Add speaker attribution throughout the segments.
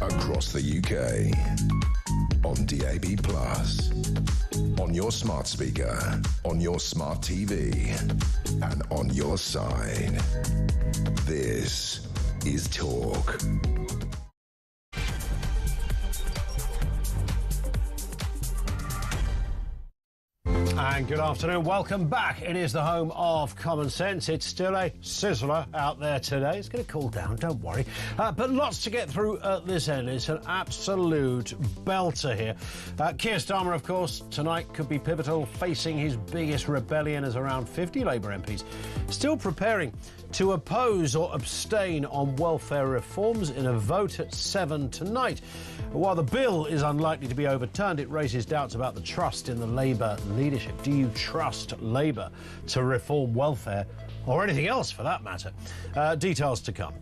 Speaker 1: across the UK, on DAB+, on your smart speaker, on your smart TV, and on your side. This is Talk.
Speaker 2: And good afternoon, welcome back. It is the home of common sense. It's still a sizzler out there today. It's going to cool down, don't worry. But lots to get through at this end. It's an absolute belter here. Keir Starmer, of course, tonight could be pivotal, facing his biggest rebellion as around 50 Labour MPs still preparing to oppose or abstain on welfare reforms in a vote at 7 tonight. While the bill is unlikely to be overturned, it raises doubts about the trust in the Labour leadership. Do you trust Labour to reform welfare or anything else for that matter? Details to come.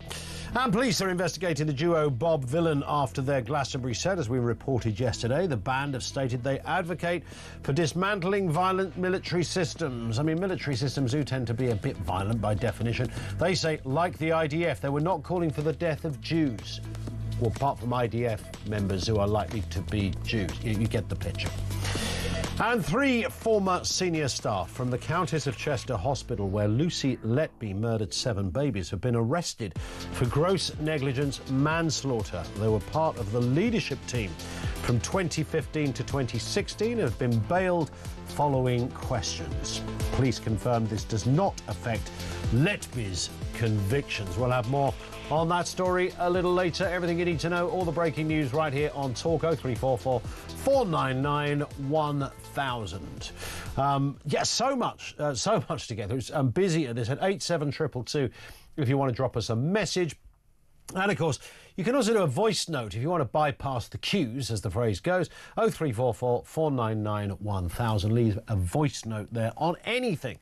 Speaker 2: And police are investigating the duo Bob Villain after their Glastonbury set. As we reported yesterday, the band have stated they advocate for dismantling violent military systems. I mean, military systems do tend to be a bit violent by definition. They say, like the IDF, they were not calling for the death of Jews. Well, apart from IDF members who are likely to be Jews. You get the picture. And 3 former senior staff from the Countess of Chester hospital, where Lucy Letby murdered 7 babies, have been arrested for gross negligence manslaughter. They were part of the leadership team from 2015 to 2016 and have been bailed following questions. Police confirmed this does not affect Letby's convictions. We'll have more on that story a little later. Everything you need to know, all the breaking news right here on Talk. 0344 499 1000. So much to get through. I'm busy at this at 87222 if you want to drop us a message. And, of course, you can also do a voice note if you want to bypass the queues, as the phrase goes. 0344 499 1000. Leave a voice note there on anything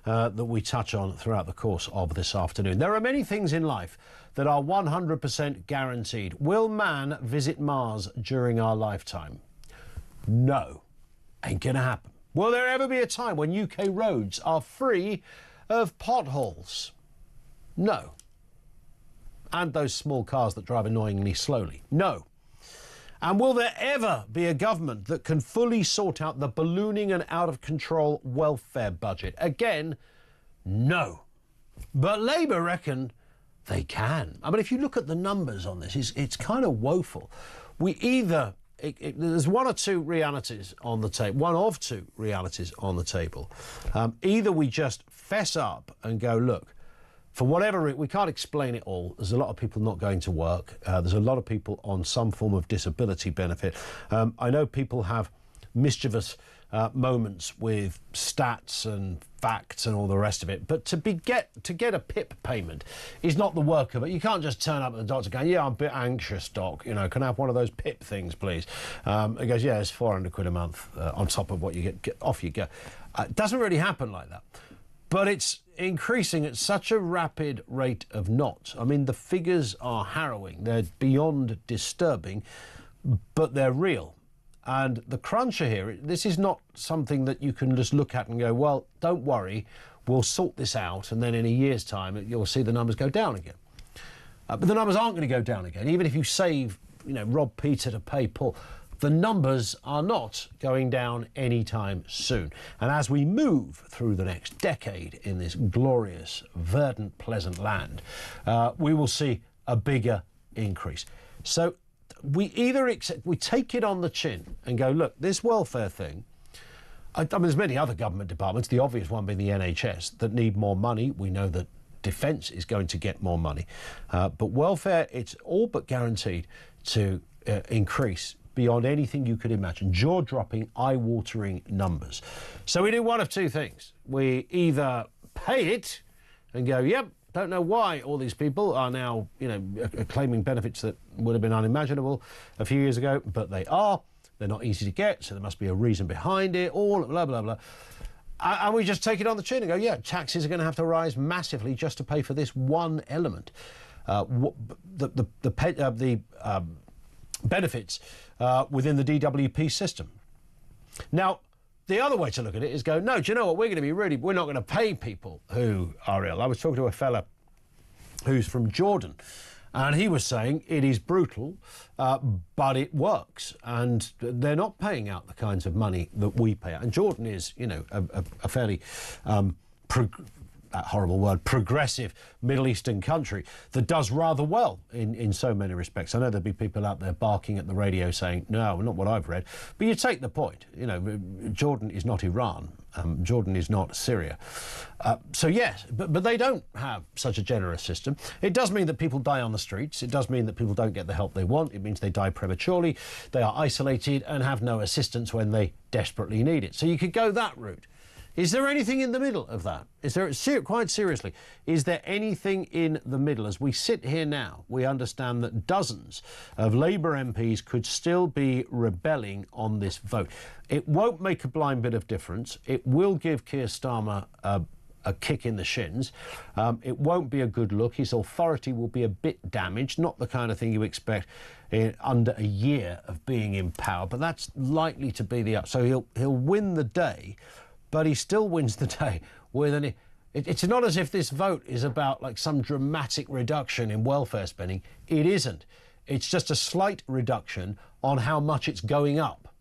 Speaker 2: that we touch on throughout the course of this afternoon. There are many things in life that are 100% guaranteed. Will man visit Mars during our lifetime? No. Ain't going to happen. Will there ever be a time when UK roads are free of potholes? No. And those small cars that drive annoyingly slowly? No. And will there ever be a government that can fully sort out the ballooning and out-of-control welfare budget? Again, no. But Labour reckon they can. I mean, if you look at the numbers on this, it's kind of woeful. We either... there's one of two realities on the table, one of two realities on the table. Either we just fess up and go, look, for whatever we can't explain it all. There's a lot of people not going to work. There's a lot of people on some form of disability benefit. I know people have mischievous moments with stats and facts and all the rest of it, but to get a PIP payment is not the work of it. You can't just turn up at the doctor going, yeah, I'm a bit anxious, doc, you know, can I have one of those PIP things, please? He goes, yeah, it's 400 quid a month on top of what you get off you go. It doesn't really happen like that, but it's increasing at such a rapid rate of knots. I mean, the figures are harrowing. They're beyond disturbing, but they're real. And the cruncher here, this is not something that you can just look at and go, well, don't worry, we'll sort this out, and then in a year's time you'll see the numbers go down again. But the numbers aren't going to go down again. Even if you save, rob Peter to pay Paul, the numbers are not going down anytime soon. And as we move through the next decade in this glorious, verdant, pleasant land, we will see a bigger increase. So we either we take it on the chin and go, look, this welfare thing, I mean, there's many other government departments, the obvious one being the NHS, that need more money. We know that Defence is going to get more money. But welfare, it's all but guaranteed to increase beyond anything you could imagine. Jaw-dropping, eye-watering numbers. So we do one of two things. We either pay it and go, yep, don't know why all these people are now, claiming benefits that would have been unimaginable a few years ago, but they are. They're not easy to get, so there must be a reason behind it, all blah, blah, blah. And we just take it on the chin and go, yeah, taxes are going to have to rise massively just to pay for this one element. The benefits within the DWP system. Now, the other way to look at it is go, no, do you know what, we're not going to pay people who are ill. I was talking to a fella who's from Jordan, And he was saying it is brutal, but it works. And they're not paying out the kinds of money that we pay out. And Jordan is, you know, a fairly that horrible word, progressive Middle Eastern country that does rather well in so many respects. I know there'll be people out there barking at the radio saying, no, not what I've read. But you take the point. You know, Jordan is not Iran. Jordan is not Syria. So, yes, but they don't have such a generous system. It does mean that people die on the streets. It does mean that people don't get the help they want. It means they die prematurely. They are isolated and have no assistance when they desperately need it. So you could go that route. Is there anything in the middle of that? Is there, quite seriously, is there anything in the middle? As we sit here now, we understand that dozens of Labour MPs could still be rebelling on this vote. It won't make a blind bit of difference. It will give Keir Starmer a kick in the shins. It won't be a good look. His authority will be a bit damaged, not the kind of thing you expect under a year of being in power, but that's likely to be the... So he'll win the day, but he still wins the day with an... It's not as if this vote is about like some dramatic reduction in welfare spending. It isn't. It's just a slight reduction on how much it's going up.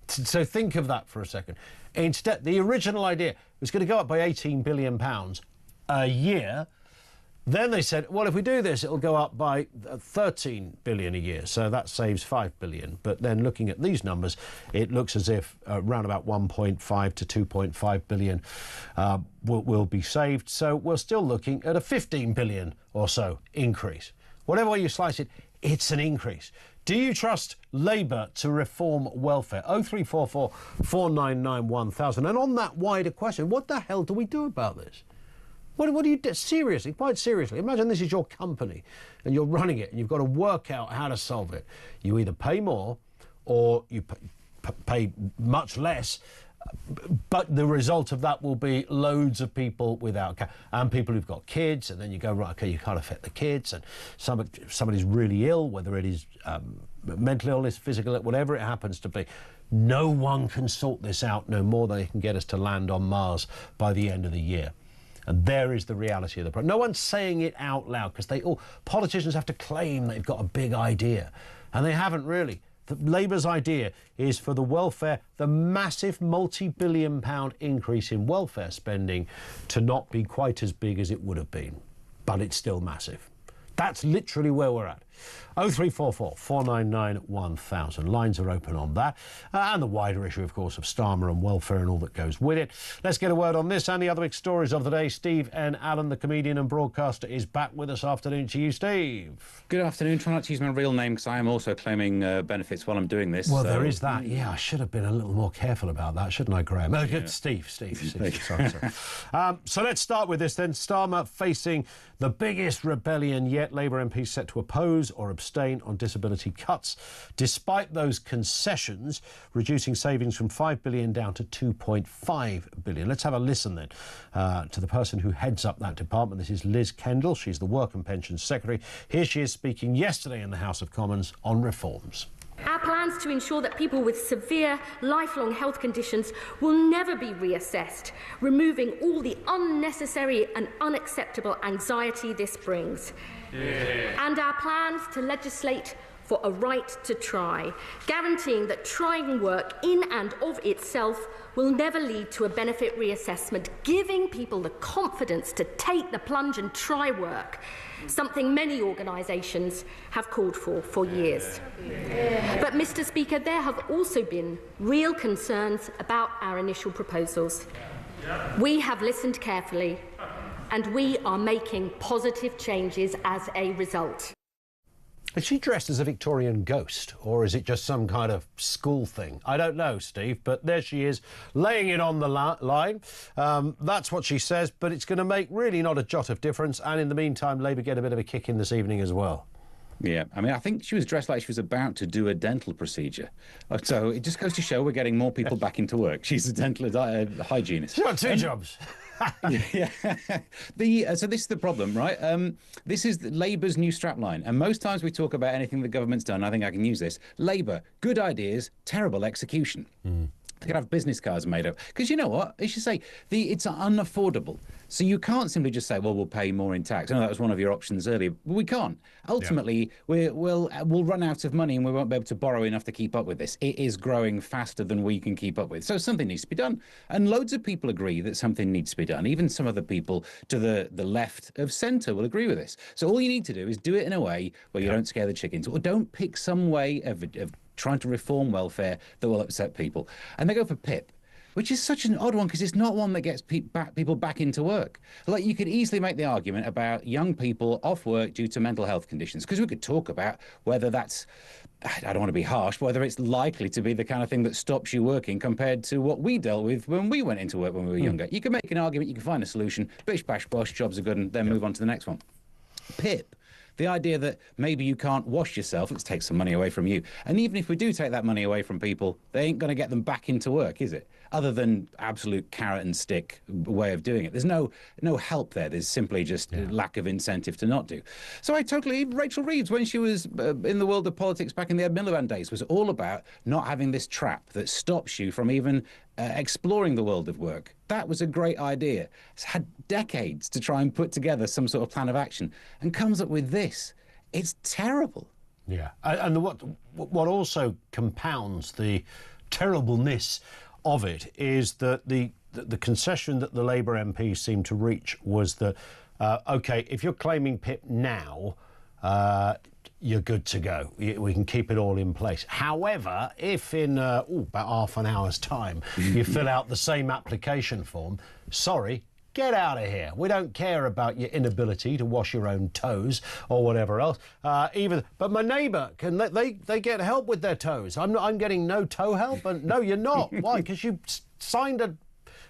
Speaker 2: So think of that for a second. Instead, the original idea was going to go up by £18 billion a year. Then they said, well, if we do this, it'll go up by 13 billion a year. So that saves 5 billion. But then looking at these numbers, it looks as if around about 1.5 to 2.5 billion will be saved. So we're still looking at a 15 billion or so increase. Whatever way you slice it, it's an increase. Do you trust Labour to reform welfare? 0344 499 1000. And on that wider question, what the hell do we do about this? What do you do? Seriously, quite seriously, imagine this is your company and you're running it and you've got to work out how to solve it. You either pay more or you pay much less, but the result of that will be loads of people without care and people who've got kids, and then you go, right, OK, you can't affect the kids, and somebody's really ill, whether it is mental illness, physical, whatever it happens to be. No one can sort this out no more than they can get us to land on Mars by the end of the year. And there is the reality of the problem. No one's saying it out loud because politicians have to claim they've got a big idea, and they haven't really. Labour's idea is for the welfare, the massive multi-billion pound increase in welfare spending to not be quite as big as it would have been, but it's still massive. That's literally where we're at. 0344 499 1000. Lines are open on that. And the wider issue, of course, of Starmer and welfare and all that goes with it. Let's get a word on this and the other big stories of the day. Steve N. Allen, the comedian and broadcaster, is back with us. Afternoon to you, Steve.
Speaker 3: Good afternoon. Try not to use my real name because I am also claiming benefits while I'm doing this.
Speaker 2: Well, there is that. Yeah, I should have been a little more careful about that, shouldn't I, Graham? Yeah. Steve. Sorry. So let's start with this then. Starmer facing the biggest rebellion yet. Labour MPs set to oppose or abstain on disability cuts, despite those concessions, reducing savings from 5 billion down to 2.5 billion. Let's have a listen then to the person who heads up that department. This is Liz Kendall. She's the Work and Pensions Secretary. Here she is speaking yesterday in the House of Commons on reforms.
Speaker 4: Our plans to ensure that people with severe lifelong health conditions will never be reassessed, removing all the unnecessary and unacceptable anxiety this brings. Yeah. And our plans to legislate for a right to try, guaranteeing that trying work in and of itself will never lead to a benefit reassessment, giving people the confidence to take the plunge and try work, something many organisations have called for years. Yeah. But, Mr. Speaker, there have also been real concerns about our initial proposals. Yeah. We have listened carefully, and we are making positive changes as a result.
Speaker 2: Is she dressed as a Victorian ghost, or is it just some kind of school thing? I don't know, Steve, but there she is, laying it on the line. That's what she says, but it's going to make really not a jot of difference, and in the meantime, Labour get a bit of a kick in this evening as well.
Speaker 3: Yeah, I mean, I think she was dressed like she was about to do a dental procedure. So it just goes to show we're getting more people back into work. She's a dental hygienist.
Speaker 2: She's got two jobs.
Speaker 3: Yeah. So this is the problem, right? This is Labour's new strapline. And most times we talk about anything the government's done, I think I can use this. Labour, good ideas, terrible execution. They could have business cards made up. Because you know what? As you say, it's unaffordable. So you can't simply just say, well, we'll pay more in tax. I know that was one of your options earlier. But we can't. Ultimately, we'll run out of money and we won't be able to borrow enough to keep up with this. It is growing faster than we can keep up with. So something needs to be done. And loads of people agree that something needs to be done. Even some of the people to the left of centre will agree with this. So all you need to do is do it in a way where you don't scare the chickens, or don't pick some way of trying to reform welfare that will upset people. And they go for PIP, which is such an odd one because it's not one that gets people back into work. Like, you could easily make the argument about young people off work due to mental health conditions, because we could talk about whether that's, I don't want to be harsh, but whether it's likely to be the kind of thing that stops you working compared to what we dealt with when we went into work when we were younger. You can make an argument, you can find a solution, bish, bash, bosh, jobs are good, and then move on to the next one. PIP. The idea that maybe you can't wash yourself, let's take some money away from you. And even if we do take that money away from people, they ain't going to get them back into work, is it? Other than absolute carrot and stick way of doing it. There's no help there. There's simply just lack of incentive to not do. So Rachel Reeves, when she was in the world of politics back in the Ed Miliband days, was all about not having this trap that stops you from even exploring the world of work. That was a great idea. It's had decades to try and put together some sort of plan of action and comes up with this. It's terrible.
Speaker 2: Yeah, and what also compounds the terribleness of it is that the concession that the Labour MPs seemed to reach was that, OK, if you're claiming PIP now, you're good to go. We can keep it all in place. However, if in about half an hour's time you fill out the same application form, sorry, get out of here. We don't care about your inability to wash your own toes or whatever else. But my neighbour, they get help with their toes. I'm getting no toe help, and no, you're not. Why? Because you signed an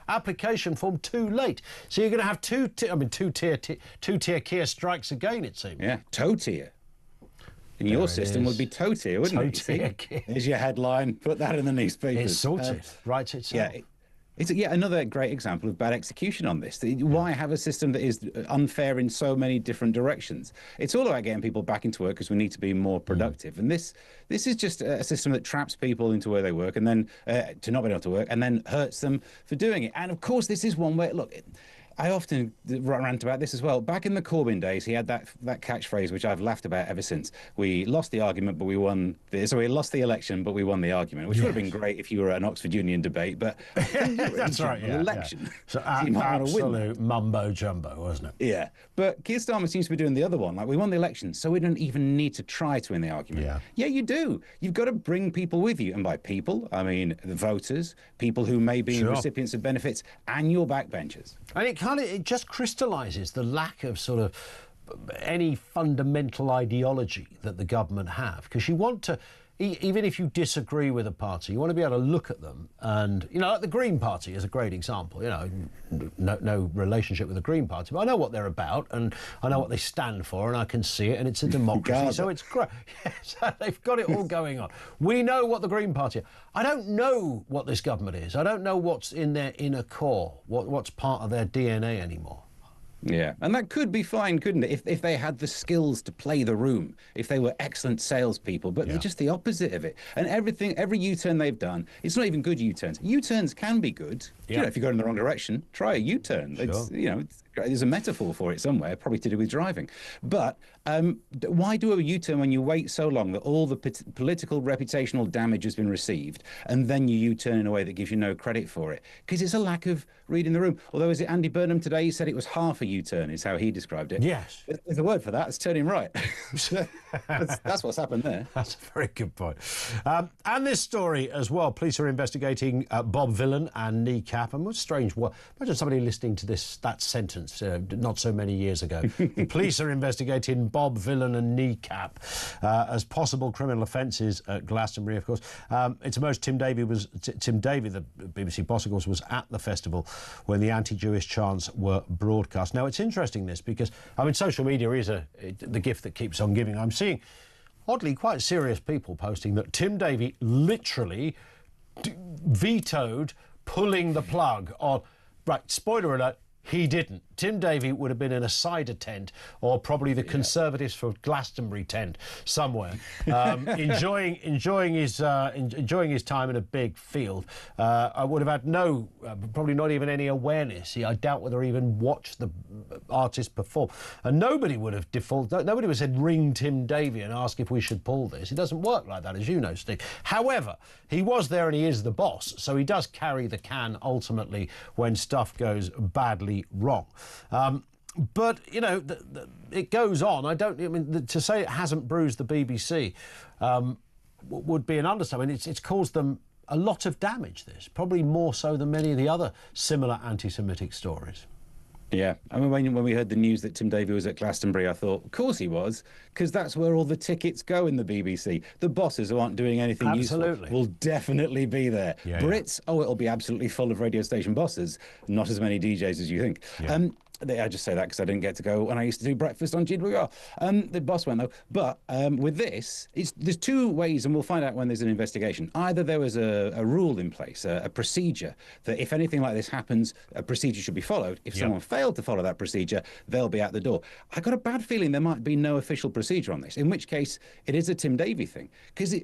Speaker 2: application form too late. So you're going to have two-tier Kia strikes again, it seems.
Speaker 3: Yeah, toe tier. In your system would be toe tier, wouldn't it? There's your headline. Put that in the newspapers.
Speaker 2: It's sorted. Writes itself.
Speaker 3: Yeah. It's yet another great example of bad execution on this. Why have a system that is unfair in so many different directions? It's all about getting people back into work because we need to be more productive. And this is just a system that traps people into where they work and then to not be able to work, and then hurts them for doing it. And of course, this is one where, look, I often rant about this as well. Back in the Corbyn days, he had that catchphrase, which I've laughed about ever since. We lost the argument, but we won. So we lost the election, but we won the argument, which would have been great if you were at an Oxford Union debate. But
Speaker 2: that's right. Yeah,
Speaker 3: election.
Speaker 2: Yeah. So absolute mumbo jumbo, wasn't it?
Speaker 3: Yeah. But Keir Starmer seems to be doing the other one. Like, we won the election, so we don't even need to try to win the argument. Yeah, you do. You've got to bring people with you, and by people, I mean the voters, people who may be recipients of benefits, and your backbenchers.
Speaker 2: And it just crystallises the lack of sort of any fundamental ideology that the government have, because you want to, even if you disagree with a party, you want to be able to look at them and, like the Green Party is a great example. No relationship with the Green Party, but I know what they're about and I know what they stand for, and I can see it, and it's a democracy, so it's great. So they've got it all going on. We know what the Green Party are. I don't know what this government is. I don't know what's in their inner core, what's part of their DNA anymore.
Speaker 3: Yeah, and that could be fine, couldn't it, if they had the skills to play the room, if they were excellent salespeople, but they're just the opposite of it. And every U-turn they've done, it's not even good U-turns. U-turns can be good.
Speaker 2: Yeah.
Speaker 3: If you go in the wrong direction, try a U-turn. Sure. There's a metaphor for it somewhere, probably to do with driving. But why do a U-turn when you wait so long that all the political reputational damage has been received, and then you U-turn in a way that gives you no credit for it? Because it's a lack of reading the room. Although, is it Andy Burnham today? He said it was half a U-turn, is how he described it.
Speaker 2: Yes.
Speaker 3: There's a word for that. It's turning right. That's what's happened there.
Speaker 2: That's a very good point. And this story as well. Police are investigating Bob Villan and kneecap. And what's strange, imagine somebody listening to that sentence not so many years ago. The police are investigating Bob Villan and kneecap as possible criminal offences at Glastonbury, of course. It's most Tim Davie, the BBC boss, of course, was at the festival when the anti-Jewish chants were broadcast. Now, it's interesting, this, because, social media is the gift that keeps on giving. I'm seeing, oddly, quite serious people posting that Tim Davie literally vetoed pulling the plug on... Right, spoiler alert, He didn't. Tim Davie would have been in a cider tent, or probably the Conservatives for Glastonbury tent somewhere, enjoying his time in a big field. I would have had no, probably not even any awareness. I doubt whether he even watched the artist perform. And nobody would have nobody would have said ring Tim Davie and ask if we should pull this. It doesn't work like that, as you know, Steve. However, he was there and he is the boss, so he does carry the can ultimately when stuff goes badly wrong. But, you know, it goes on. I mean, to say it hasn't bruised the BBC would be an understatement. It's caused them a lot of damage, this, probably more so than many of the other similar anti-Semitic stories.
Speaker 3: Yeah, I mean, when we heard the news that Tim Davie was at Glastonbury, I thought, of course he was, because that's where all the tickets go in the BBC. The bosses who aren't doing anything useful will definitely be there.
Speaker 2: Yeah,
Speaker 3: Brits, it'll be absolutely full of radio station bosses, not as many DJs as you think.
Speaker 2: Yeah.
Speaker 3: I just say that because I didn't get to go when I used to do breakfast on GWR. The boss went, though. But with this, there's two ways, and we'll find out when there's an investigation. Either there was a rule in place, a procedure, that if anything like this happens, a procedure should be followed. If someone failed to follow that procedure, they'll be out the door. I got a bad feeling there might be no official procedure on this, in which case it is a Tim Davie thing. Because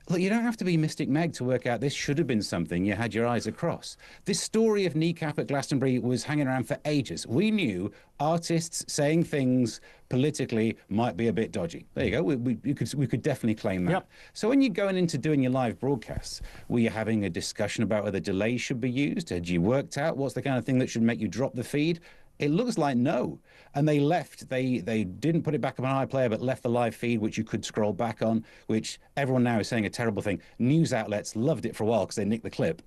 Speaker 3: look, you don't have to be Mystic Meg to work out this should have been something you had your eyes across. This story of kneecap at Glastonbury was hanging around for ages. We knew artists saying things politically might be a bit dodgy. There you go. We could definitely claim that. So when you're going into doing your live broadcasts, were you having a discussion about whether delays should be used? Had you worked out what's the kind of thing that should make you drop the feed? It looks like no. And they left. They didn't put it back up on iPlayer, but left the live feed, which you could scroll back on, which everyone now is saying a terrible thing. News outlets loved it for a while because they nicked the clip.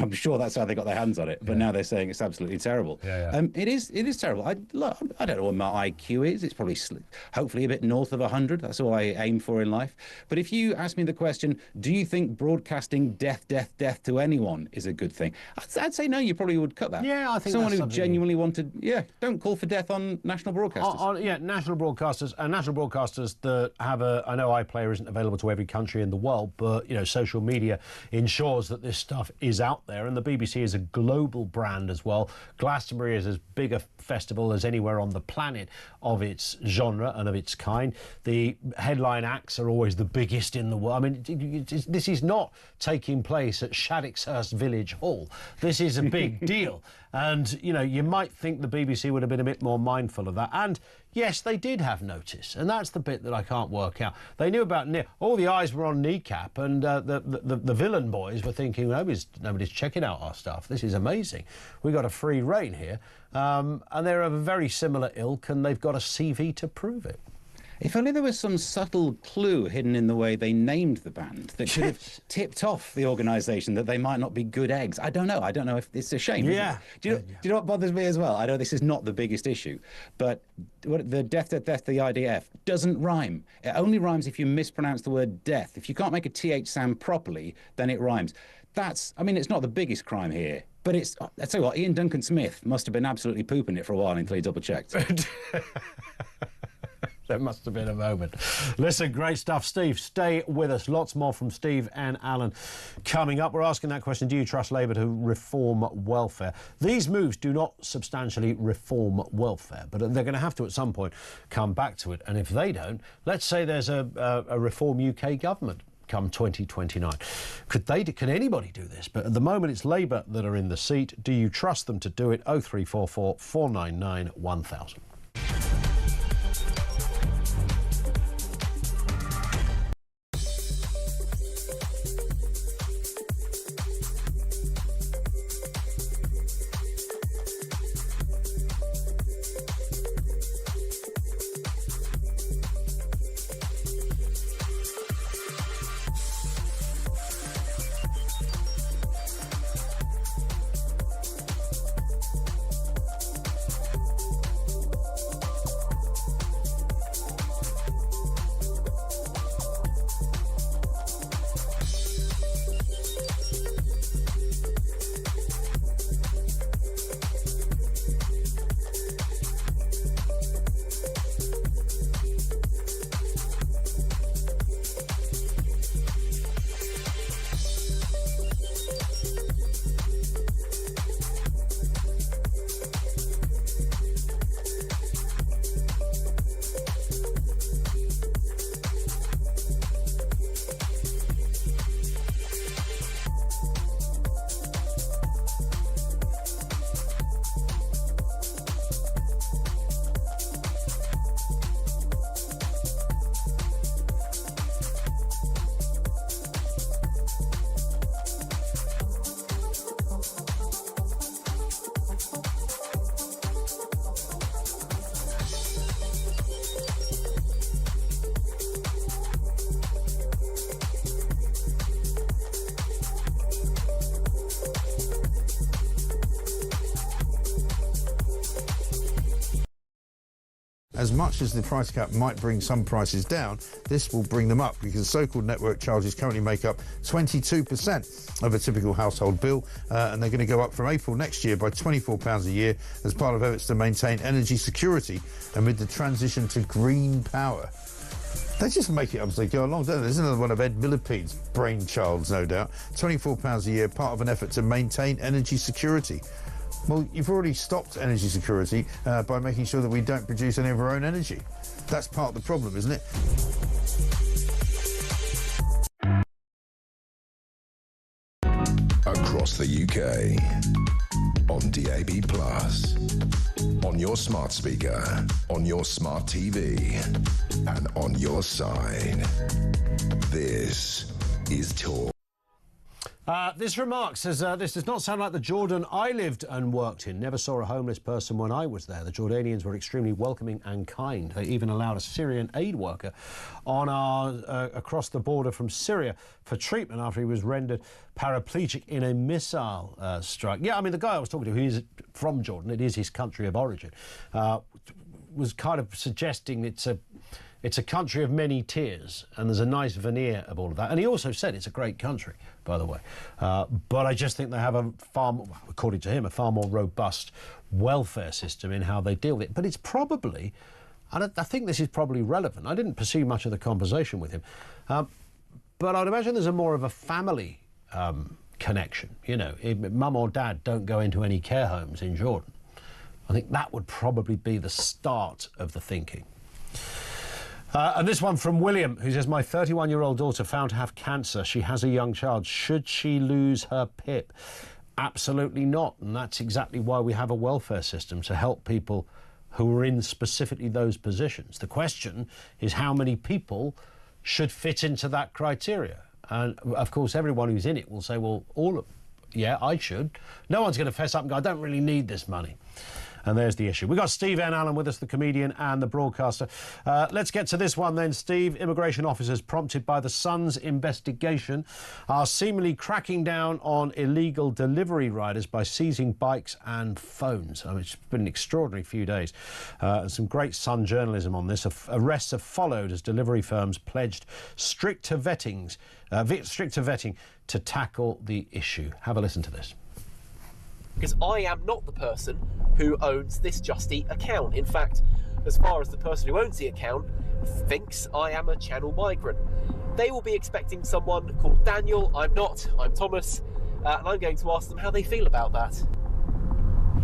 Speaker 3: I'm sure that's how they got their hands on it, but now they're saying it's absolutely terrible. It is terrible. I don't know what my IQ is. It's probably hopefully a bit north of 100. That's all I aim for in life. But if you ask me the question, do you think broadcasting death to anyone is a good thing? I'd say no. You probably would cut that.
Speaker 2: Yeah, I think
Speaker 3: someone
Speaker 2: that's
Speaker 3: who genuinely wanted. Yeah, don't call for death on national broadcasters.
Speaker 2: National broadcasters that have I know iPlayer isn't available to every country in the world, but you know, social media ensures that this stuff is out there, and the BBC is a global brand as well. Glastonbury is as big a festival as anywhere on the planet of its genre and of its kind. The headline acts are always the biggest in the world. I mean, this is not taking place at Shaddixhurst Village Hall. This is a big deal. And, you know, you might think the BBC would have been a bit more mindful of that. And, yes, they did have notice. And that's the bit that I can't work out. They knew about... all the eyes were on Kneecap, and the villain boys were thinking, nobody's checking out our stuff. This is amazing. We got a free rein here. And they're of a very similar ilk, and they've got a CV to prove it.
Speaker 3: If only there was some subtle clue hidden in the way they named the band that could have tipped off the organisation that they might not be good eggs. I don't know. I don't know if it's a shame.
Speaker 2: Yeah.
Speaker 3: Do you know what bothers me as well? I know this is not the biggest issue, but the death, the IDF doesn't rhyme. It only rhymes if you mispronounce the word death. If you can't make a TH sound properly, then it rhymes. It's not the biggest crime here, but I'll tell you what, Ian Duncan Smith must have been absolutely pooping it for a while until he double-checked.
Speaker 2: There must have been a moment. Listen, great stuff. Steve, stay with us. Lots more from Steve and Alan coming up. We're asking that question, do you trust Labour to reform welfare? These moves do not substantially reform welfare, but they're going to have to at some point come back to it. And if they don't, let's say there's a Reform UK government come 2029. Can anybody do this? But at the moment, it's Labour that are in the seat. Do you trust them to do it? 0344 499 1000.
Speaker 5: as much as the price cap might bring some prices down, this will bring them up because so-called network charges currently make up 22% of a typical household bill, and they're going to go up from April next year by £24 a year as part of efforts to maintain energy security amid the transition to green power. They just make it up as they go along, don't they? There's another one of Ed Millipede's brainchilds, no doubt. £24 a year, part of an effort to maintain energy security. Well, you've already stopped energy security by making sure that we don't produce any of our own energy. That's part of the problem, isn't it?
Speaker 1: Across the UK, on DAB+, on your smart speaker, on your smart TV, and on your side. This is Talk.
Speaker 2: This remark says, this does not sound like the Jordan I lived and worked in. Never saw a homeless person when I was there. The Jordanians were extremely welcoming and kind. They even allowed a Syrian aid worker on across the border from Syria for treatment after he was rendered paraplegic in a missile strike. Yeah, I mean, the guy I was talking to, who is from Jordan, it is his country of origin, was kind of suggesting it's a country of many tiers, and there's a nice veneer of all of that. And he also said it's a great country, by the way. But I just think they have a according to him, a far more robust welfare system in how they deal with it. But it's probably, and I think this is probably relevant. I didn't pursue much of the conversation with him, but I'd imagine there's a more of a family connection. You know, if mum or dad don't go into any care homes in Jordan, I think that would probably be the start of the thinking. And this one from William, who says, my 31-year-old daughter found to have cancer. She has a young child. Should she lose her PIP? Absolutely not. And that's exactly why we have a welfare system, to help people who are in specifically those positions. The question is how many people should fit into that criteria? And, of course, everyone who's in it will say, well, all of them. Yeah, I should. No one's going to fess up and go, I don't really need this money. And there's the issue. We've got Steve N. Allen with us, the comedian and the broadcaster. Let's get to this one then, Steve. Immigration officers, prompted by the Sun's investigation, are seemingly cracking down on illegal delivery riders by seizing bikes and phones. I mean, it's been an extraordinary few days. Some great Sun journalism on this. Arrests have followed as delivery firms pledged stricter vetting to tackle the issue. Have a listen to this.
Speaker 6: Because I am not the person who owns this Just Eat account. In fact, as far as the person who owns the account thinks I am a channel migrant. They will be expecting someone called Daniel. I'm not, I'm Thomas, and I'm going to ask them how they feel about that.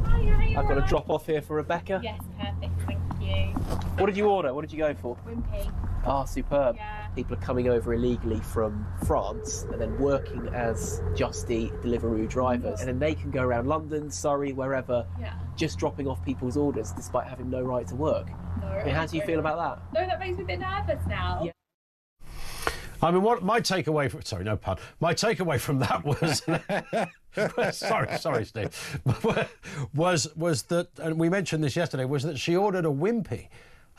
Speaker 7: Hi,
Speaker 6: I've got a drop off here for Rebecca.
Speaker 7: Yes, perfect, thank you.
Speaker 6: What did you order? What did you go for?
Speaker 7: Wimpy.
Speaker 6: Ah, superb.
Speaker 7: Yeah.
Speaker 6: People are coming over illegally from France and then working as Just Eat Deliveroo drivers, and then they can go around London, Surrey, wherever, just dropping off people's orders despite having no right to work.
Speaker 7: No,
Speaker 6: I mean, how do you feel about that?
Speaker 7: No, that makes me a bit nervous now.
Speaker 6: Yeah.
Speaker 2: I mean, what my takeaway from, sorry, no pun. My takeaway from that was, sorry, Steve, was that, and we mentioned this yesterday, was that she ordered a Wimpy.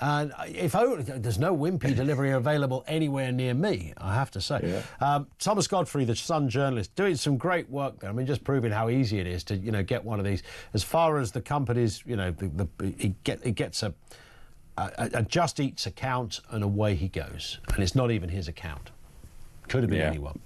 Speaker 2: And if only, there's no Wimpy delivery available anywhere near me, I have to say. Yeah. Thomas Godfrey, the Sun journalist, doing some great work there. I mean, just proving how easy it is to, get one of these. As far as the companies, it gets a Just Eat's account and away he goes. And it's not even his account. Could have been anyone.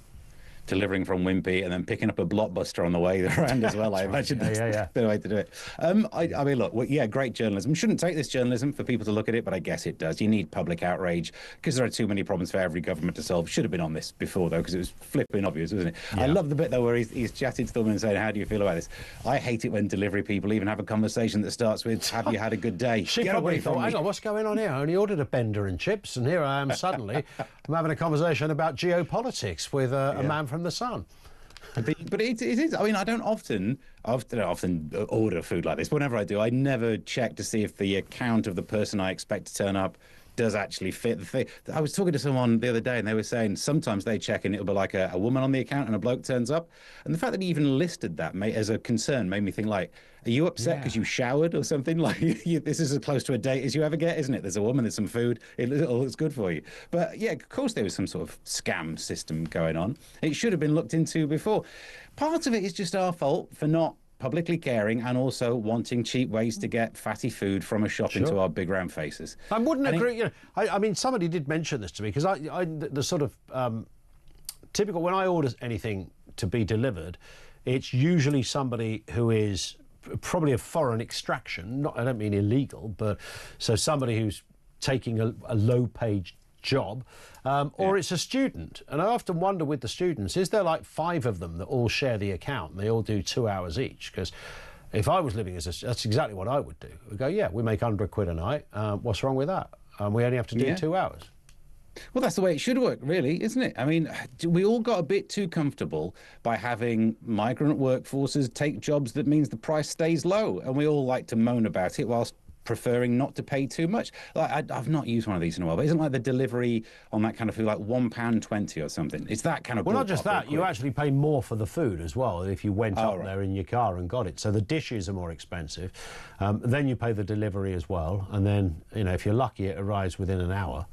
Speaker 3: Delivering from Wimpy and then picking up a Blockbuster on the way around as well. I imagine that's the way to do it. I mean, look, great journalism. Shouldn't take this journalism for people to look at it, but I guess it does. You need public outrage because there are too many problems for every government to solve. Should have been on this before, though, because it was flipping obvious, wasn't it? Yeah. I love the bit, though, where he's chatting to them and saying, how do you feel about this? I hate it when delivery people even have a conversation that starts with, have you had a good day?
Speaker 2: She probably thought, hang on, what's going on here? I only ordered a bender and chips, and here I am suddenly. I'm having a conversation about geopolitics with a man from the Sun.
Speaker 3: But it is. I mean, I don't often order food like this. But whenever I do, I never check to see if the account of the person I expect to turn up does actually fit the thing. I was talking to someone the other day and they were saying sometimes they check and it'll be like a woman on the account and a bloke turns up. And the fact that he even listed that as a concern made me think, like, are you upset because you showered or something? Like, this is as close to a date as you ever get, isn't it? There's a woman, there's some food, it looks good for you. But yeah, of course there was some sort of scam system going on. It should have been looked into before. Part of it is just our fault for not publicly caring and also wanting cheap ways to get fatty food from a shop into our big round faces.
Speaker 2: I wouldn't agree. I mean, somebody did mention this to me, because the sort of typical, when I order anything to be delivered, it's usually somebody who is probably of foreign extraction. I don't mean illegal, but so somebody who's taking a low-paid job, or it's a student. And I often wonder with the students, is there like 5 of them that all share the account and they all do 2 hours each? Because if I was living as that's exactly what I would do. We go, yeah, we make £100 a night. What's wrong with that? We only have to do 2 hours.
Speaker 3: Well, that's the way it should work, really, isn't it? I mean, we all got a bit too comfortable by having migrant workforces take jobs that means the price stays low, and we all like to moan about it whilst preferring not to pay too much. Like, I've not used one of these in a while, but isn't like the delivery on that kind of food like £1.20 or something? It's that kind of.
Speaker 2: Well, not just that, you actually pay more for the food as well if you went up there in your car and got it. So the dishes are more expensive. Then you pay the delivery as well, and then if you're lucky, it arrives within an hour.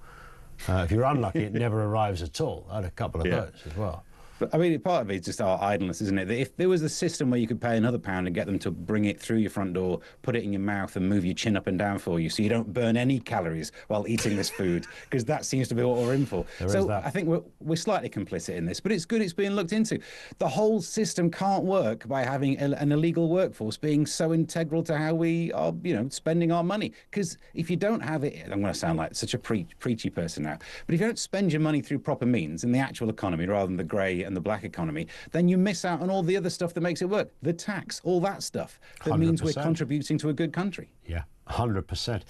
Speaker 2: If you're unlucky, it never arrives at all. I had a couple of those as well.
Speaker 3: But I mean, part of it is just our idleness, isn't it? That if there was a system where you could pay another £1 and get them to bring it through your front door, put it in your mouth and move your chin up and down for you so you don't burn any calories while eating this food, because that seems to be what we're in for. So I think we're slightly complicit in this, but it's good it's being looked into. The whole system can't work by having an illegal workforce being so integral to how we are, spending our money. Because if you don't have it, I'm going to sound like such a preachy person now, but if you don't spend your money through proper means in the actual economy rather than the grey and the black economy, then you miss out on all the other stuff that makes it work. The tax, all that stuff that
Speaker 2: 100%.
Speaker 3: Means we're contributing to a good country.
Speaker 2: Yeah, 100%.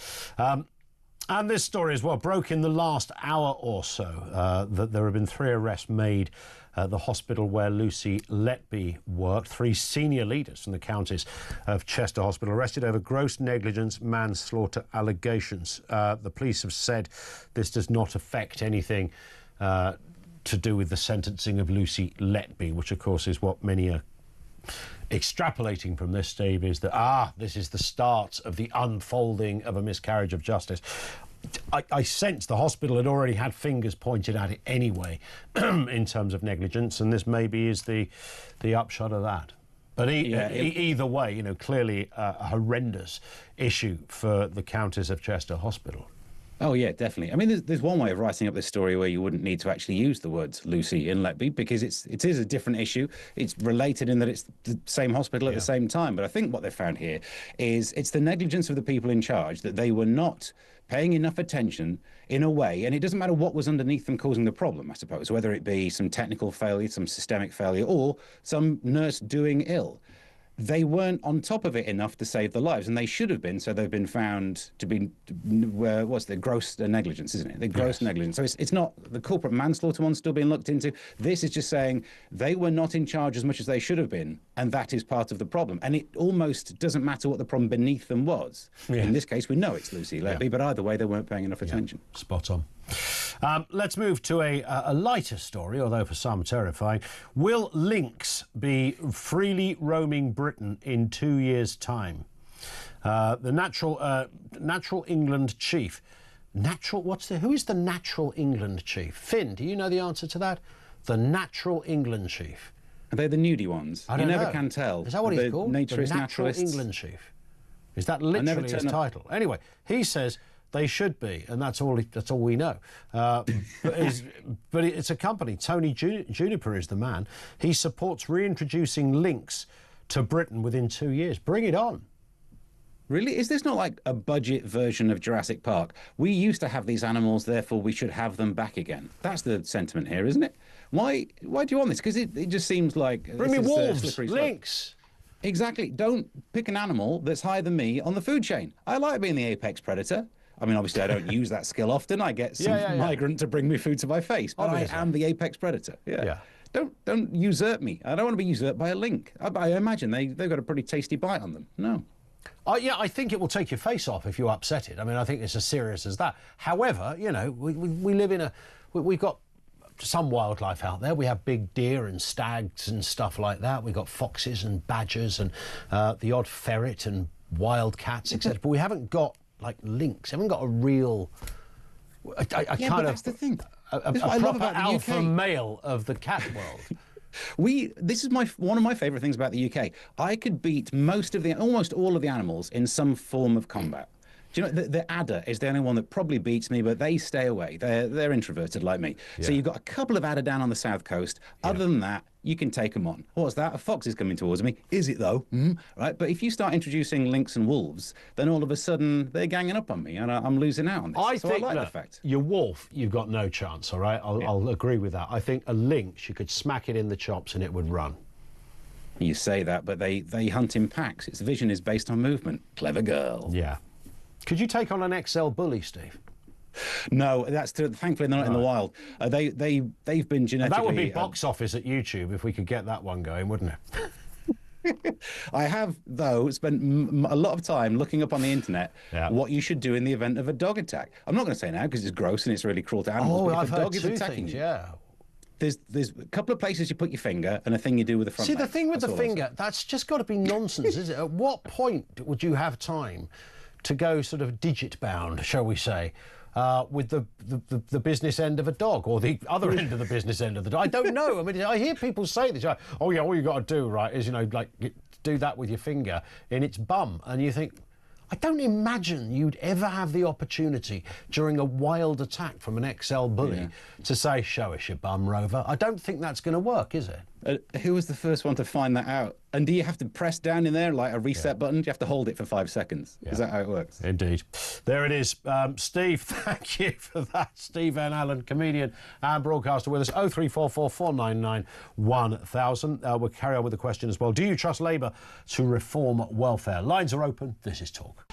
Speaker 2: And this story as well broke in the last hour or so, that there have been 3 arrests made at the hospital where Lucy Letby worked. 3 senior leaders from the Countess of Chester Hospital arrested over gross negligence, manslaughter allegations. The police have said this does not affect anything to do with the sentencing of Lucy Letby, which of course is what many are extrapolating from this, Steve, is that this is the start of the unfolding of a miscarriage of justice. I sense the hospital had already had fingers pointed at it anyway in terms of negligence, and this maybe is the upshot of that. But either way, clearly a horrendous issue for the Countess of Chester Hospital.
Speaker 3: Oh, yeah, definitely. I mean, there's one way of writing up this story where you wouldn't need to actually use the words Lucy in Letby, because it is a different issue. It's related in that it's the same hospital at the same time. But I think what they found here is it's the negligence of the people in charge, that they were not paying enough attention in a way, and it doesn't matter what was underneath them causing the problem, I suppose, whether it be some technical failure, some systemic failure, or some nurse doing ill. They weren't on top of it enough to save the lives, and they should have been. So they've been found to be, what's the gross negligence, isn't it? The gross negligence. So it's not the corporate manslaughter one still being looked into. This is just saying they were not in charge as much as they should have been, and that is part of the problem. And it almost doesn't matter what the problem beneath them was. In this case, we know it's Lucy Letby, but either way, they weren't paying enough attention.
Speaker 2: Spot on. Let's move to a lighter story, although for some terrifying. Will lynx be freely roaming Britain in 2 years' time? The natural England chief. Who is the natural England chief? Finn, do you know the answer to that? The natural England chief.
Speaker 3: Are they the nudie ones?
Speaker 2: I don't know.
Speaker 3: You never can tell.
Speaker 2: Is that what he's called?
Speaker 3: Naturist,
Speaker 2: the natural
Speaker 3: naturalists?
Speaker 2: England chief. Is that literally his title? Anyway, he says they should be, and that's all we know. But it's a company. Tony Juniper is the man. He supports reintroducing lynx to Britain within 2 years. Bring it on.
Speaker 3: Really? Is this not like a budget version of Jurassic Park? We used to have these animals, therefore we should have them back again. That's the sentiment here, isn't it? Why do you want this? Because it just seems like...
Speaker 2: Bring me wolves, lynx.
Speaker 3: Exactly. Don't pick an animal that's higher than me on the food chain. I like being the apex predator. I mean, obviously, I don't use that skill often. I get some migrant to bring me food to my face, but obviously. I am the apex predator. Yeah. Don't usurp me. I don't want to be usurped by a lynx. I imagine they've got a pretty tasty bite on them. No.
Speaker 2: I think it will take your face off if you upset it. I mean, I think it's as serious as that. However, we live in we've got some wildlife out there. We have big deer and stags and stuff like that. We've got foxes and badgers and the odd ferret and wild cats, etc. But we haven't got like lynx. Haven't got a real.
Speaker 3: That's the thing.
Speaker 2: A proper alpha male of the cat world.
Speaker 3: This is one of my favourite things about the UK. I could beat almost all of the animals in some form of combat. Do you know, the adder is the only one that probably beats me, but they stay away. They're introverted like me. Yeah. So you've got a couple of adder down on the south coast. Other than that, you can take them on. What's that? A fox is coming towards me. Is it though? Right. But if you start introducing lynx and wolves, then all of a sudden they're ganging up on me, and I'm losing out on this.
Speaker 2: I think
Speaker 3: like the fact.
Speaker 2: Your wolf, you've got no chance. All right, I'll agree with that. I think a lynx, you could smack it in the chops and it would run.
Speaker 3: You say that, but they hunt in packs. Its vision is based on movement. Clever girl.
Speaker 2: Yeah. Could you take on an XL bully, Steve?
Speaker 3: No, thankfully they're not in the wild. They've been genetically.
Speaker 2: And that would be box office at YouTube if we could get that one going, wouldn't it?
Speaker 3: I have, though, spent a lot of time looking up on the internet what you should do in the event of a dog attack. I'm not going to say now because it's gross and it's really cruel to animals. But
Speaker 2: I've
Speaker 3: if a
Speaker 2: heard
Speaker 3: dog is attacking
Speaker 2: things,
Speaker 3: you,
Speaker 2: yeah.
Speaker 3: There's a couple of places you put your finger and a thing you do with the front.
Speaker 2: See, the
Speaker 3: leg.
Speaker 2: thing with
Speaker 3: That's
Speaker 2: the finger, that's just got to be nonsense, is it? At what point would you have time to go sort of digit bound, shall we say, with the business end of a dog or the other end of the business end of the dog? I don't know. I mean, I hear people say this. Like, oh yeah, all you got to do, right, is do that with your finger in its bum, and you think, I don't imagine you'd ever have the opportunity during a wild attack from an XL bully to say, show us your bum, Rover. I don't think that's going to work, is it?
Speaker 3: Who was the first one to find that out? And do you have to press down in there like a reset button? Do you have to hold it for 5 seconds? Is that how it works?
Speaker 2: Indeed. There it is. Steve, thank you for that. Steve Van Allen, comedian and broadcaster with us. 0344 499 1000. We'll carry on with the question as well. Do you trust Labour to reform welfare? Lines are open. This is Talk.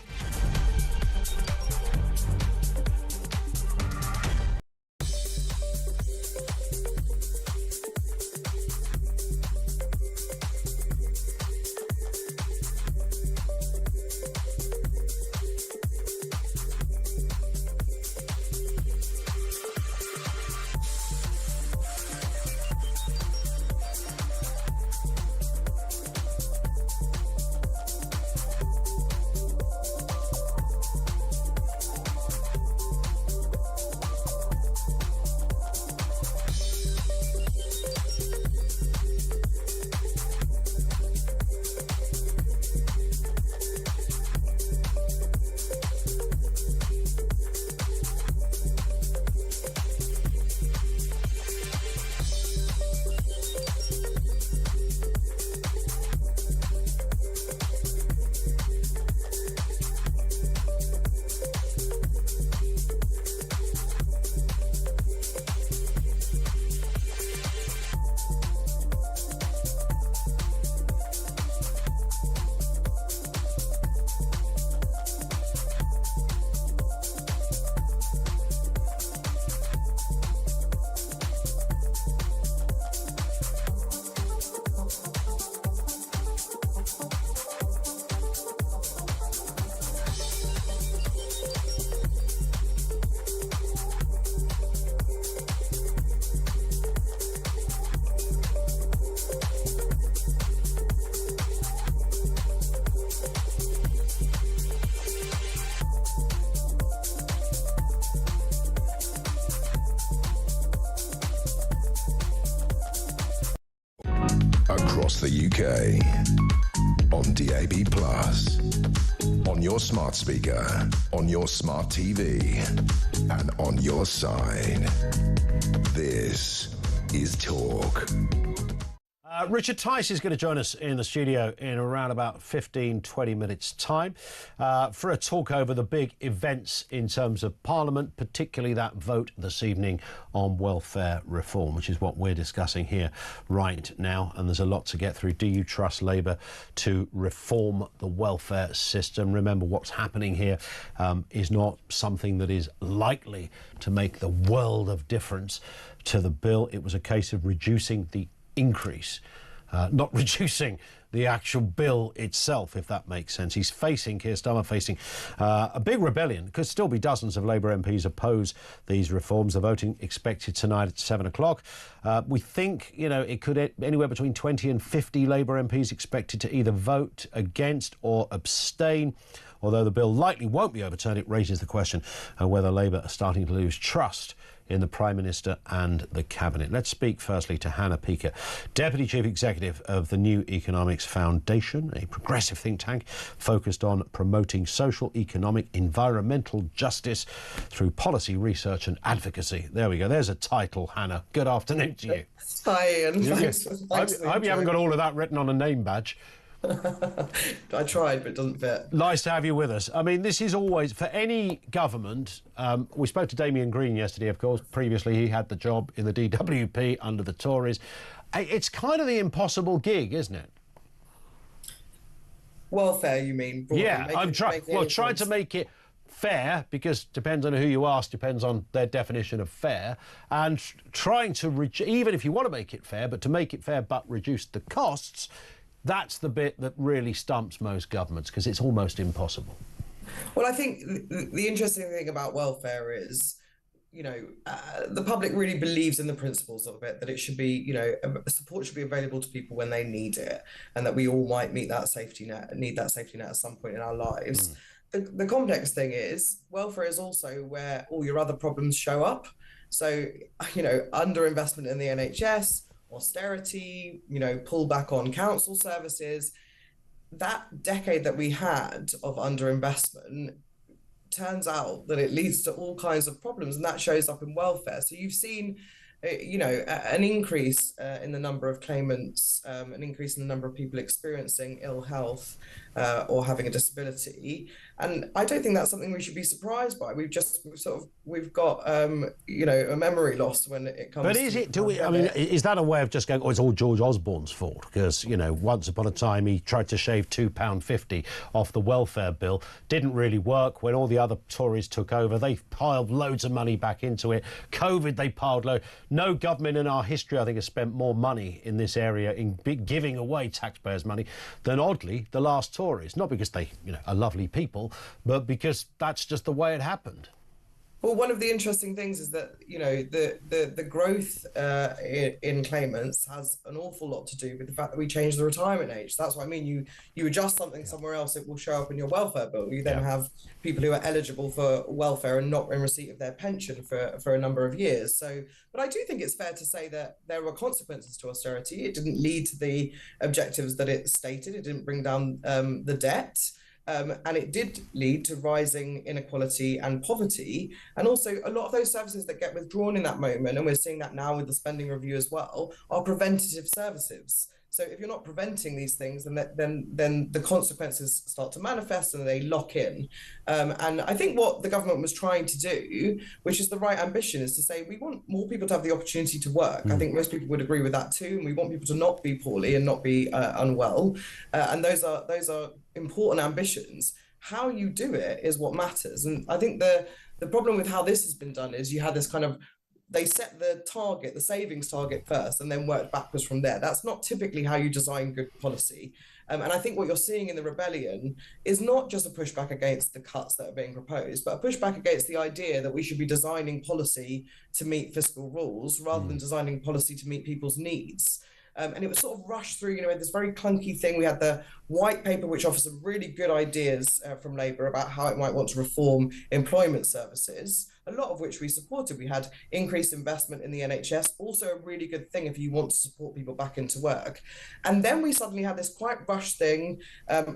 Speaker 1: Across the UK, on DAB+, on your smart speaker, on your smart TV, and on your side. This is Talk.
Speaker 2: Richard Tice is going to join us in the studio in around about 15-20 minutes' time for a talk over the big events in terms of Parliament, particularly that vote this evening on welfare reform, which is what we're discussing here right now. And there's a lot to get through. Do you trust Labour to reform the welfare system? Remember, what's happening here is not something that is likely to make the world of difference to the bill. It was a case of reducing the increase, not reducing the actual bill itself, if that makes sense. Keir Starmer facing a big rebellion. Could still be dozens of Labour MPs oppose these reforms. The voting expected tonight at 7 o'clock. We think, it could anywhere between 20 and 50 Labour MPs expected to either vote against or abstain. Although the bill likely won't be overturned, it raises the question of whether Labour are starting to lose trust in the Prime Minister and the Cabinet. Let's speak firstly to Hannah Peaker, Deputy Chief Executive of the New Economics Foundation, a progressive think tank focused on promoting social, economic, environmental justice through policy research and advocacy. There we go. There's a title, Hannah. Good afternoon to you.
Speaker 8: Hi, Ian. Thanks.
Speaker 2: I hope you haven't got all of that written on a name badge.
Speaker 8: I tried, but it doesn't fit.
Speaker 2: Nice to have you with us. I mean, this is always, for any government, we spoke to Damien Green yesterday, of course. Previously, he had the job in the DWP under the Tories. It's kind of the impossible gig, isn't it?
Speaker 8: Welfare, you mean? Broadly.
Speaker 2: Yeah, I'm trying to make it fair, because depends on who you ask, depends on their definition of fair, and trying to, even if you want to make it fair, but to make it fair but reduce the costs, that's the bit that really stumps most governments, because it's almost impossible.
Speaker 8: Well, I think the interesting thing about welfare is, the public really believes in the principles of it, that it should be, support should be available to people when they need it, and that we all might need that safety net at some point in our lives. The complex thing is, welfare is also where all your other problems show up. So, underinvestment in the NHS, austerity, pull back on council services. That decade that we had of underinvestment turns out that it leads to all kinds of problems, and that shows up in welfare. So you've seen, an increase in the number of claimants, an increase in the number of people experiencing ill health or having a disability. And I don't think that's something we should be surprised by. We've got, a memory loss when it comes to... But is it,
Speaker 2: is that a way of just going, it's all George Osborne's fault? Because, once upon a time he tried to shave £2.50 off the welfare bill. Didn't really work. When all the other Tories took over, they piled loads of money back into it. COVID, they piled loads. No government in our history, I think, has spent more money in this area in giving away taxpayers' money than, oddly, the last Tories. Not because they, are lovely people, but because that's just the way it happened.
Speaker 8: Well, one of the interesting things is that, the growth in claimants has an awful lot to do with the fact that we changed the retirement age. That's what I mean. You adjust something somewhere else, it will show up in your welfare bill. You then have people who are eligible for welfare and not in receipt of their pension for a number of years. So, but I do think it's fair to say that there were consequences to austerity. It didn't lead to the objectives that it stated. It didn't bring down the debt. And it did lead to rising inequality and poverty. And also a lot of those services that get withdrawn in that moment, and we're seeing that now with the spending review as well, are preventative services. So if you're not preventing these things, then the consequences start to manifest and they lock in. And I think what the government was trying to do, which is the right ambition, is to say we want more people to have the opportunity to work. I think most people would agree with that too. And we want people to not be poorly and not be unwell. And those are important ambitions. How you do it is what matters. And I think the problem with how this has been done is you had this kind of, they set the target, the savings target first, and then worked backwards from there. That's not typically how you design good policy. And I think what you're seeing in the rebellion is not just a pushback against the cuts that are being proposed, but a pushback against the idea that we should be designing policy to meet fiscal rules rather than designing policy to meet people's needs. And it was sort of rushed through, this very clunky thing. We had the white paper, which offers some really good ideas from Labour about how it might want to reform employment services, a lot of which we supported. We had increased investment in the NHS, also a really good thing if you want to support people back into work. And then we suddenly had this quite rushed thing,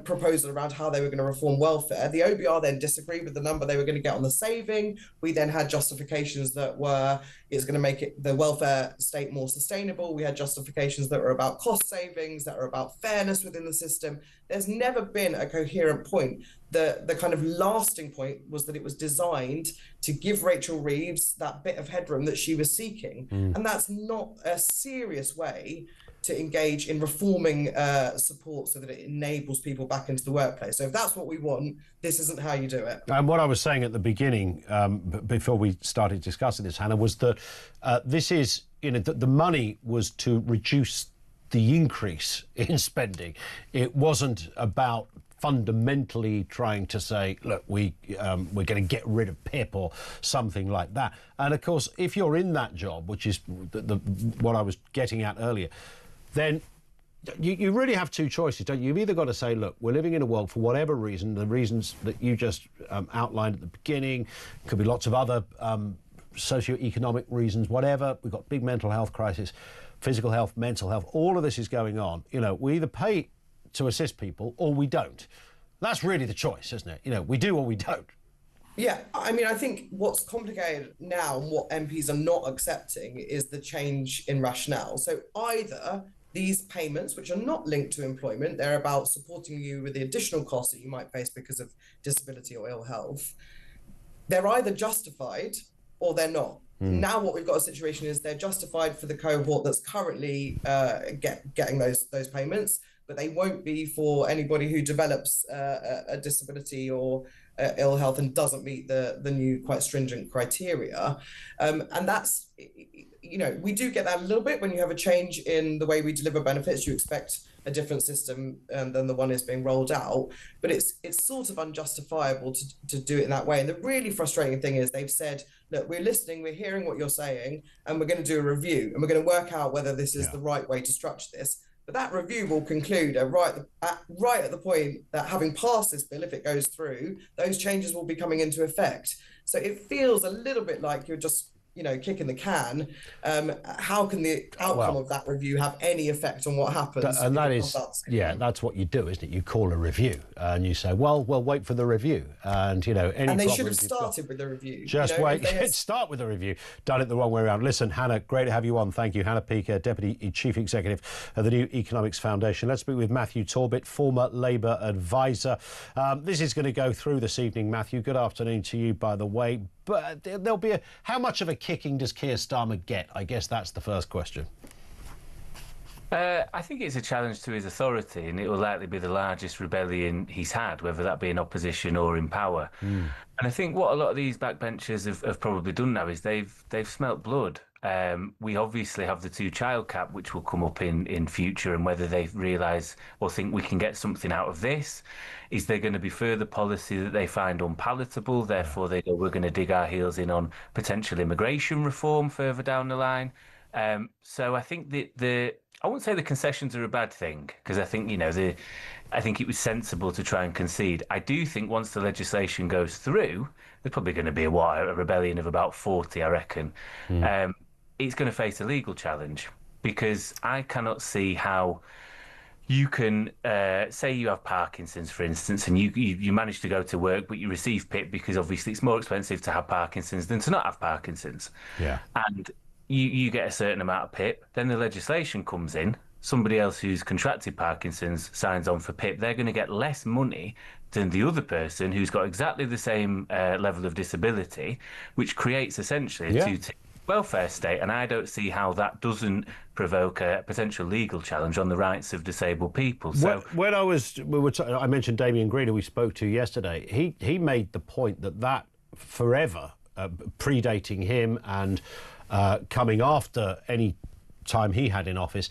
Speaker 8: proposal around how they were going to reform welfare. The OBR then disagreed with the number they were going to get on the saving. We then had justifications that were, it's going to make the welfare state more sustainable. We had justifications that were about cost savings, that are about fairness within the system. There's never been a coherent point. The kind of lasting point was that it was designed to give Rachel Reeves that bit of headroom that she was seeking. And that's not a serious way to engage in reforming support so that it enables people back into the workplace. So if that's what we want, this isn't how you do it.
Speaker 2: And what I was saying at the beginning, before we started discussing this, Hannah, was that this is, the money was to reduce the increase in spending. It wasn't about fundamentally trying to say, look, we're going to get rid of PIP or something like that. And of course, if you're in that job, which is what I was getting at earlier, then you really have two choices, don't you? You've either got to say, look, we're living in a world for whatever reason, the reasons that you just outlined at the beginning, could be lots of other socio-economic reasons, whatever. We've got big mental health crisis, physical health, mental health. All of this is going on. You know, we either pay to assist people or we don't. That's really the choice, isn't it? You know, we do or we don't.
Speaker 8: Yeah, I mean, I think what's complicated now and what MPs are not accepting is the change in rationale. So either these payments, which are not linked to employment, they're about supporting you with the additional costs that you might face because of disability or ill health, they're either justified or they're not. Now what we've got a situation is they're justified for the cohort that's currently getting those payments, but they won't be for anybody who develops a disability or ill health and doesn't meet the new quite stringent criteria. And that's, you know, we do get that a little bit when you have a change in the way we deliver benefits. You expect a different system than the one is being rolled out, but it's sort of unjustifiable to do it in that way. And the really frustrating thing is they've said, look, we're listening, we're hearing what you're saying, and we're going to do a review, and we're going to work out whether this is the right way to structure this. But that review will conclude right at the point that having passed this bill, if it goes through, those changes will be coming into effect. So it feels a little bit like you're just, you know, kicking the can. How can the outcome of that review have any effect on what happens?
Speaker 2: And that is, that's what you do, isn't it? You call a review and you say, well, we'll wait for the review. And, you know,
Speaker 8: and they should have started with the review.
Speaker 2: Just wait, start with the review. Done it the wrong way around. Listen, Hannah, great to have you on. Thank you. Hannah Peaker, Deputy Chief Executive of the New Economics Foundation. Let's speak with Matthew Torbett, former Labour advisor. This is going to go through this evening, Matthew. Good afternoon to you, by the way. But there'll be how much of a kicking does Keir Starmer get? I guess that's the first question.
Speaker 9: I think it's a challenge to his authority, and it will likely be the largest rebellion he's had, whether that be in opposition or in power. And I think what a lot of these backbenchers have probably done now is they've smelt blood. We obviously have the 2-child cap, which will come up in future, and whether they realise or think we can get something out of this. Is there going to be further policy that they find unpalatable? Therefore, they go, we're going to dig our heels in on potential immigration reform further down the line. So I think I wouldn't say the concessions are a bad thing, because I think, you know, I think it was sensible to try and concede. I do think once the legislation goes through, there's probably going to be a rebellion of about 40, I reckon. It's going to face a legal challenge, because I cannot see how you can say you have Parkinson's, for instance, and you manage to go to work, but you receive PIP because obviously it's more expensive to have Parkinson's than to not have Parkinson's. Yeah. And you get a certain amount of PIP, then the legislation comes in, somebody else who's contracted Parkinson's signs on for PIP, they're going to get less money than the other person who's got exactly the same level of disability, which creates essentially a two-tier welfare state. And I don't see how that doesn't provoke a potential legal challenge on the rights of disabled people. So
Speaker 2: when I mentioned Damien Green, who we spoke to yesterday, he made the point that forever, predating him and coming after any time he had in office,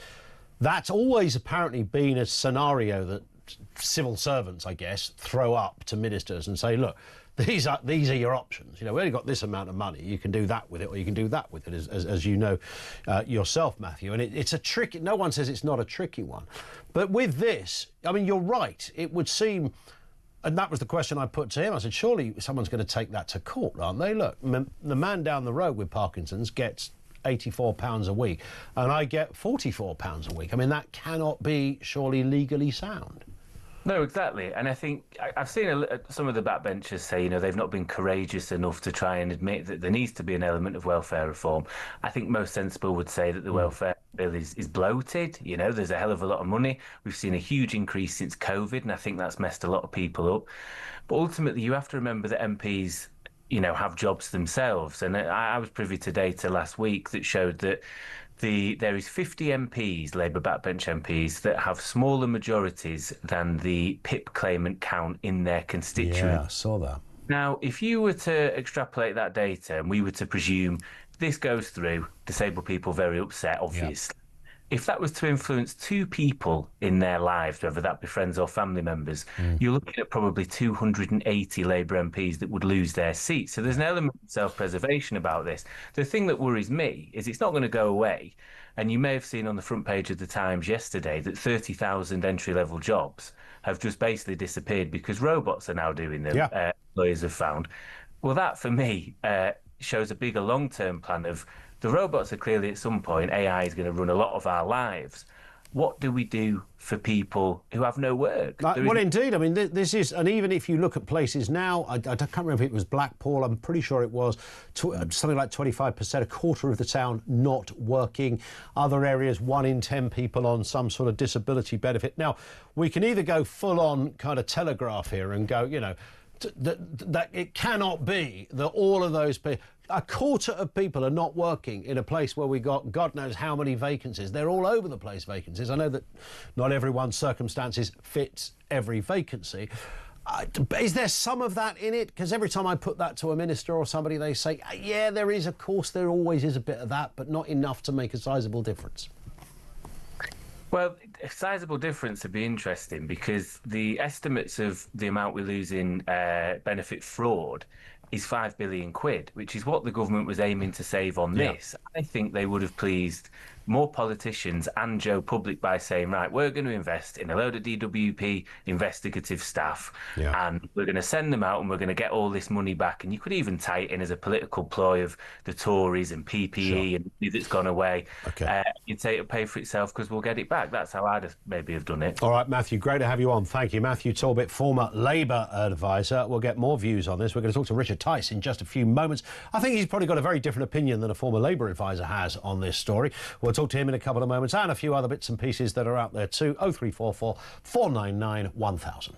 Speaker 2: that's always apparently been a scenario that civil servants, I guess, throw up to ministers and say, look, these are your options. You know, we only got this amount of money. You can do that with it, or you can do that with it, as you know yourself, Matthew. And it's a tricky. No one says it's not a tricky one, but with this, I mean, you're right. It would seem, and that was the question I put to him. I said, surely someone's going to take that to court, aren't they? Look, the man down the road with Parkinson's gets £84 a week, and I get £44 a week. I mean, that cannot be surely legally sound.
Speaker 9: No, exactly. And I think I've seen some of the backbenchers say, you know, they've not been courageous enough to try and admit that there needs to be an element of welfare reform. I think most sensible would say that the welfare bill is bloated. You know, there's a hell of a lot of money. We've seen a huge increase since COVID, and I think that's messed a lot of people up. But ultimately, you have to remember that MPs, you know, have jobs themselves. And I was privy to data last week that showed that there is 50 MPs, Labour backbench MPs, that have smaller majorities than the PIP claimant count in their constituency.
Speaker 2: Yeah, I saw that.
Speaker 9: Now, if you were to extrapolate that data and we were to presume this goes through, disabled people very upset, obviously. If that was to influence 2 people in their lives, whether that be friends or family members, you're looking at probably 280 Labour MPs that would lose their seats. So there's an element of self-preservation about this. The thing that worries me is it's not going to go away. And you may have seen on the front page of the Times yesterday that 30,000 entry-level jobs have just basically disappeared because robots are now doing them, lawyers have found. Well, that, for me, shows a bigger long-term plan of the robots are clearly at some point, AI is going to run a lot of our lives. What do we do for people who have no work?
Speaker 2: Well, indeed. I mean, this is, and even if you look at places now, I can't remember if it was Blackpool, I'm pretty sure it was, something like 25%, a quarter of the town not working. Other areas, 1 in 10 people on some sort of disability benefit. Now, we can either go full on kind of telegraph here and go, you know, that it cannot be that all of those people, a quarter of people are not working in a place where we got God knows how many vacancies. They're all over the place, vacancies. I know that not everyone's circumstances fits every vacancy. Is there some of that in it? Because every time I put that to a minister or somebody, they say, yeah, there is, of course, there always is a bit of that, but not enough to make a sizable difference.
Speaker 9: Well, a sizable difference would be interesting because the estimates of the amount we lose in benefit fraud is £5 billion, which is what the government was aiming to save on this. I think they would have pleased more politicians and Joe Public by saying, right, we're going to invest in a load of DWP investigative staff and we're going to send them out and we're going to get all this money back. And you could even tie it in as a political ploy of the Tories and PPE and that's gone away. You'd say it'll pay for itself because we'll get it back. That's how I'd maybe have done it.
Speaker 2: All right, Matthew, great to have you on. Thank you. Matthew Talbot, former Labour advisor. We'll get more views on this. We're going to talk to Richard Tice in just a few moments. I think he's probably got a very different opinion than a former Labour advisor has on this story. We'll talk to him in a couple of moments and a few other bits and pieces that are out there too. 0344 499 1000.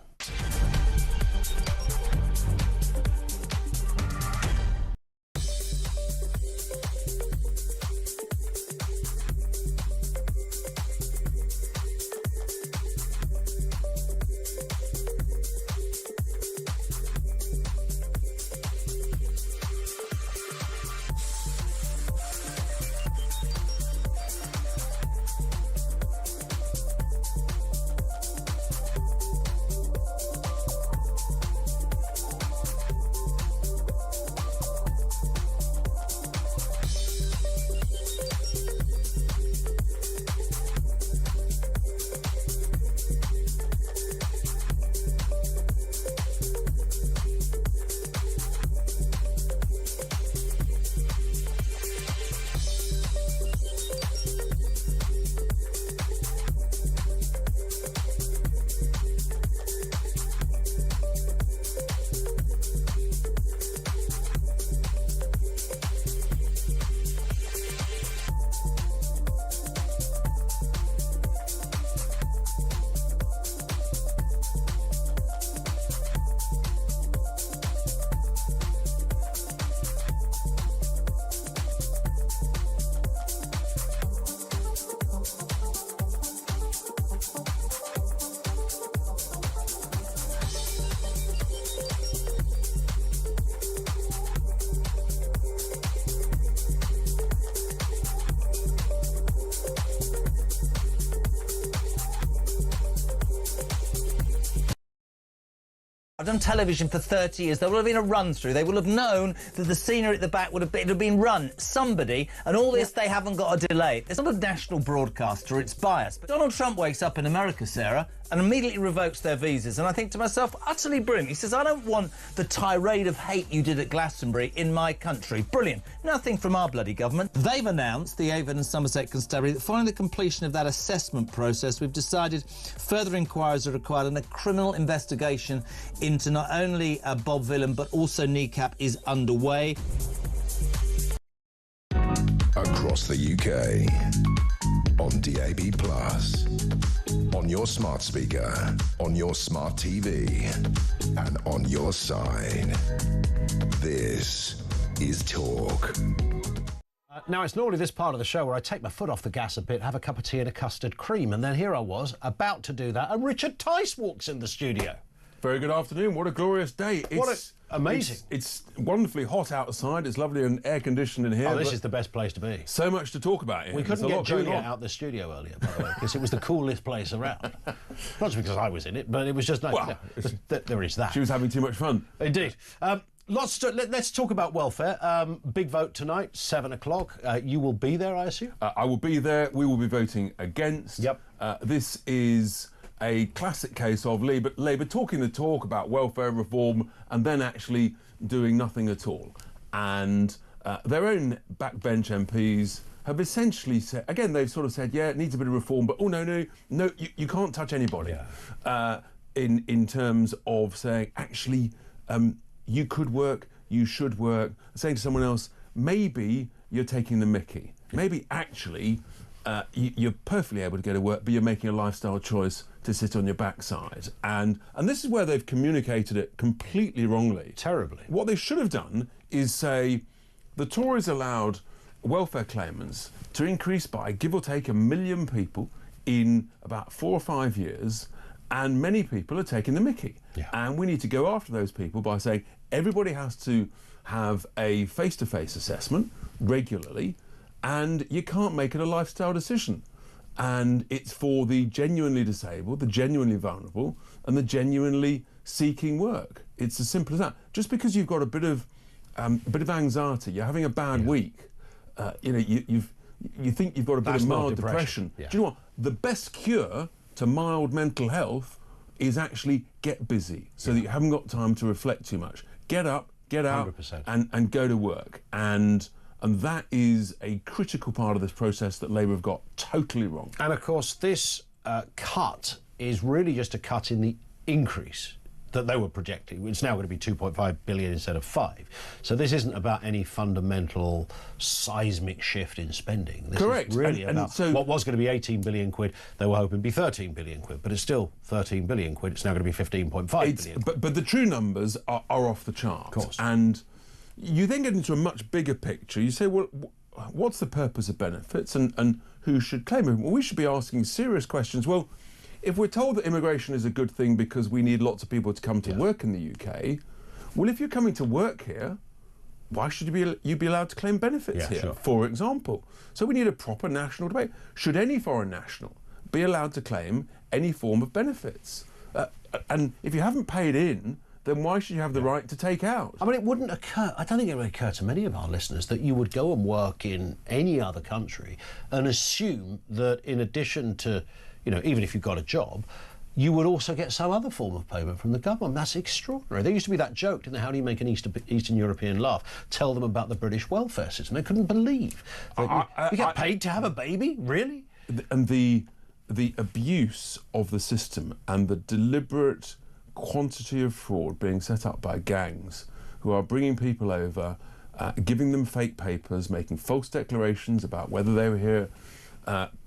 Speaker 10: I've done television for 30 years. There will have been a run-through. They will have known that the scenery at the back would have been run. Somebody, and all this, they haven't got a delay. It's not a national broadcaster, it's biased. But Donald Trump wakes up in America, Sarah, and immediately revokes their visas. And I think to myself, utterly brilliant. He says, I don't want the tirade of hate you did at Glastonbury in my country. Brilliant. Nothing from our bloody government. They've announced, the Avon and Somerset Constabulary, that following the completion of that assessment process, we've decided further inquiries are required and a criminal investigation into not only Bob Villan but also Kneecap is underway.
Speaker 1: Across the UK, on DAB+, on your smart speaker, on your smart TV, and on your side. This is Talk.
Speaker 2: Now, it's normally this part of the show where I take my foot off the gas a bit, have a cup of tea and a custard cream, and then here I was, about to do that, and Richard Tice walks in the studio.
Speaker 11: Very good afternoon. What a glorious day.
Speaker 2: Amazing.
Speaker 11: It's wonderfully hot outside. It's lovely and air-conditioned in here.
Speaker 2: Oh, this is the best place to be.
Speaker 11: So much to talk about here.
Speaker 2: We couldn't get Julia out the studio earlier, by the way, because it was the coolest place around. Not just because I was in it, but it was just nice.
Speaker 11: Well,
Speaker 2: there is that.
Speaker 11: She was having too much fun.
Speaker 2: Indeed. Let's talk about welfare. Big vote tonight, 7 o'clock. You will be there, I assume?
Speaker 11: I will be there. We will be voting against.
Speaker 2: Yep.
Speaker 11: This is a classic case of Labour talking the talk about welfare reform and then actually doing nothing at all. And their own backbench MPs have essentially said, again, they've sort of said, yeah, it needs a bit of reform, but no, you can't touch anybody. In terms of saying, actually, you could work, you should work, saying to someone else, maybe you're taking the mickey. Maybe actually you're perfectly able to go to work, but you're making a lifestyle choice to sit on your backside. And this is where they've communicated it completely wrongly.
Speaker 2: Terribly.
Speaker 11: What they should have done is say, the Tories allowed welfare claimants to increase by, give or take, 1 million people in about 4 or 5 years, and many people are taking the mickey. And we need to go after those people by saying everybody has to have a face-to-face assessment regularly, and you can't make it a lifestyle decision. And it's for the genuinely disabled, the genuinely vulnerable, and the genuinely seeking work. It's as simple as that. Just because you've got a bit of anxiety, you're having a bad week, you think you've got a bit of mild depression. Do you know what? The best cure to mild mental health is actually get busy, so that you haven't got time to reflect too much. Get up, get out,
Speaker 2: 100%.
Speaker 11: and go to work. And that is a critical part of this process that Labour have got totally wrong.
Speaker 2: And of course, this cut is really just a cut in the increase that they were projecting. It's now going to be 2.5 billion instead of 5. So this isn't about any fundamental seismic shift in spending. This
Speaker 11: Correct.
Speaker 2: is really
Speaker 11: and
Speaker 2: about
Speaker 11: so
Speaker 2: what was going to be 18 billion quid. They were hoping to be 13 billion quid, but it's still 13 billion quid. It's now going to be 15.5 billion.
Speaker 11: But the true numbers are off the chart.
Speaker 2: Of course.
Speaker 11: And you then get into a much bigger picture. You say, well, what's the purpose of benefits and who should claim them? Well, we should be asking serious questions. Well, if we're told that immigration is a good thing because we need lots of people to come to work in the UK, well, if you're coming to work here, why should you be allowed to claim benefits here, for example? So we need a proper national debate. Should any foreign national be allowed to claim any form of benefits? And if you haven't paid in, then why should you have the right to take out?
Speaker 2: I mean, it wouldn't occur, I don't think it would occur to many of our listeners that you would go and work in any other country and assume that in addition to, even if you've got a job, you would also get some other form of payment from the government. That's extraordinary. There used to be that joke, didn't there? How do you make an Eastern European laugh? Tell them about the British welfare system. They couldn't believe that you get paid to have a baby? Really?
Speaker 11: And the abuse of the system and the deliberate quantity of fraud being set up by gangs who are bringing people over, giving them fake papers, making false declarations about whether they were here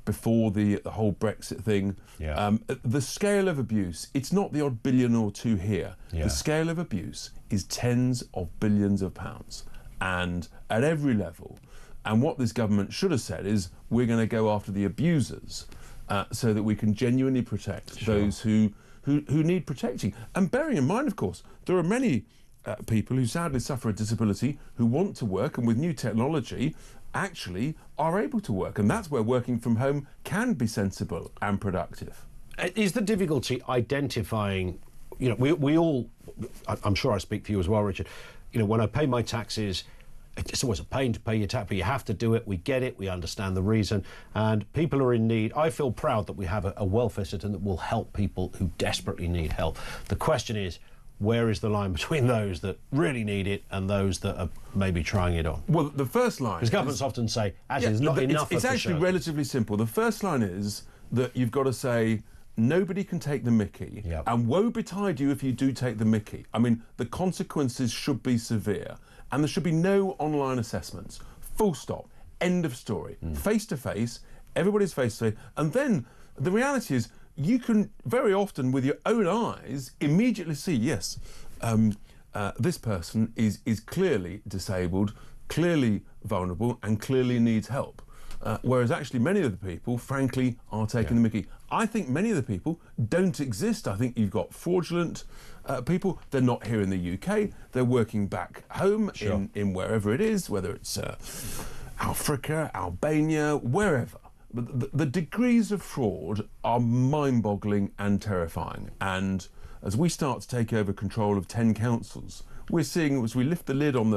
Speaker 11: before the whole Brexit thing. The scale of abuse, it's not the odd billion or two here. The scale of abuse is tens of billions of pounds, and at every level. And what this government should have said is, we're going to go after the abusers so that we can genuinely protect those who need protecting. And bearing in mind, of course, there are many people who sadly suffer a disability who want to work, and with new technology actually are able to work. And that's where working from home can be sensible and productive.
Speaker 2: Is the difficulty identifying, we all, I'm sure I speak for you as well, Richard, when I pay my taxes, it's always a pain to pay your tax, but you have to do it. We get it. We understand the reason. And people are in need. I feel proud that we have a welfare system that will help people who desperately need help. The question is, where is the line between those that really need it and those that are maybe trying it on?
Speaker 11: Well, the first line...
Speaker 2: Because governments often say, actually, there's not enough
Speaker 11: It's actually relatively simple. The first line is that you've got to say, nobody can take the mickey, and woe betide you if you do take the mickey. I mean, the consequences should be severe. And there should be no online assessments. Full stop. End of story. Face-to-face, everybody's face-to-face. And then the reality is, you can very often, with your own eyes, immediately see, yes, this person is clearly disabled, clearly vulnerable, and clearly needs help. Whereas actually many of the people, frankly, are taking the mickey. I think many of the people don't exist. I think you've got fraudulent people. They're not here in the UK. They're working back home in wherever it is, whether it's Africa, Albania, wherever. But the degrees of fraud are mind-boggling and terrifying. And as we start to take over control of 10 councils, we're seeing, as we lift the lid on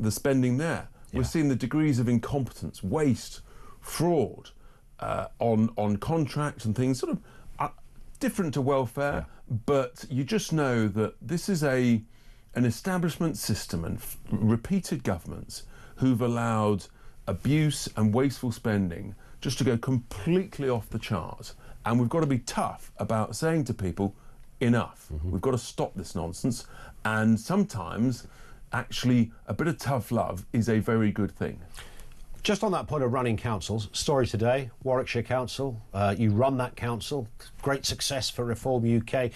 Speaker 11: the spending there, we're seeing the degrees of incompetence, waste, fraud on contracts and things, sort of different to welfare, but you just know that this is an establishment system and repeated governments who've allowed abuse and wasteful spending just to go completely off the chart. And we've got to be tough about saying to people, enough. We've got to stop this nonsense. And sometimes, actually, a bit of tough love is a very good thing.
Speaker 2: Just on that point of running councils, story today, Warwickshire Council, you run that council, great success for Reform UK.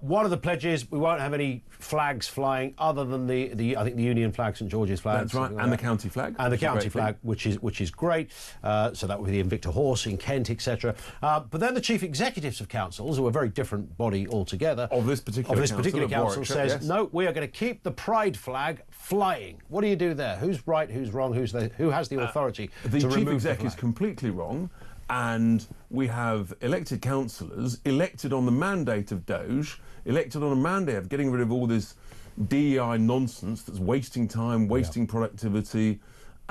Speaker 2: One of the pledges, we won't have any flags flying other than I think the Union flag, St George's flag.
Speaker 11: That's right, and the county flag.
Speaker 2: And the county flag, which is great. So that would be the Invicta Horse in Kent, etc. But then the chief executives of councils, who are a very different body altogether,
Speaker 11: of this particular
Speaker 2: council says,
Speaker 11: yes.
Speaker 2: no, we are going to keep the pride flag flying. What do you do there? Who's right, who's wrong, who has the authority
Speaker 11: the
Speaker 2: to
Speaker 11: chief
Speaker 2: remove
Speaker 11: exec
Speaker 2: the flag?
Speaker 11: is completely wrong, and we have elected councillors elected on the mandate of Doge, elected on a mandate of getting rid of all this DEI nonsense that's wasting time, wasting productivity,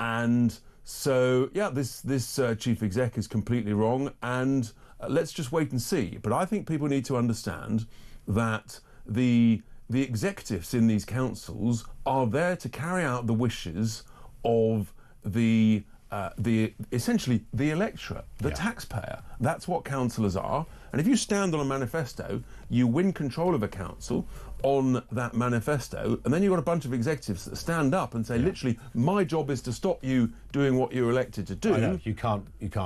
Speaker 11: and so this chief exec is completely wrong, and let's just wait and see. But I think people need to understand that the executives in these councils are there to carry out the wishes of essentially the electorate, the taxpayer. That's what councillors are. And if you stand on a manifesto, you win control of a council on that manifesto, and then you've got a bunch of executives that stand up and say, literally, my job is to stop you doing what you're elected to do.
Speaker 2: I know, you can't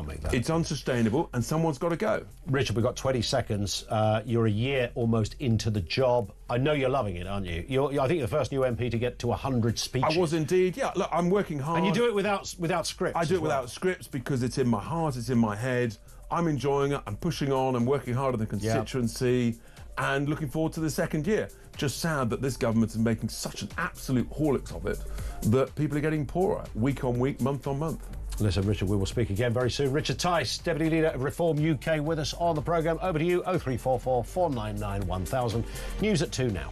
Speaker 2: make that.
Speaker 11: It's unsustainable, and someone's got to go.
Speaker 2: Richard, we've got 20 seconds. You're a year almost into the job. I know you're loving it, aren't you? I think you're the first new MP to get to 100 speeches.
Speaker 11: I was indeed, yeah. Look, I'm working hard.
Speaker 2: And you do it without scripts.
Speaker 11: I do it without scripts because it's in my heart, it's in my head. I'm enjoying it, I'm pushing on, I'm working hard on the constituency, and looking forward to the second year. Just sad that this government is making such an absolute horlicks of it that people are getting poorer week on week, month on month.
Speaker 2: Listen, Richard, we will speak again very soon. Richard Tice, Deputy Leader of Reform UK, with us on the programme. Over to you, 0344 499 1000. News at 2 now.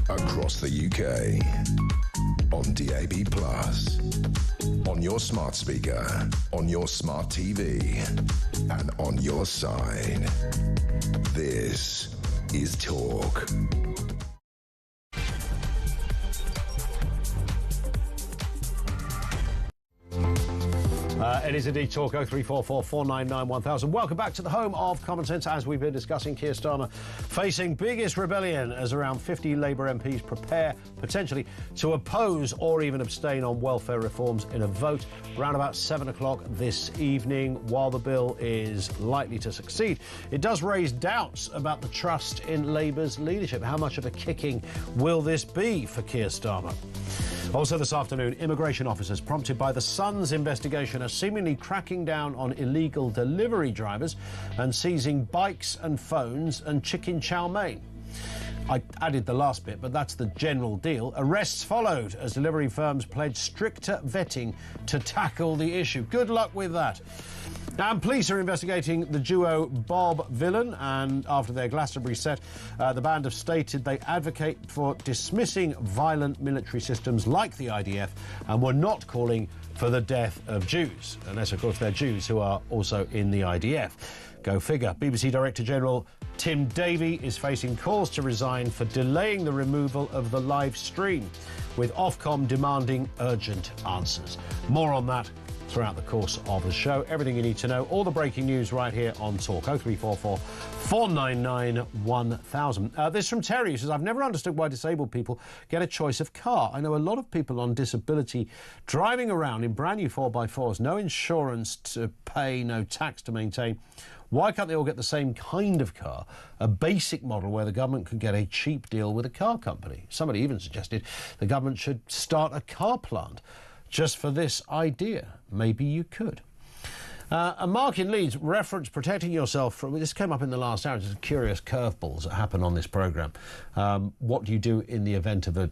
Speaker 1: Across the UK, on on DAB+, on your smart speaker, on your smart TV, and on your side. This is Talk.
Speaker 2: It is indeed Talk 0344 499 1000. Welcome back to the home of common sense. As we've been discussing, Keir Starmer facing biggest rebellion as around 50 Labour MPs prepare potentially to oppose or even abstain on welfare reforms in a vote around about 7 o'clock this evening. While the bill is likely to succeed, it does raise doubts about the trust in Labour's leadership. How much of a kicking will this be for Keir Starmer? Also this afternoon, immigration officers prompted by the Sun's investigation are seemingly cracking down on illegal delivery drivers and seizing bikes and phones and chicken chow mein. I added the last bit, but that's the general deal. Arrests followed as delivery firms pledged stricter vetting to tackle the issue. Good luck with that. And police are investigating the duo Bob Vylan, and after their Glastonbury set, the band have stated they advocate for dismissing violent military systems like the IDF and were not calling for the death of Jews, unless, of course, they're Jews who are also in the IDF. Go figure. BBC Director General Tim Davie is facing calls to resign for delaying the removal of the live stream, with Ofcom demanding urgent answers. More on that throughout the course of the show. Everything you need to know, all the breaking news right here on Talk. 0344 499 1000. This from Terry, who says, I've never understood why disabled people get a choice of car. I know a lot of people on disability driving around in brand new 4x4s, no insurance to pay, no tax to maintain. Why can't they all get the same kind of car, a basic model where the government can get a cheap deal with a car company? Somebody even suggested the government should start a car plant just for this idea. Maybe you could. And Mark in Leeds referenced protecting yourself from, this came up in the last hour, just curious curveballs that happen on this programme. What do you do in the event of a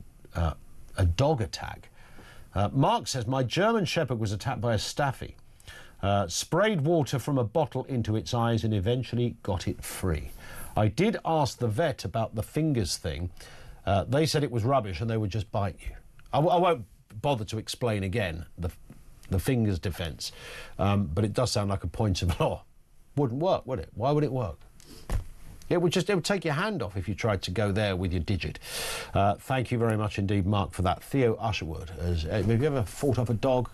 Speaker 2: dog attack? Mark says, my German Shepherd was attacked by a staffy, sprayed water from a bottle into its eyes and eventually got it free. I did ask the vet about the fingers thing. They said it was rubbish and they would just bite you. I won't bother to explain again the fingers defence, but it does sound like a point of law. Wouldn't work, would it? Why would it work? It would take your hand off if you tried to go there with your digit. Thank you very much indeed, Mark, for that. Theo Usherwood, have you ever fought off a dog,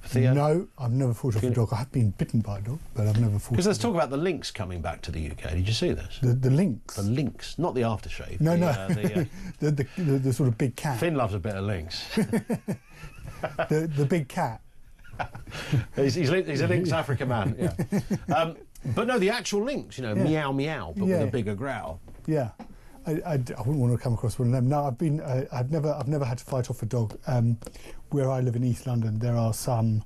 Speaker 2: Theo?
Speaker 12: No, I've never fought off a dog. I have been bitten by a dog, but I've never fought.
Speaker 2: Because there's talk about the lynx coming back to the UK. Did you see this?
Speaker 12: The lynx?
Speaker 2: The lynx, not the aftershave.
Speaker 12: No, the sort of big cat.
Speaker 2: Finn loves a bit of lynx.
Speaker 12: the big cat.
Speaker 2: He's a lynx Africa man, yeah. But no, the actual lynx, meow meow, but with a bigger growl.
Speaker 12: Yeah. I wouldn't want to come across one of them. No, I've never had to fight off a dog. Where I live in East London, there are some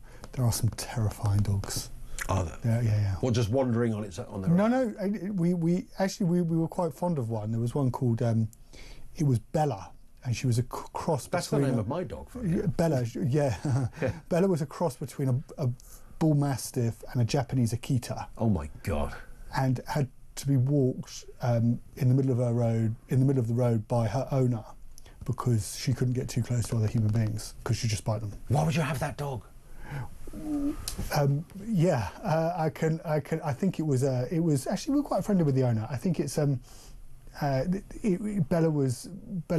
Speaker 12: terrifying dogs.
Speaker 2: Are there?
Speaker 12: Yeah.
Speaker 2: What, just wandering on their own?
Speaker 12: No. We were quite fond of one. There was one called it was Bella, and she was a cross.
Speaker 2: That's
Speaker 12: between
Speaker 2: the name of my dog.
Speaker 12: Bella, yeah. Bella was a cross between a bull mastiff and a Japanese Akita.
Speaker 2: Oh my God!
Speaker 12: And had to be walked in the middle of the road by her owner, because she couldn't get too close to other human beings because she'd just bite them.
Speaker 2: Why would you have that dog?
Speaker 12: I think it was actually, we were quite friendly with the owner. I think it's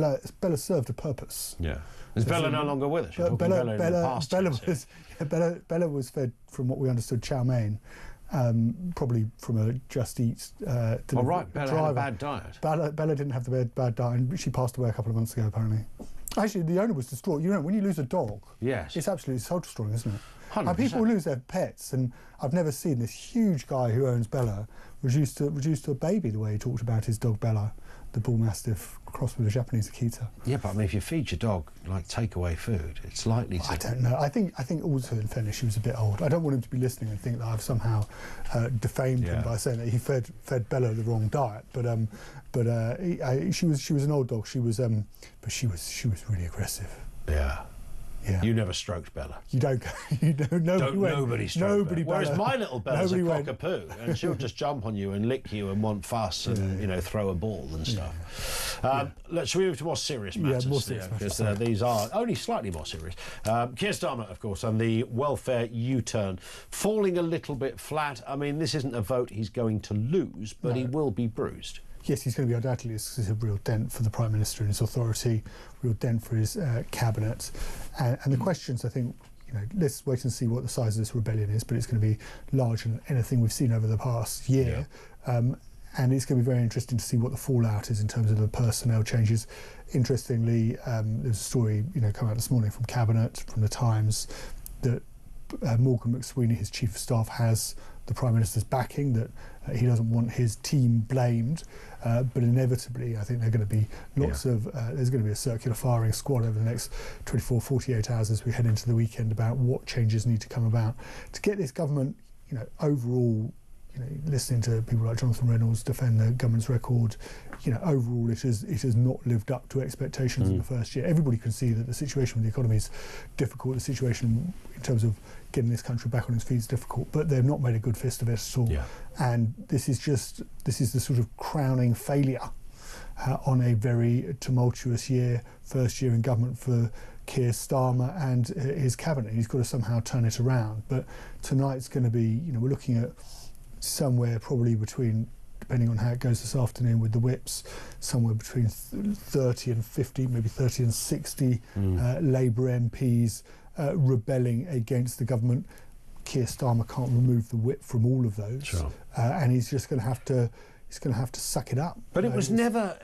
Speaker 12: Bella served a purpose.
Speaker 2: Yeah. Is Bella no longer with us?
Speaker 12: Bella was fed, from what we understood, chow mein. Probably from a Just Eat
Speaker 2: Bella had a bad diet.
Speaker 12: Bella didn't have the bad diet, and she passed away a couple of months ago, apparently. Actually, the owner was distraught. When you lose a dog,
Speaker 2: yes,
Speaker 12: it's absolutely soul-destroying, isn't it?
Speaker 2: 100%.
Speaker 12: People lose their pets, and I've never seen this huge guy who owns Bella reduced to a baby the way he talked about his dog Bella, the bull mastiff crossed with a Japanese Akita.
Speaker 2: Yeah, but I mean, if you feed your dog like takeaway food, it's likely to.
Speaker 12: I don't know. I think also, in fairness, she was a bit old. I don't want him to be listening and think that I've somehow defamed him by saying that he fed Bella the wrong diet. But she was an old dog. She was really aggressive.
Speaker 2: Yeah. Yeah. You never stroked Bella.
Speaker 12: You don't.
Speaker 2: Nobody stroked Bella. Whereas
Speaker 12: Bella.
Speaker 2: my little Bella's a cockapoo, and she'll just jump on you and lick you and want fuss and throw a ball and stuff. Let's move to more serious matters.
Speaker 12: more serious
Speaker 2: because
Speaker 12: matters.
Speaker 2: these are only slightly more serious. Keir Starmer, of course, and the welfare U-turn falling a little bit flat. I mean, this isn't a vote he's going to lose, but he will be bruised.
Speaker 12: Yes, he's going to be undoubtedly a real dent for the Prime Minister and his authority, real dent for his cabinet. And the questions, I think, let's wait and see what the size of this rebellion is, but it's going to be larger than anything we've seen over the past year. And it's going to be very interesting to see what the fallout is in terms of the personnel changes. Interestingly, there's a story come out this morning from Cabinet, from the Times, that Morgan McSweeney, his Chief of Staff, has the Prime Minister's backing, that he doesn't want his team blamed, but inevitably I think there are going to be lots of there's going to be a circular firing squad over the next 24, 48 hours as we head into the weekend about what changes need to come about to get this government, overall, listening to people like Jonathan Reynolds defend the government's record, overall it has not lived up to expectations in the first year. Everybody can see that the situation with the economy is difficult, the situation in terms of getting this country back on its feet is difficult, but they've not made a good fist of it at all. And this is the sort of crowning failure on a very tumultuous year, first year in government for Keir Starmer and his cabinet. He's got to somehow turn it around. But tonight's going to be, we're looking at somewhere probably between, depending on how it goes this afternoon with the whips, somewhere between 30 and 50, maybe 30 and 60 Labour MPs rebelling against the government. Keir Starmer can't remove the whip from all of those, and he's just going to have to. He's going to have to suck it up.
Speaker 2: But it was never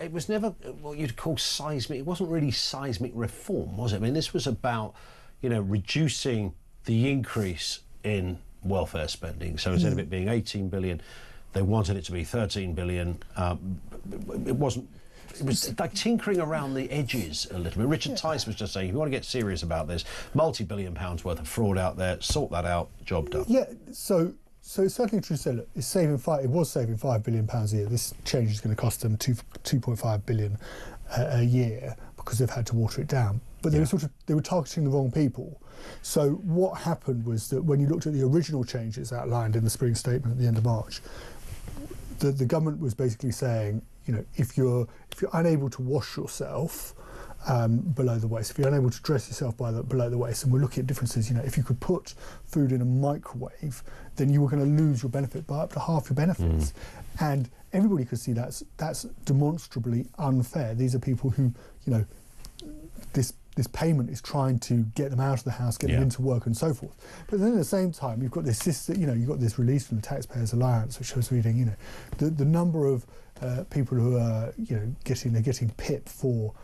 Speaker 2: what you'd call seismic. It wasn't really seismic reform, was it? I mean, this was about, reducing the increase in welfare spending. So instead of it being 18 billion, they wanted it to be 13 billion. It wasn't. It was like tinkering around the edges a little bit. Richard Tice was just saying, if you want to get serious about this, multi-billion pounds worth of fraud out there, sort that out, job done.
Speaker 12: Yeah. So it's certainly true to say, look, it was saving £5 billion a year. This change is going to cost them 2.5 billion a year because they've had to water it down. But they were targeting the wrong people. So what happened was that when you looked at the original changes outlined in the spring statement at the end of March, the government was basically saying, if you're unable to wash yourself below the waist, if you're unable to dress yourself below the waist, and we're looking at differences, if you could put food in a microwave, then you were going to lose your benefit by up to half your benefits. And everybody could see that's demonstrably unfair. These are people who, this payment is trying to get them out of the house, get them into work and so forth. But then at the same time, you've got this, you've got this release from the Taxpayers Alliance, which I was reading, the number of people who are, getting PIP for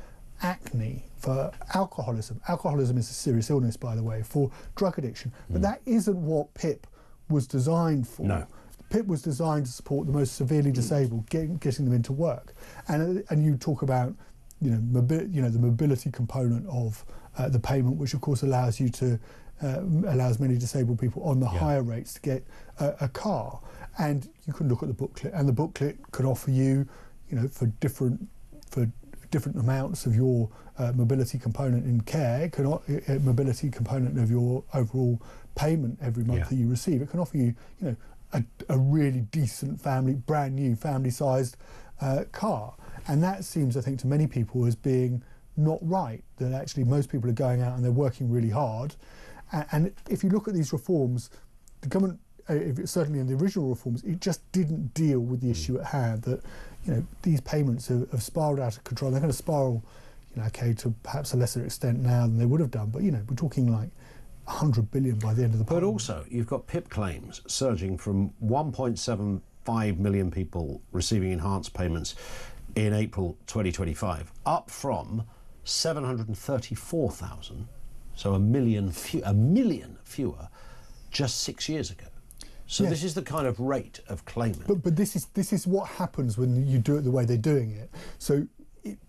Speaker 12: acne, for alcoholism. Alcoholism is a serious illness, by the way, for drug addiction. But that isn't what PIP was designed for. No. PIP was designed to support the most severely disabled, getting them into work. And you talk about, the mobility component of the payment, which of course allows you to allows many disabled people on the higher rates to get a car. And you can look at the booklet, and the booklet could offer you, for different amounts of your mobility component in care, it can mobility component of your overall payment every month that you receive. It can offer you, a really decent brand new family-sized car. And that seems, I think, to many people as being not right, that actually most people are going out and they're working really hard. And if you look at these reforms, the government, certainly in the original reforms, it just didn't deal with the issue at hand, that, these payments have spiralled out of control. They're going to spiral, to perhaps a lesser extent now than they would have done. But, we're talking like 100 billion by the end of the
Speaker 2: But also, you've got PIP claims surging from 1.75 million people receiving enhanced payments in April 2025, up from 734,000, so a million fewer, just 6 years ago. So this is the kind of rate of claimant.
Speaker 12: But this is what happens when you do it the way they're doing it. So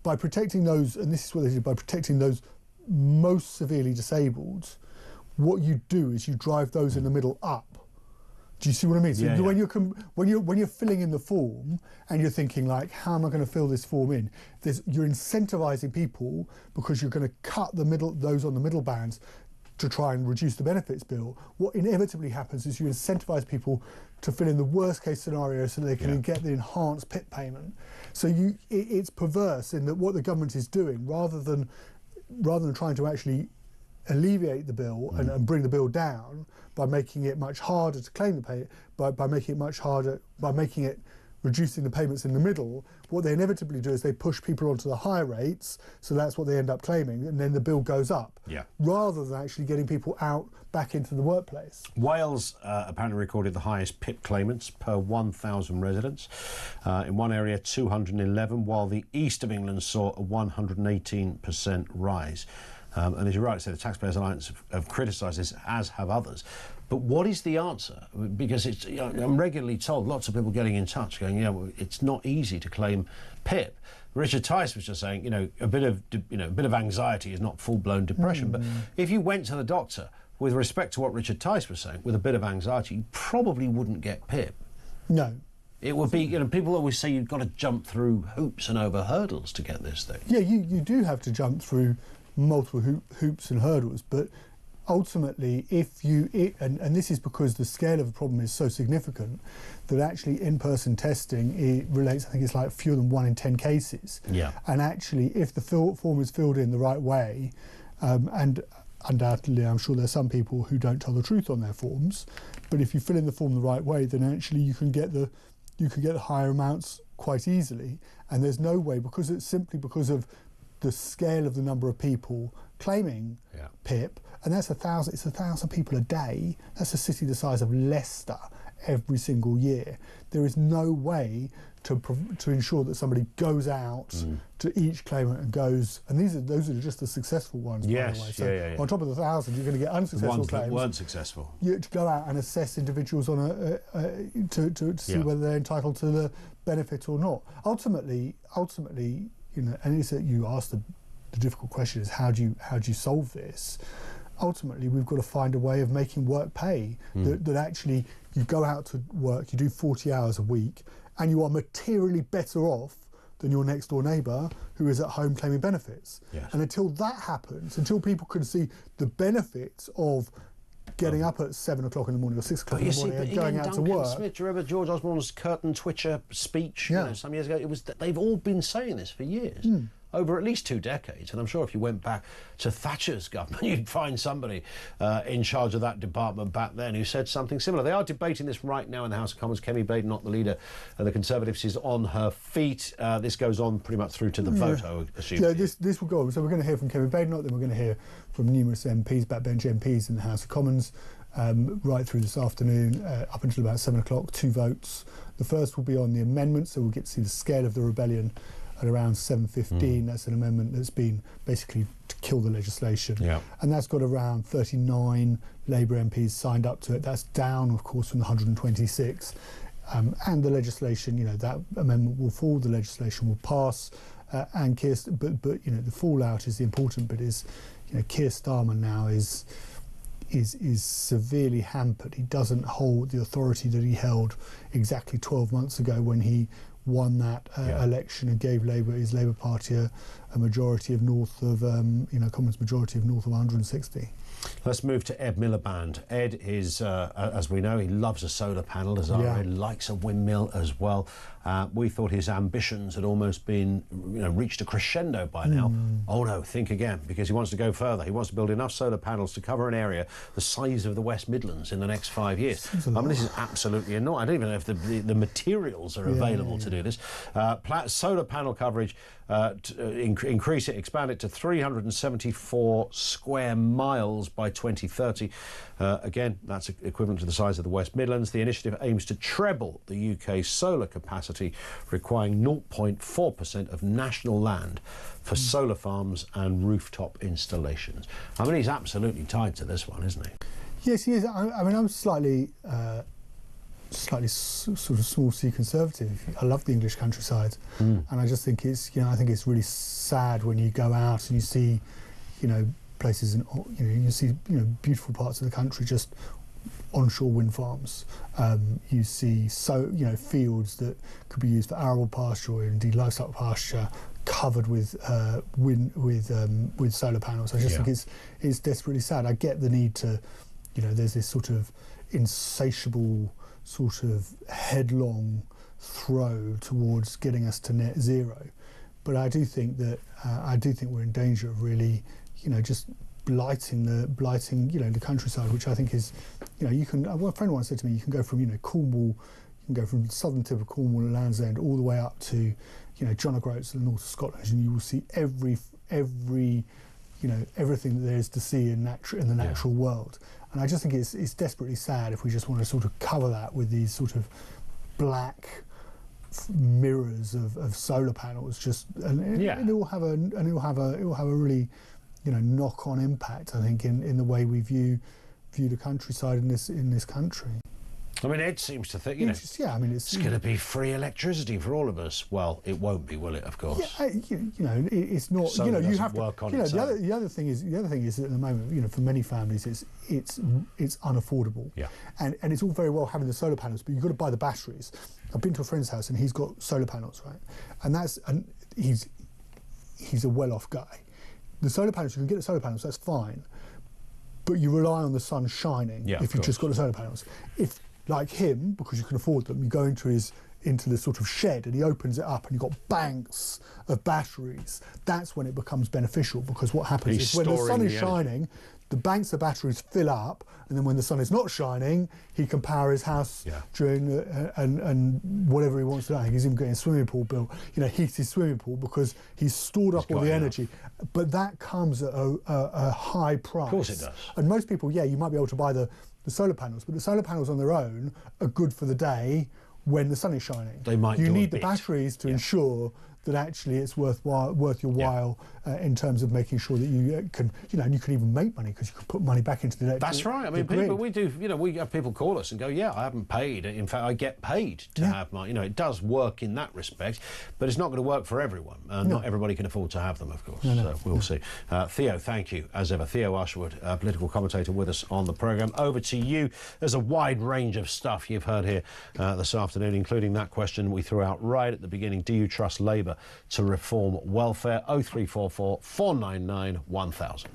Speaker 12: by protecting those, and this is what they do, by protecting those most severely disabled, what you do is you drive those in the middle up. Do you see what I mean? So when you're filling in the form and you're thinking like, how am I going to fill this form in? You're incentivizing people because you're going to cut those on the middle bands to try and reduce the benefits bill. What inevitably happens is you incentivize people to fill in the worst case scenario so they can get the enhanced PIP payment. So it's perverse in that what the government is doing, rather than trying to actually alleviate the bill and bring the bill down by making it much harder to claim the pay, by making it much harder, by making it reducing the payments in the middle, what they inevitably do is they push people onto the high rates, so that's what they end up claiming, and then the bill goes up, rather than actually getting people out back into the workplace.
Speaker 2: Wales apparently recorded the highest PIP claimants per 1,000 residents. In one area, 211, while the east of England saw a 118% rise. And as you're right, so the Taxpayers Alliance have criticised this, as have others. But what is the answer? Because it's, I'm regularly told, lots of people getting in touch going, well, it's not easy to claim PIP. Richard Tice was just saying, a bit of anxiety is not full-blown depression. But if you went to the doctor, with respect to what Richard Tice was saying, with a bit of anxiety, you probably wouldn't get PIP.
Speaker 12: No.
Speaker 2: It would be, people always say you've got to jump through hoops and over hurdles to get this thing.
Speaker 12: Yeah, you do have to jump through multiple hoops and hurdles, but ultimately, and this is because the scale of the problem is so significant that actually in-person testing, it relates, I think it's like fewer than 1 in 10 cases.
Speaker 2: Yeah.
Speaker 12: And actually, if the form is filled in the right way, and undoubtedly I'm sure there's some people who don't tell the truth on their forms, but if you fill in the form the right way, then actually you can get the higher amounts quite easily. And there's no way, because it's simply because of the scale of the number of people claiming PIP, and that's 1,000. It's 1,000 people a day. That's a city the size of Leicester every single year. There is no way to ensure that somebody goes out to each claimant and goes. And those are just the successful ones.
Speaker 2: Yes,
Speaker 12: by the way. So on top of the 1,000, you're going to get unsuccessful
Speaker 2: ones
Speaker 12: claims.
Speaker 2: That weren't successful.
Speaker 12: To go out and assess individuals on to see whether they're entitled to the benefit or not. Ultimately. And it's that you ask the difficult question is how do you solve this? Ultimately, we've got to find a way of making work pay. That actually you go out to work, you do 40 hours a week, and you are materially better off than your next door neighbour who is at home claiming benefits.
Speaker 2: Yes.
Speaker 12: And until that happens, until people can see the benefits of getting up at 7 o'clock in the morning or 6 o'clock in the morning and going out to work.
Speaker 2: Smith, do you remember George Osborne's curtain twitcher speech some years ago? They've all been saying this for years, over at least 2 decades. And I'm sure if you went back to Thatcher's government, you'd find somebody in charge of that department back then who said something similar. They are debating this right now in the House of Commons. Kemi Badenoch, the leader of the Conservatives, is on her feet. This goes on pretty much through to the vote, I assume.
Speaker 12: Yeah, this will go on. So we're going to hear from Kemi Badenoch, then we're going to hear from numerous MPs, backbench MPs in the House of Commons, right through this afternoon, up until about 7 o'clock, 2 votes. The first will be on the amendment, so we'll get to see the scale of the rebellion at around 7:15. That's an amendment that's been basically to kill the legislation. And that's got around 39 Labour MPs signed up to it. That's down, of course, from the 126. And the legislation, that amendment will fall, the legislation will pass, and but the fallout is the important bit. Is Keir Starmer now is severely hampered. He doesn't hold the authority that he held exactly 12 months ago when he won that election and gave his Labour Party a majority of north of Commons majority of north of 160.
Speaker 2: Let's move to Ed Miliband. Ed is, as we know, he loves a solar panel, as Ed likes a windmill as well. We thought his ambitions had almost been, reached a crescendo by now. Oh no, think again, because he wants to go further. He wants to build enough solar panels to cover an area the size of the West Midlands in the next 5 years. This is absolutely enormous. I don't even know if the materials are available to do this. Solar panel coverage, expand it to 374 square miles by 2030. Again, that's equivalent to the size of the West Midlands. The initiative aims to treble the UK's solar capacity, requiring 0.4% of national land for solar farms and rooftop installations. He's absolutely tied to this one, isn't he?
Speaker 12: Yes, he is. I'm slightly sort of small C conservative. I love the English countryside, and I just think it's really sad when you go out and you see, places and you see beautiful parts of the country just onshore wind farms. You see fields that could be used for arable pasture or indeed livestock pasture covered with solar panels. I just think it's desperately sad. I get the need to, there's this sort of insatiable sort of headlong throw towards getting us to net zero. But I do think that we're in danger of really, just blighting the countryside, which I think is, you can. A friend once said to me, you can go from Cornwall, you can go from the southern tip of Cornwall and Land's End all the way up to, John O'Groats in the north of Scotland, and you will see everything that there is to see in the natural world. And I just think it's desperately sad if we just want to sort of cover that with these sort of black mirrors of solar panels. It will have a really knock-on impact, I think, in the way we view the countryside in this country.
Speaker 2: I mean, Ed seems to think,
Speaker 12: it's
Speaker 2: going to be free electricity for all of us. Well, it won't be, will it? Of course.
Speaker 12: Yeah, it's not.
Speaker 2: Solar
Speaker 12: you have to
Speaker 2: work on
Speaker 12: the other thing is that at the moment, for many families, it's unaffordable.
Speaker 2: Yeah.
Speaker 12: And it's all very well having the solar panels, but you've got to buy the batteries. I've been to a friend's house and he's got solar panels, right? And he's a well-off guy. The solar panels, you can get the solar panels, that's fine, but you rely on the sun shining if you've just got the solar panels. If, like him, because you can afford them, you go into the sort of shed and he opens it up and you've got banks of batteries. That's when it becomes beneficial, because what happens is when the sun is shining, the banks of batteries fill up, and then when the sun is not shining, he can power his house during and whatever he wants to do. I think he's even getting a swimming pool built, heat his swimming pool, because he's stored up all the energy. But that comes at a high price.
Speaker 2: Of course it does.
Speaker 12: And most people, you might be able to buy the solar panels, but the solar panels on their own are good for the day when the sun is shining.
Speaker 2: They might
Speaker 12: You
Speaker 2: do
Speaker 12: need
Speaker 2: a
Speaker 12: the
Speaker 2: bit.
Speaker 12: batteries to ensure that actually it's worth your while in terms of making sure that you can, and you can even make money because you can put money back into the electric.
Speaker 2: That's right. I mean, we do. We have people call us and go, "Yeah, I haven't paid. In fact, I get paid to have my." It does work in that respect, but it's not going to work for everyone. Not everybody can afford to have them, of course. So we'll see. Theo, thank you as ever. Theo Usherwood, political commentator, with us on the programme. Over to you. There's a wide range of stuff you've heard here this afternoon, including that question we threw out right at the beginning: do you trust Labour to reform welfare? 0344 499 1000.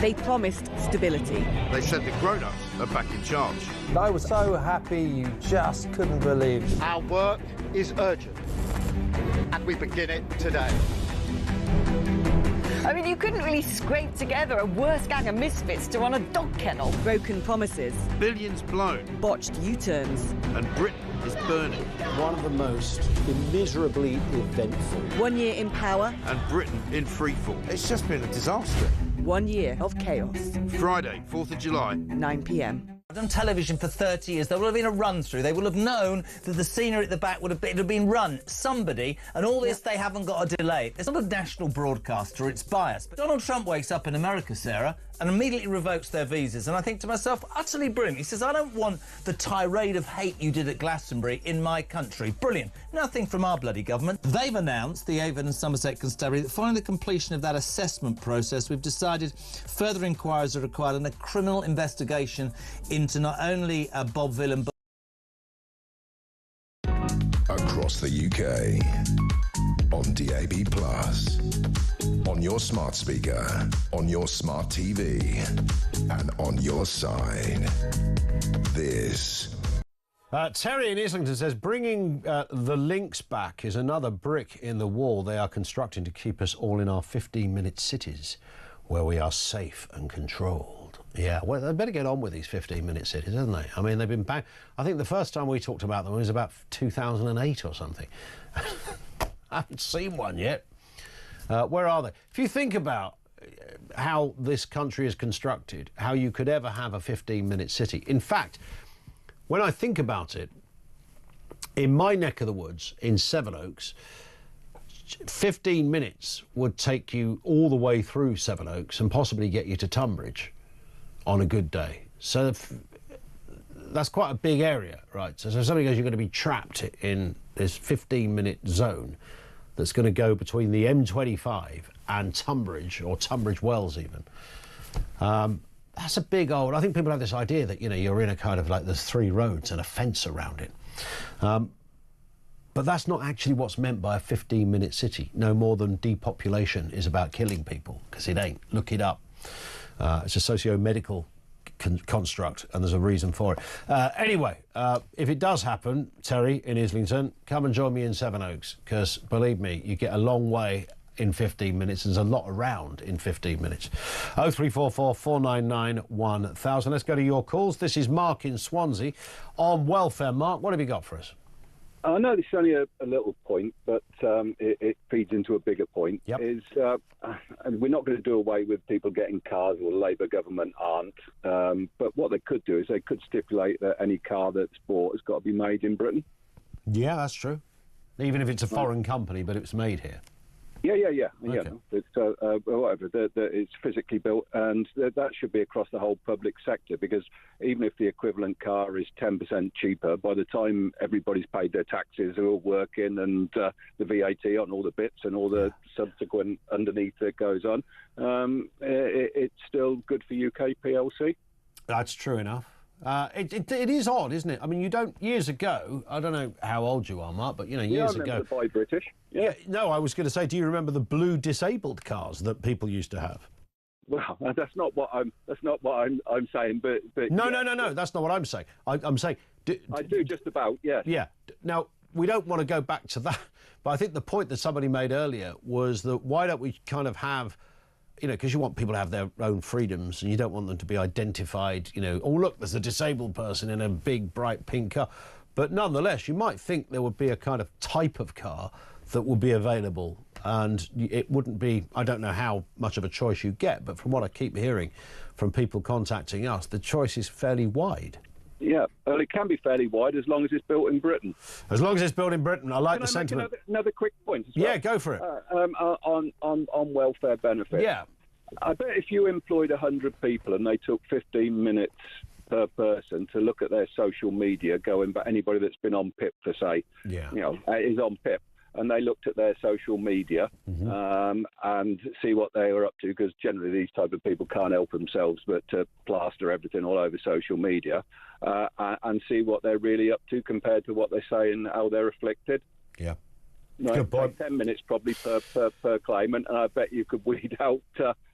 Speaker 13: They promised stability.
Speaker 14: They said the grown-ups are back in charge.
Speaker 15: I was so happy you just couldn't believe it.
Speaker 14: Our work is urgent, and we begin it today.
Speaker 13: I mean, you couldn't really scrape together a worse gang of misfits to run a dog kennel. Broken promises.
Speaker 14: Billions blown.
Speaker 13: Botched U-turns.
Speaker 14: And Britain is burning.
Speaker 2: One of the most immeasurably eventful.
Speaker 13: 1 year in power.
Speaker 14: And Britain in freefall. It's just been a disaster.
Speaker 13: 1 year of chaos.
Speaker 14: Friday, 4th of July.
Speaker 13: 9 p.m.
Speaker 10: I've done television for 30 years. There will have been a run-through. They will have known that the scenery at the back would have been run. Somebody, and all this they haven't got a delay. It's not a national broadcaster, it's biased. But Donald Trump wakes up in America, Sarah, and immediately revokes their visas. And I think to myself, utterly brilliant. He says, I don't want the tirade of hate you did at Glastonbury in my country. Brilliant. Nothing from our bloody government. They've announced, the Avon and Somerset Constabulary, that following the completion of that assessment process, we've decided further inquiries are required and a criminal investigation into not only Bobville and
Speaker 1: across the UK, on DAB+, on your smart speaker, on your smart TV, and on your side. This.
Speaker 2: Terry in Islington says, bringing the links back is another brick in the wall they are constructing to keep us all in our 15-minute cities where we are safe and controlled. Yeah, well, they better get on with these 15-minute cities, haven't they? I mean, they've been back. I think the first time we talked about them was about 2008 or something. I haven't seen one yet. Where are they? If you think about how this country is constructed, how you could ever have a 15-minute city. In fact, when I think about it, in my neck of the woods, in Sevenoaks, 15 minutes would take you all the way through Sevenoaks and possibly get you to Tunbridge on a good day. So that's quite a big area, right? So somebody goes, you're going to be trapped in this 15-minute zone that's going to go between the M25 and Tunbridge, or Tunbridge Wells even. That's a big old... I think people have this idea that, you know, you're in a kind of like there's 3 roads and a fence around it. But that's not actually what's meant by a 15-minute city. No more than depopulation is about killing people, because it ain't. Look it up. It's a socio-medical construct, and there's a reason for it. Anyway, if it does happen, Terry in Islington, come and join me in Sevenoaks, because believe me, you get a long way in 15 minutes. There's a lot around in 15 minutes. 0344 499 1000. Let's go to your calls. This is Mark in Swansea on welfare. Mark, what have you got for us?
Speaker 16: I know this is only a little point, but it feeds into a bigger point.
Speaker 2: Yep.
Speaker 16: And we're not going to do away with people getting cars, or the Labour government aren't. But what they could do is they could stipulate that any car that's bought has got to be made in Britain.
Speaker 2: Yeah, that's true. Even if it's a foreign company, but it's made here.
Speaker 16: Yeah.
Speaker 2: Okay.
Speaker 16: It's whatever. It's physically built, and that should be across the whole public sector. Because even if the equivalent car is 10% cheaper, by the time everybody's paid their taxes, they're all working, and the VAT on all the bits and all the subsequent underneath that goes on, it's still good for UK PLC.
Speaker 2: That's true enough. It is odd, isn't it? I mean, you don't... Years ago, I don't know how old you are, Mark, but, you know, years ago...
Speaker 16: I remember the Buy British. Yeah.
Speaker 2: No, I was going to say, do you remember the blue disabled cars that people used to have?
Speaker 16: Well, that's not what I'm saying, but
Speaker 2: No, that's not what I'm saying. I'm saying...
Speaker 16: I do just about, yeah.
Speaker 2: Yeah. Now, we don't want to go back to that, but I think the point that somebody made earlier was that why don't we kind of have... You know, because you want people to have their own freedoms and you don't want them to be identified, you know, oh, look, there's a disabled person in a big, bright pink car. But nonetheless, you might think there would be a kind of type of car that would be available, and it wouldn't be, I don't know how much of a choice you get, but from what I keep hearing from people contacting us, the choice is fairly wide.
Speaker 16: Yeah, well, it can be fairly wide as long as it's built in Britain.
Speaker 2: As long as it's built in Britain. I like the sentiment.
Speaker 16: Another quick point as well.
Speaker 2: Yeah, go for it.
Speaker 16: On welfare benefits.
Speaker 2: Yeah.
Speaker 16: I bet if you employed 100 people and they took 15 minutes per person to look at their social media, going back, anybody that's been on PIP for, say, is on PIP, and they looked at their social media and see what they were up to, because generally these type of people can't help themselves but to plaster everything all over social media, and see what they're really up to compared to what they say and how they're afflicted.
Speaker 2: Yeah.
Speaker 16: Good point. 10 minutes probably per claimant, and I bet you could weed out...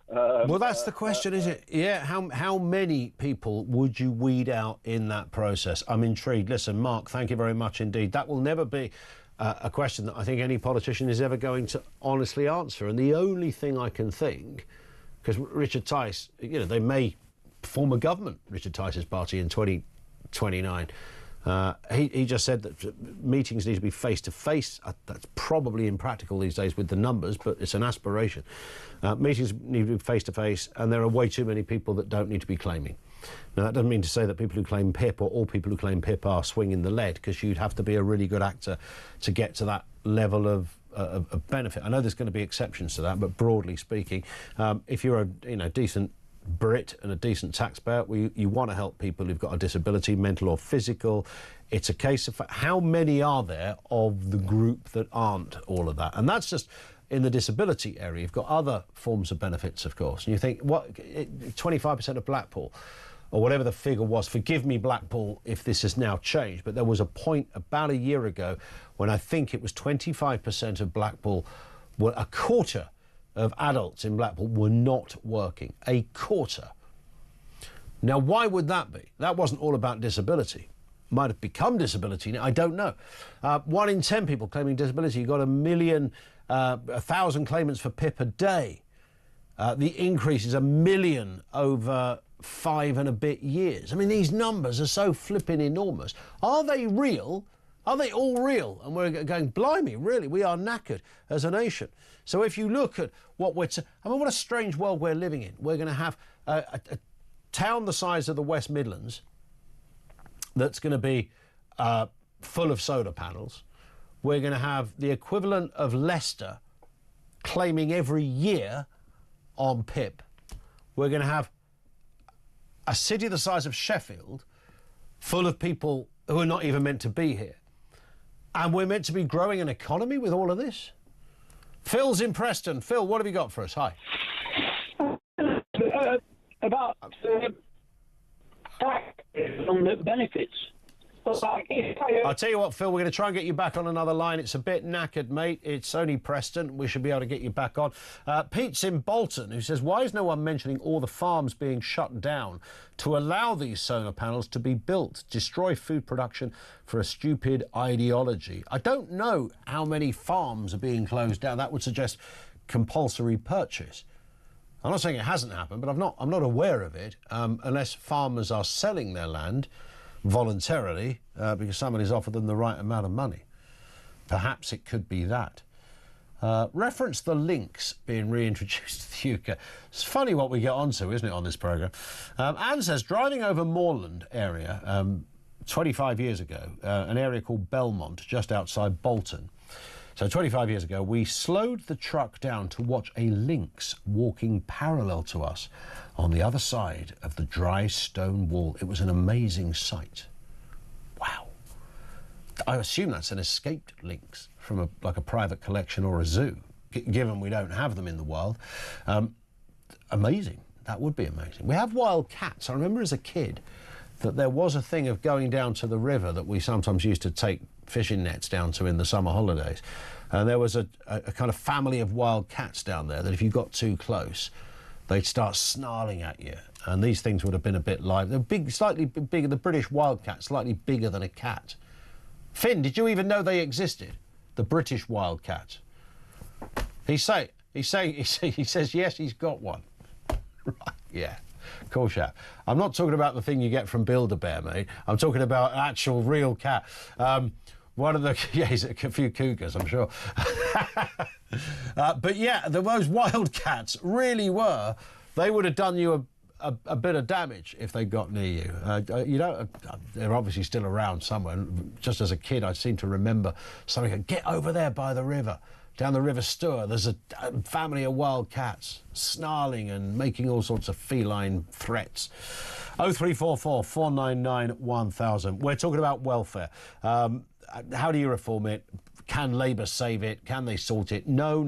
Speaker 2: well, that's the question, is it? Yeah, how many people would you weed out in that process? I'm intrigued. Listen, Mark, thank you very much indeed. That will never be a question that I think any politician is ever going to honestly answer. And the only thing I can think, because Richard Tice, you know, they may form a government, Richard Tice's party, in 2029. He just said that meetings need to be face-to-face. That's probably impractical these days with the numbers, but it's an aspiration. Meetings need to be face-to-face, and there are way too many people that don't need to be claiming. Now, that doesn't mean to say that people who claim PIP or all people who claim PIP are swinging the lead, because you'd have to be a really good actor to get to that level of benefit. I know there's going to be exceptions to that, but broadly speaking, if you're a decent Brit and a decent taxpayer. You want to help people who've got a disability, mental or physical. It's a case of how many are there of the group that aren't all of that. And that's just in the disability area. You've got other forms of benefits, of course. And you think, 25% of Blackpool, or whatever the figure was, forgive me, Blackpool, if this has now changed, but there was a point about a year ago when I think it was 25% of Blackpool, were a quarter of adults in Blackpool were not working. A quarter. Now, why would that be? That wasn't all about disability. Might have become disability now, I don't know. 1 in 10 people claiming disability. You've got 1,000 claimants for PIP a day. The increase is 1 million over 5 and a bit years. I mean, these numbers are so flipping enormous. Are they real? Are they all real? And we're going, blimey, really, we are knackered as a nation. So if you look at what I mean, what a strange world we're living in. We're going to have a town the size of the West Midlands that's going to be full of solar panels. We're going to have the equivalent of Leicester claiming every year on PIP. We're going to have a city the size of Sheffield full of people who are not even meant to be here. And we're meant to be growing an economy with all of this? Phil's in Preston. Phil, what have you got for us? Hi.
Speaker 17: About tax on the benefits.
Speaker 2: I'll tell you what, Phil, we're going to try and get you back on another line. It's a bit knackered, mate. It's only Preston. We should be able to get you back on. Pete's in Bolton, who says, why is no one mentioning all the farms being shut down to allow these solar panels to be built? Destroy food production for a stupid ideology. I don't know how many farms are being closed down. That would suggest compulsory purchase. I'm not saying it hasn't happened, but I'm not aware of it, unless farmers are selling their land voluntarily because somebody's offered them the right amount of money. Perhaps it could be that. Reference the links being reintroduced to the UK. It's funny what we get onto, isn't it, on this programme? Anne says, driving over Moorland area 25 years ago, an area called Belmont, just outside Bolton. So 25 years ago, we slowed the truck down to watch a lynx walking parallel to us on the other side of the dry stone wall. It was an amazing sight. Wow. I assume that's an escaped lynx from like a private collection or a zoo, given we don't have them in the wild. Amazing. That would be amazing. We have wild cats. I remember as a kid that there was a thing of going down to the river that we sometimes used to take fishing nets down to in the summer holidays. And there was a kind of family of wild cats down there that if you got too close, they'd start snarling at you. And these things would have been a bit live. They're big, slightly bigger. The British wildcat, slightly bigger than a cat. Finn, did you even know they existed? The British wildcat. He says yes, he's got one. Right, yeah. Cool chap. I'm not talking about the thing you get from Build-A-Bear, mate. I'm talking about an actual real cat. One of the... Yeah, he's a few cougars, I'm sure. But yeah, those wild cats really were... They would have done you a bit of damage if they got near you. You know, they're obviously still around somewhere. Just as a kid, I seem to remember somebody going, get over there by the river. Down the River Stour, there's a family of wild cats snarling and making all sorts of feline threats. 0344 499 1000. We're talking about welfare. How do you reform it? Can Labour save it? Can they sort it? No,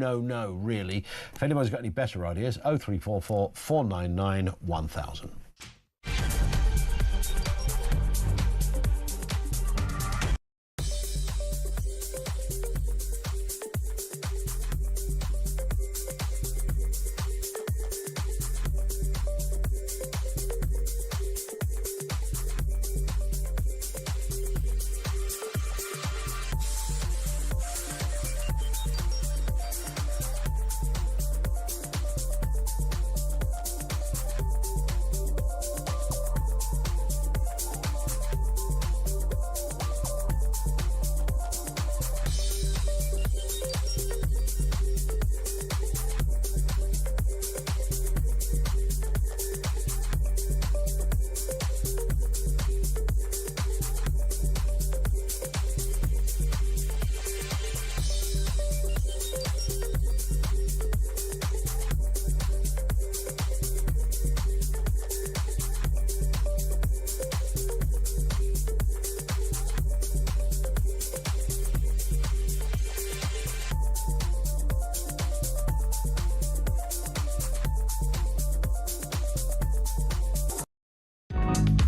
Speaker 2: really. If anybody's got any better ideas, 0344 499 1000.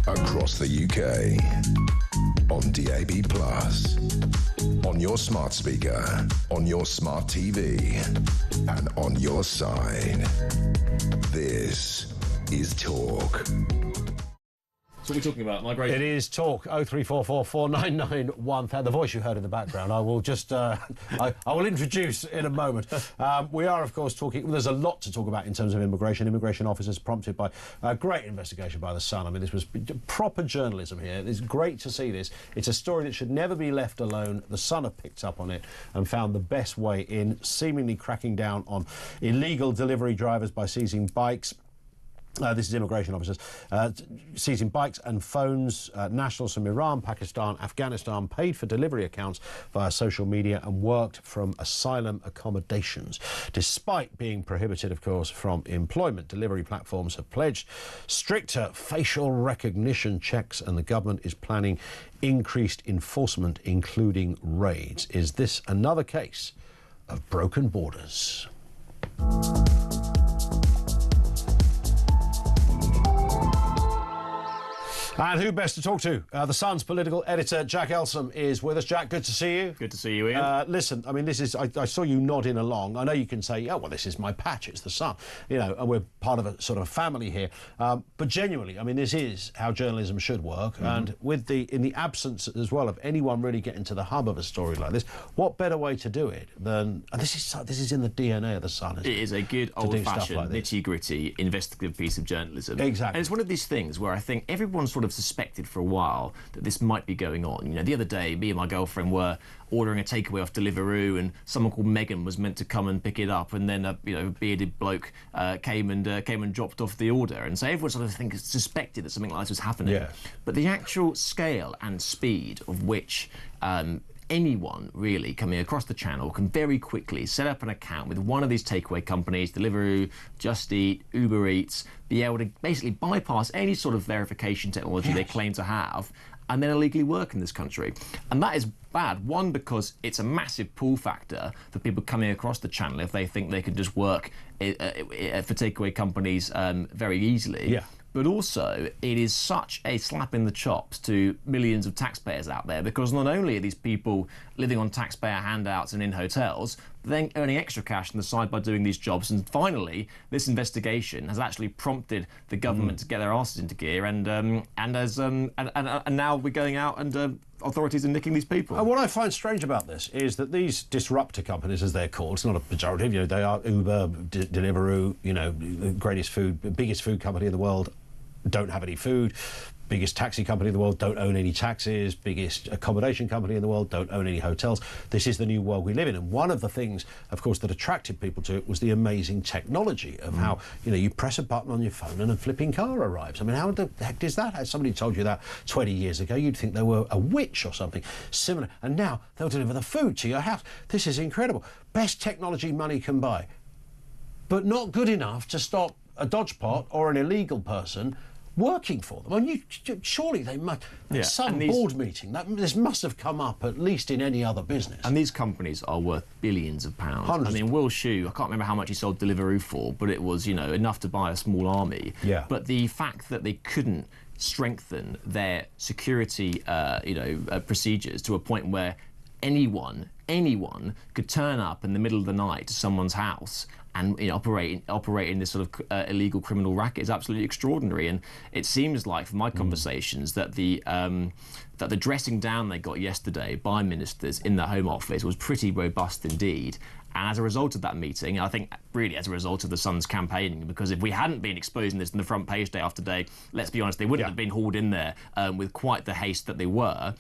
Speaker 1: across the UK, on DAB+, on your smart speaker, on your smart TV, and on your side. This is Talk.
Speaker 18: So we're talking about migration.
Speaker 2: It is Talk. 0344 499 1000. The voice you heard in the background, I will just I will introduce in a moment. We are, of course, talking. There's a lot to talk about in terms of immigration. Immigration officers prompted by a great investigation by The Sun. I mean, this was proper journalism here. It's great to see this. It's a story that should never be left alone. The Sun have picked up on it and found the best way in, seemingly cracking down on illegal delivery drivers by seizing bikes. This is immigration officers seizing bikes and phones. Nationals from Iran, Pakistan, Afghanistan paid for delivery accounts via social media and worked from asylum accommodations. Despite being prohibited, of course, from employment, delivery platforms have pledged stricter facial recognition checks, and the government is planning increased enforcement, including raids. Is this another case of broken borders? And who best to talk to? The Sun's political editor, Jack Elsom, is with us. Jack, good to see you.
Speaker 18: Good to see you, Ian.
Speaker 2: Listen, I mean, this is... I saw you nodding along. I know you can say, oh, well, this is my patch, it's The Sun. You know, and we're part of a sort of family here. But genuinely, I mean, this is how journalism should work. Mm-hmm. And with in the absence as well of anyone really getting to the hub of a story like this, what better way to do it than... And this is in the DNA of The Sun, isn't it?
Speaker 18: It is a good, old-fashioned, like nitty-gritty, investigative piece of journalism.
Speaker 2: Exactly.
Speaker 18: And it's one of these things where I think everyone sort of suspected for a while that this might be going on. You know, the other day, me and my girlfriend were ordering a takeaway off Deliveroo, and someone called Megan was meant to come and pick it up, and then a bearded bloke came and dropped off the order, and so everyone sort of suspected that something like this was happening.
Speaker 2: Yeah.
Speaker 18: But the actual scale and speed of which anyone really coming across the channel can very quickly set up an account with one of these takeaway companies, Deliveroo, Just Eat, Uber Eats, be able to basically bypass any sort of verification technology they claim to have, and then illegally work in this country. And that is bad. One, because it's a massive pull factor for people coming across the channel if they think they can just work for takeaway companies very easily.
Speaker 2: Yeah.
Speaker 18: But also, it is such a slap in the chops to millions of taxpayers out there, because not only are these people living on taxpayer handouts and in hotels, but then earning extra cash on the side by doing these jobs. And finally, this investigation has actually prompted the government to get their asses into gear, and now we're going out and authorities are nicking these people.
Speaker 2: And what I find strange about this is that these disruptor companies, as they're called, it's not a pejorative, you know, they are Uber, Deliveroo, you know, the biggest food company in the world, don't have any food. Biggest taxi company in the world, don't own any taxis. Biggest accommodation company in the world, don't own any hotels. This is the new world we live in. And one of the things, of course, that attracted people to it was the amazing technology of how, you know, you press a button on your phone and a flipping car arrives. I mean, how the heck is that? Had somebody told you that 20 years ago, you'd think they were a witch or something similar. And now they'll deliver the food to your house. This is incredible. Best technology money can buy. But not good enough to stop a dodgepot or an illegal person working for them. I mean, surely they must...
Speaker 18: Yeah,
Speaker 2: some board meeting, this must have come up at least in any other business.
Speaker 18: And these companies are worth billions of pounds.
Speaker 2: Hundreds.
Speaker 18: I mean, Will Shue, I can't remember how much he sold Deliveroo for, but it was, you know, enough to buy a small army.
Speaker 2: Yeah.
Speaker 18: But the fact that they couldn't strengthen their security, procedures to a point where anyone could turn up in the middle of the night to someone's house and operate in this sort of illegal criminal racket is absolutely extraordinary. And it seems like, from my conversations, that the dressing down they got yesterday by ministers in the Home Office was pretty robust indeed. And as a result of that meeting, I think really as a result of the Sun's campaigning, because if we hadn't been exposing this in the front page day after day, let's be honest, they wouldn't have been hauled in there with quite the haste that they were.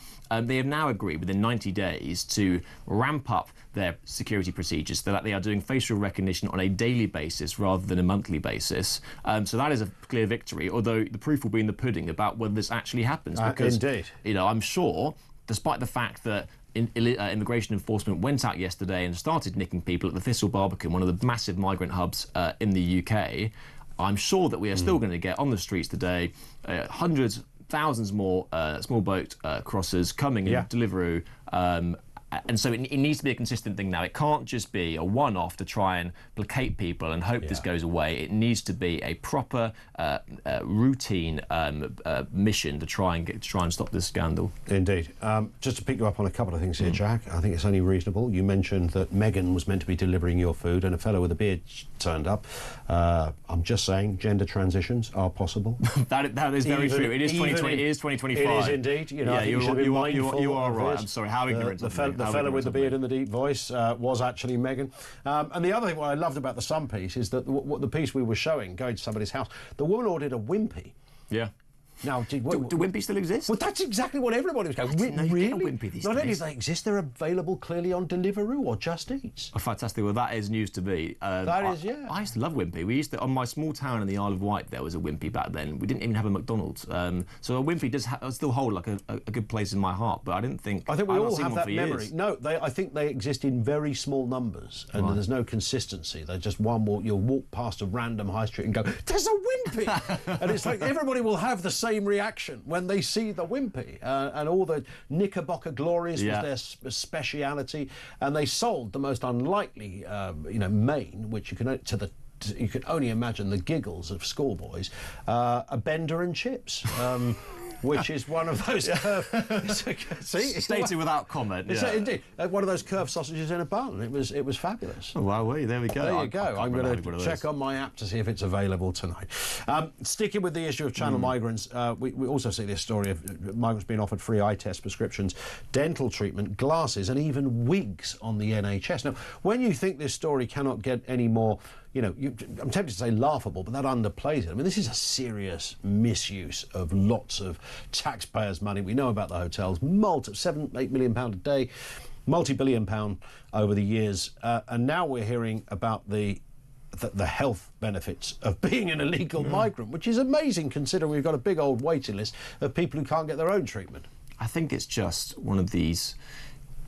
Speaker 18: They have now agreed within 90 days to ramp up their security procedures so that they are doing facial recognition on a daily basis rather than a monthly basis. So that is a clear victory, although the proof will be in the pudding about whether this actually happens. Because,
Speaker 2: indeed.
Speaker 18: I'm sure, despite the fact that immigration enforcement went out yesterday and started nicking people at the Thistle Barbican, one of the massive migrant hubs in the UK, I'm sure that we are still going to get on the streets today hundreds, thousands more small boat crossers coming in Deliveroo And so it needs to be a consistent thing now. It can't just be a one-off to try and placate people and hope this goes away. It needs to be a proper, routine mission to try and stop this scandal.
Speaker 2: Indeed. Just to pick you up on a couple of things here, Jack, I think it's only reasonable. You mentioned that Meghan was meant to be delivering your food and a fellow with a beard turned up. I'm just saying, gender transitions are possible.
Speaker 18: that is very true. It is 2020. It is 2025.
Speaker 2: It is indeed. You know,
Speaker 18: yeah, you are right. I'm sorry. How ignorant.
Speaker 2: The fellow with the beard and the deep voice was actually Meghan. And the other thing, what I loved about the Sun piece is that what the piece we were showing, going to somebody's house, the woman ordered a wimpy.
Speaker 18: Yeah.
Speaker 2: Now,
Speaker 18: do Wimpy still exist?
Speaker 2: Well, that's exactly what everybody was going. Really?
Speaker 18: Wimpy these
Speaker 2: Not
Speaker 18: days.
Speaker 2: only do they exist, they're available clearly on Deliveroo or Just Eats.
Speaker 18: Oh, fantastic! Well, that is news to me.
Speaker 2: That is, yeah.
Speaker 18: I used to love Wimpy. We used to, on my small town in the Isle of Wight, there was a Wimpy back then. We didn't even have a McDonald's, so a Wimpy does still hold like a good place in my heart. But I didn't think.
Speaker 2: I think we
Speaker 18: I've
Speaker 2: all
Speaker 18: not seen
Speaker 2: have
Speaker 18: one
Speaker 2: that
Speaker 18: for
Speaker 2: memory.
Speaker 18: years.
Speaker 2: No, I think they exist in very small numbers, and there's no consistency. They're just one walk. You'll walk past a random high street and go, "There's a Wimpy," and it's like everybody will have the same reaction when they see the Wimpy, and all the Knickerbocker glories was their speciality, and they sold the most unlikely, main, which you can only imagine the giggles of schoolboys, a bender and chips. Which is one of those
Speaker 18: stated without comment.
Speaker 2: It's indeed one of those curved sausages in a bun. It was fabulous.
Speaker 18: Oh, wow, there we go.
Speaker 2: There you go. I'm going to check on my app to see if it's available tonight. Sticking with the issue of channel migrants, we also see this story of migrants being offered free eye test prescriptions, dental treatment, glasses, and even wigs on the NHS. Now, when you think this story cannot get any more, I'm tempted to say laughable, but that underplays it. I mean, this is a serious misuse of lots of taxpayers' money. We know about the hotels, £7-8 million a day, multi-billion pound over the years, and now we're hearing about the health benefits of being an illegal migrant, which is amazing considering we've got a big old waiting list of people who can't get their own treatment.
Speaker 18: I think it's just one of these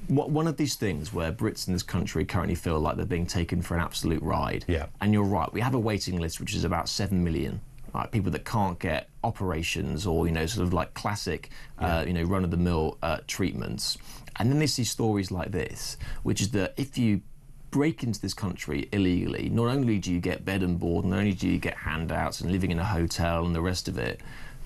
Speaker 18: things where Brits in this country currently feel like they're being taken for an absolute ride.
Speaker 2: Yeah.
Speaker 18: And you're right, we have a waiting list which is about 7 million. Right, people that can't get operations or, sort of like classic, run-of-the-mill treatments. And then they see stories like this, which is that if you break into this country illegally, not only do you get bed and board, not only do you get handouts and living in a hotel and the rest of it,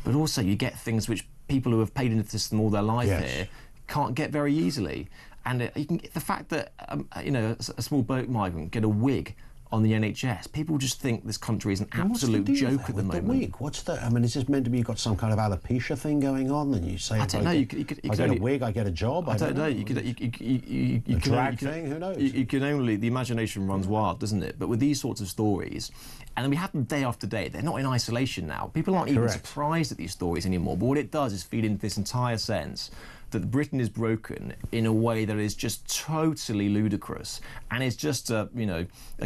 Speaker 18: but also you get things which people who have paid into the system all their life here can't get very easily. And you can get the fact that a small boat migrant get a wig on the NHS. People just think this country is an absolute joke at the moment.
Speaker 2: The wig? What's that? I mean, is this meant to be you've got some kind of alopecia thing going on? And you say,
Speaker 18: I don't know.
Speaker 2: I get a wig, I get a job.
Speaker 18: I don't know. You
Speaker 2: drag thing. Who knows?
Speaker 18: You can only. The imagination runs wild, doesn't it? But with these sorts of stories, and we have them day after day. They're not in isolation now. People aren't even surprised at these stories anymore. But what it does is feed into this entire sense that Britain is broken in a way that is just totally ludicrous, and it's just a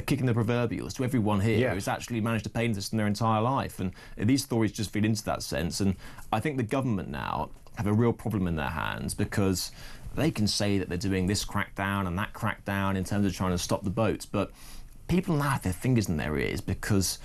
Speaker 18: kick in the proverbials to everyone here who's actually managed to pay into this in their entire life. And these stories just feed into that sense. And I think the government now have a real problem in their hands because they can say that they're doing this crackdown and that crackdown in terms of trying to stop the boats, but people now have their fingers in their ears because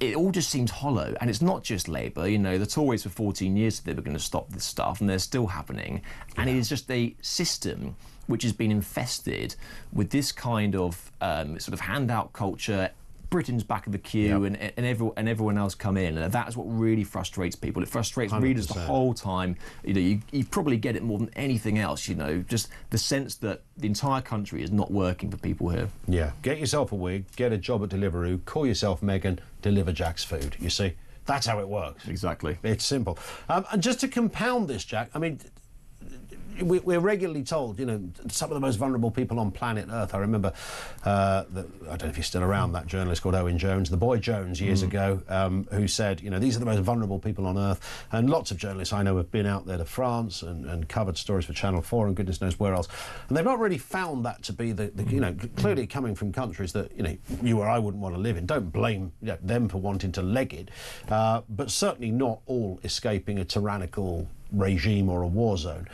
Speaker 18: it all just seems hollow. And it's not just Labour. The Tories for 14 years said they were going to stop this stuff, and they're still happening. And it is just a system which has been infested with this kind of sort of handout culture. Britain's back of the queue, and everyone else come in, and that's what really frustrates people. It frustrates 100%. Readers the whole time. You probably get it more than anything else. Just the sense that the entire country is not working for people here.
Speaker 2: Yeah, get yourself a wig, get a job at Deliveroo, call yourself Meghan, deliver Jack's food. You see, that's how it works.
Speaker 18: Exactly.
Speaker 2: It's simple. And just to compound this, Jack, I mean, we're regularly told, some of the most vulnerable people on planet Earth. I remember, I don't know if he's still around, that journalist called Owen Jones, the Boy Jones years ago, who said, these are the most vulnerable people on Earth. And lots of journalists I know have been out there to France and covered stories for Channel 4 and goodness knows where else. And they've not really found that to be the clearly coming from countries that, you or I wouldn't want to live in. Don't blame them for wanting to leg it, but certainly not all escaping a tyrannical regime or a war zone.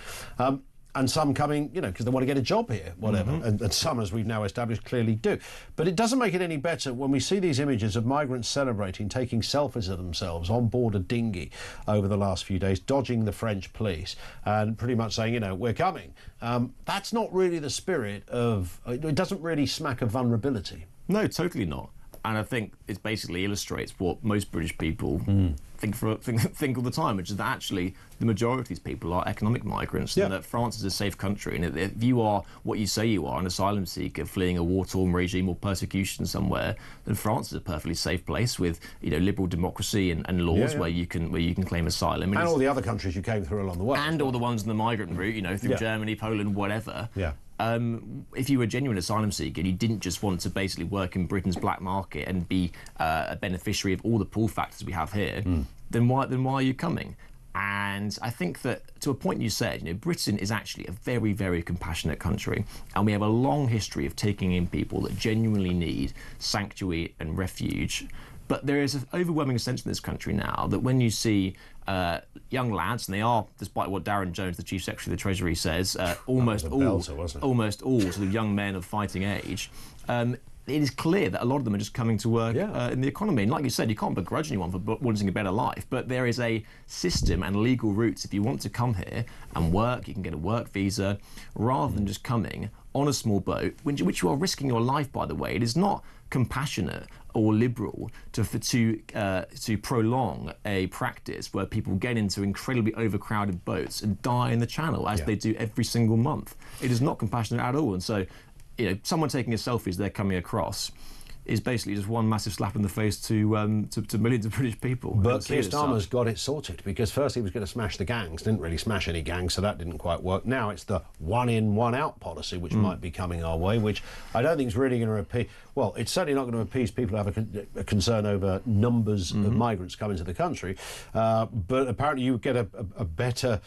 Speaker 2: and some coming, because they want to get a job here, whatever. And some, as we've now established, clearly do. But it doesn't make it any better when we see these images of migrants celebrating, taking selfies of themselves on board a dinghy over the last few days, dodging the French police, and pretty much saying, we're coming. That's not really the spirit of... It doesn't really smack of vulnerability.
Speaker 18: No, totally not. And I think it basically illustrates what most British people think all the time, which is that actually the majority of these people are economic migrants, and that France is a safe country. And if you are what you say you are, an asylum seeker fleeing a war-torn regime or persecution somewhere, then France is a perfectly safe place with liberal democracy and laws where you can claim asylum.
Speaker 2: And all the other countries you came through along the way.
Speaker 18: And all the ones in the migrant route, through Germany, Poland, whatever.
Speaker 2: Yeah.
Speaker 18: If you were a genuine asylum seeker and you didn't just want to basically work in Britain's black market and be a beneficiary of all the pull factors we have here, then why are you coming? And I think that, to a point you said, Britain is actually a very, very compassionate country, and we have a long history of taking in people that genuinely need sanctuary and refuge. But there is an overwhelming sense in this country now that when you see young lads, and they are, despite what Darren Jones, the Chief Secretary of the Treasury, says, almost all sort of young men of fighting age, it is clear that a lot of them are just coming to work in the economy. And like you said, you can't begrudge anyone for wanting a better life, but there is a system and legal routes. If you want to come here and work, you can get a work visa, rather than just coming on a small boat, which you are risking your life, by the way. It is not compassionate or liberal to prolong a practice where people get into incredibly overcrowded boats and die in the Channel, as they do every single month. It is not compassionate at all. And so, someone taking a selfie as they're coming across is basically just one massive slap in the face to millions of British people.
Speaker 2: But Keir Starmer's got it sorted, because first he was going to smash the gangs, didn't really smash any gangs, so that didn't quite work. Now it's the one in, one out policy, which might be coming our way, which I don't think is really going to appease... Well, it's certainly not going to appease people who have a concern over numbers of migrants coming to the country, but apparently you get a better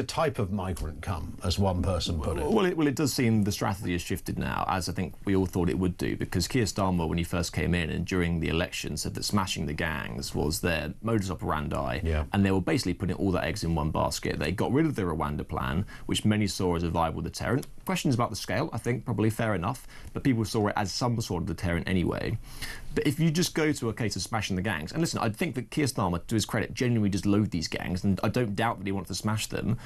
Speaker 2: type of migrant come, as one person put it.
Speaker 18: Well, it does seem the strategy has shifted now, as I think we all thought it would do, because Keir Starmer, when he first came in and during the election, said that smashing the gangs was their modus operandi, and they were basically putting all their eggs in one basket. They got rid of the Rwanda plan, which many saw as a viable deterrent. Questions about the scale, I think, probably fair enough, but people saw it as some sort of deterrent anyway. But if you just go to a case of smashing the gangs, and listen, I think that Keir Starmer, to his credit, genuinely does loathe these gangs, and I don't doubt that he wants to smash them,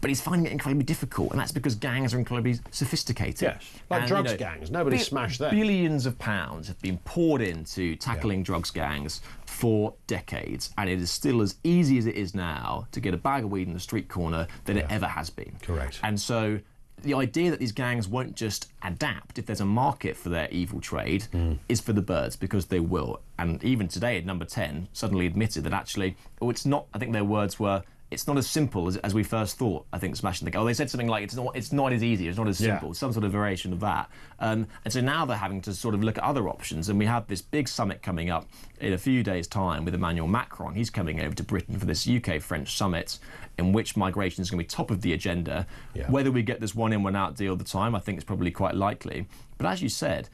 Speaker 18: but he's finding it incredibly difficult, and that's because gangs are incredibly sophisticated.
Speaker 2: Yes, like drugs gangs. Nobody smashed them.
Speaker 18: Billions of pounds have been poured into tackling drugs gangs for decades, and it is still as easy as it is now to get a bag of weed in the street corner than it ever has been.
Speaker 2: Correct.
Speaker 18: And so the idea that these gangs won't just adapt if there's a market for their evil trade is for the birds, because they will. And even today at number 10 suddenly admitted that actually, it's not, I think their words were, it's not as simple as we first thought, I think, smashing the gang. Oh, they said something like, it's not as easy, it's not as simple, some sort of variation of that. And so now they're having to sort of look at other options, and we have this big summit coming up in a few days' time with Emmanuel Macron. He's coming over to Britain for this UK-French summit, in which migration is going to be top of the agenda. Whether we get this one in, one out deal at the time, I think it's probably quite likely. But as you said,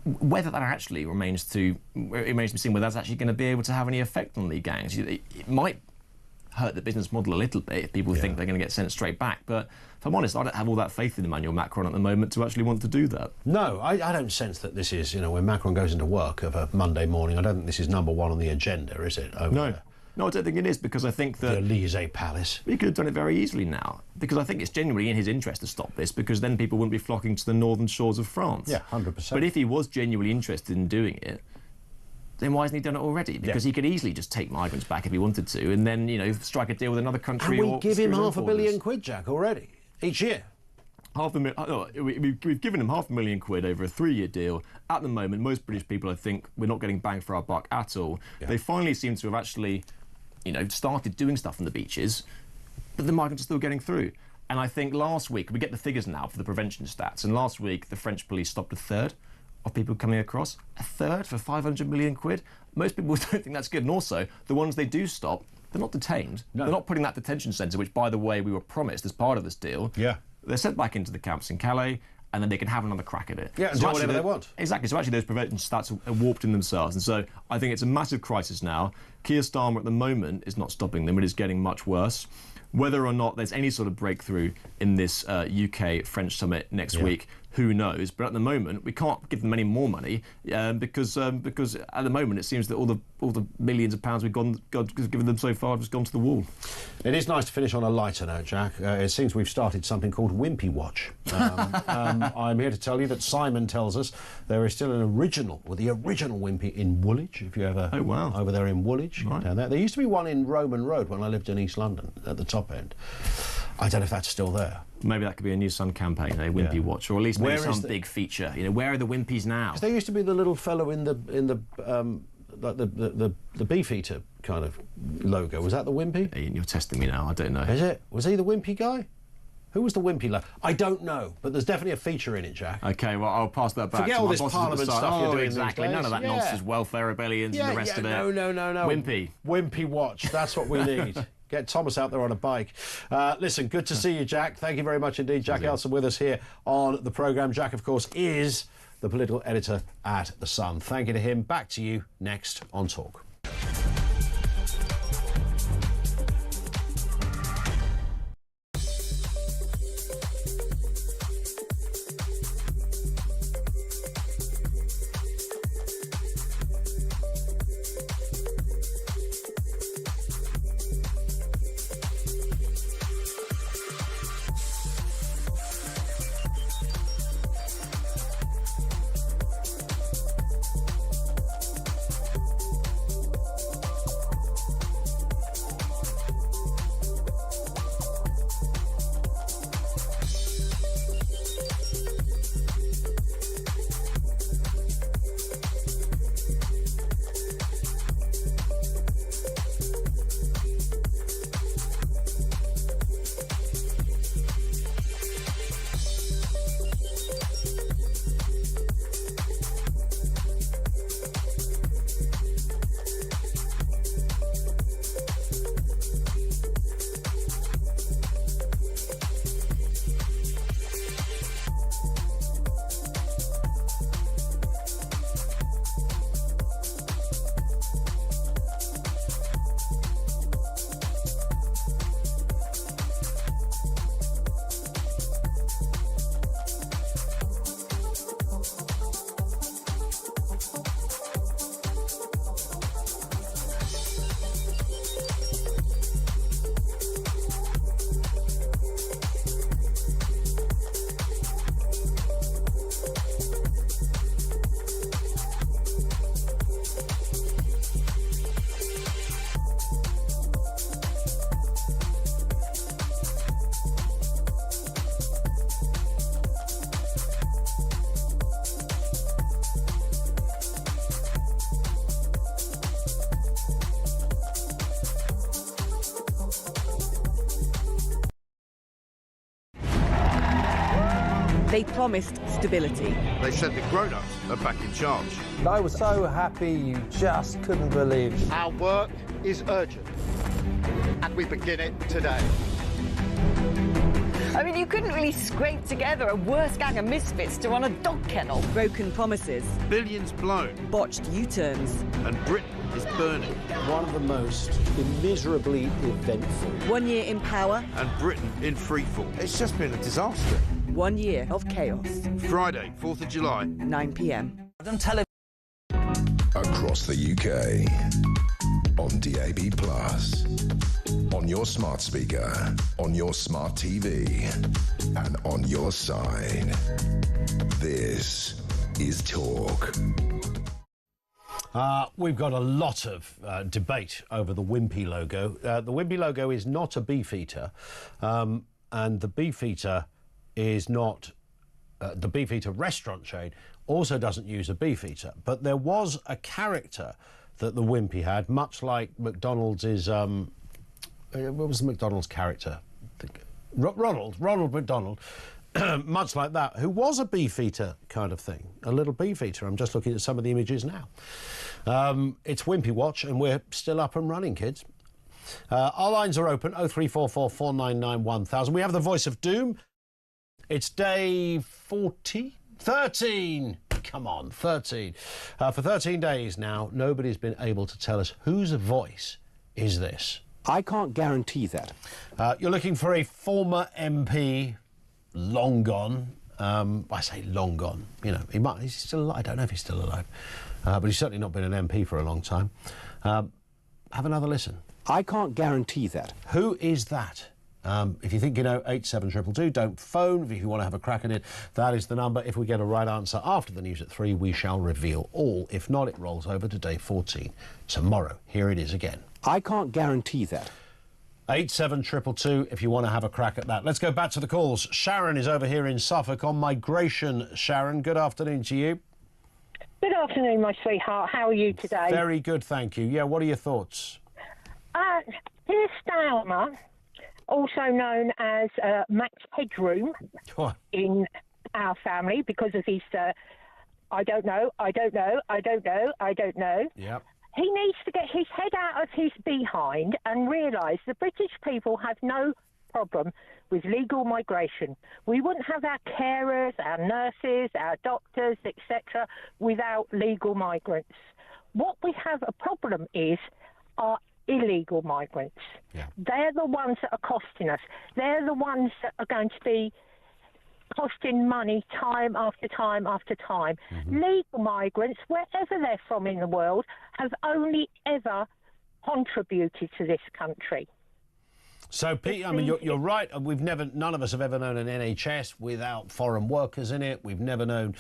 Speaker 18: whether that actually remains to be seen, whether that's actually going to be able to have any effect on the gangs. It might hurt the business model a little bit if people think they're going to get sent straight back. But if I'm honest, I don't have all that faith in Emmanuel Macron at the moment to actually want to do that.
Speaker 2: No, I don't sense that this is, when Macron goes into work of a Monday morning, I don't think this is number one on the agenda, is it?
Speaker 18: No, I don't think it is, because I think that...
Speaker 2: The Élysée Palace.
Speaker 18: He could have done it very easily now, because I think it's genuinely in his interest to stop this, because then people wouldn't be flocking to the northern shores of France.
Speaker 2: Yeah, 100%.
Speaker 18: But if he was genuinely interested in doing it, then why hasn't he done it already? Because he could easily just take migrants back if he wanted to, and then, strike a deal with another country.
Speaker 2: And we give him £500 million, Jack, already, each year.
Speaker 18: We've given him £500,000 over a 3-year deal. At the moment, most British people, I think, we're not getting bang for our buck at all. They finally seem to have actually, started doing stuff on the beaches, but the migrants are still getting through. And I think last week, we get the figures now for the prevention stats, and last week the French police stopped a third of people coming across. A third for £500 million? Most people don't think that's good. And also, the ones they do stop, they're not detained. No. They're not putting that detention centre, which, by the way, we were promised as part of this deal. They're sent back into the camps in Calais, and then they can have another crack at it.
Speaker 2: And do whatever they want.
Speaker 18: Exactly. So actually those prevention stats are warped in themselves. And so I think it's a massive crisis now. Keir Starmer at the moment is not stopping them. It is getting much worse. Whether or not there's any sort of breakthrough in this UK-French summit next week, who knows? But at the moment, we can't give them any more money because at the moment it seems that all the millions of pounds we've given them so far have just gone to the wall.
Speaker 2: It is nice to finish on a lighter note, Jack. It seems we've started something called Wimpy Watch. I'm here to tell you that Simon tells us there is still the original Wimpy in Woolwich. If you ever over there in Woolwich, down there. There used to be one in Roman Road when I lived in East London at the top end. I don't know if that's still there.
Speaker 18: Maybe that could be a new Sun campaign, a Wimpy Watch, or at least maybe some big feature. You know, where are the Wimpies now?
Speaker 2: Because there used to be the little fellow in the Beefeater kind of logo. Was that the Wimpy?
Speaker 18: Ian, you're testing me now. I don't know.
Speaker 2: Is it? Was he the Wimpy guy? Who was the Wimpy logo? I don't know, but there's definitely a feature in it, Jack.
Speaker 18: OK, well, I'll pass that back.
Speaker 2: Forget
Speaker 18: to
Speaker 2: all
Speaker 18: my
Speaker 2: this
Speaker 18: bosses
Speaker 2: Parliament stuff you're doing
Speaker 18: exactly.
Speaker 2: these days.
Speaker 18: None of that nonsense, welfare rebellions and the rest of it.
Speaker 2: No.
Speaker 18: Wimpy.
Speaker 2: Wimpy Watch. That's what we need. Get Thomas out there on a bike. Listen, good to see you, Jack. Thank you very much indeed. Jack Elson with us here on the programme. Jack, of course, is the political editor at The Sun. Thank you to him. Back to you next on Talk.
Speaker 13: They promised stability.
Speaker 14: They said the grown-ups are back in charge.
Speaker 15: I was so happy you just couldn't believe it.
Speaker 14: Our work is urgent, and we begin it today.
Speaker 13: I mean, you couldn't really scrape together a worse gang of misfits to run a dog kennel. Broken promises.
Speaker 14: Billions blown.
Speaker 13: Botched U-turns.
Speaker 14: And Britain is burning.
Speaker 2: One of the most immeasurably eventful.
Speaker 13: 1 year in power.
Speaker 14: And Britain in freefall.
Speaker 5: It's just been a disaster.
Speaker 13: 1 year of chaos.
Speaker 14: Friday, 4th of July.
Speaker 13: 9 p.m.
Speaker 1: Across the UK. On DAB+. On your smart speaker. On your smart TV. And on your side. This is Talk.
Speaker 2: We've got a lot of debate over the Wimpy logo. The Wimpy logo is not a Beefeater, and the Beefeater is not... the Beefeater restaurant chain also doesn't use a Beefeater, but there was a character that the Wimpy had, much like McDonald's is... what was the McDonald's character? Ronald McDonald. Much like that, who was a Beefeater kind of thing, a little Beefeater. I'm just looking at some of the images now. It's Wimpy Watch, and we're still up and running, kids. Our lines are open, 0344 499 1000. We have the voice of doom. It's day 13. Come on, 13. For 13 days now, nobody's been able to tell us whose voice is this.
Speaker 19: I can't guarantee that.
Speaker 2: You're looking for a former MP, long gone. I say long gone. You know, he's still alive. I don't know if he's still alive, but he's certainly not been an MP for a long time. Have another listen.
Speaker 19: I can't guarantee that.
Speaker 2: Who is that? If you think you know, 87222, don't phone. If you want to have a crack at it, that is the number. If we get a right answer after the news at 3, we shall reveal all. If not, it rolls over to day 14. Tomorrow, here it is again.
Speaker 19: I can't guarantee that.
Speaker 2: 87222 if you want to have a crack at that. Let's go back to the calls. Sharon is over here in Suffolk on migration. Sharon, good afternoon to you.
Speaker 20: Good afternoon, my sweetheart. How are you today?
Speaker 2: Very good, thank you. Yeah, what are your thoughts?
Speaker 20: Keir Starmer, also known as Max Headroom in our family because of his I don't know.
Speaker 2: Yep.
Speaker 20: He needs to get his head out of his behind and realise the British people have no problem with legal migration. We wouldn't have our carers, our nurses, our doctors, etc., without legal migrants. What we have a problem is are illegal migrants.
Speaker 2: Yeah.
Speaker 20: They're the ones that are costing us. They're the ones that are going to be costing money time after time after time. Legal migrants, wherever they're from in the world, have only ever contributed to this country.
Speaker 2: So, Pete, I mean, you're right. None of us have ever known an NHS without foreign workers in it. We've never known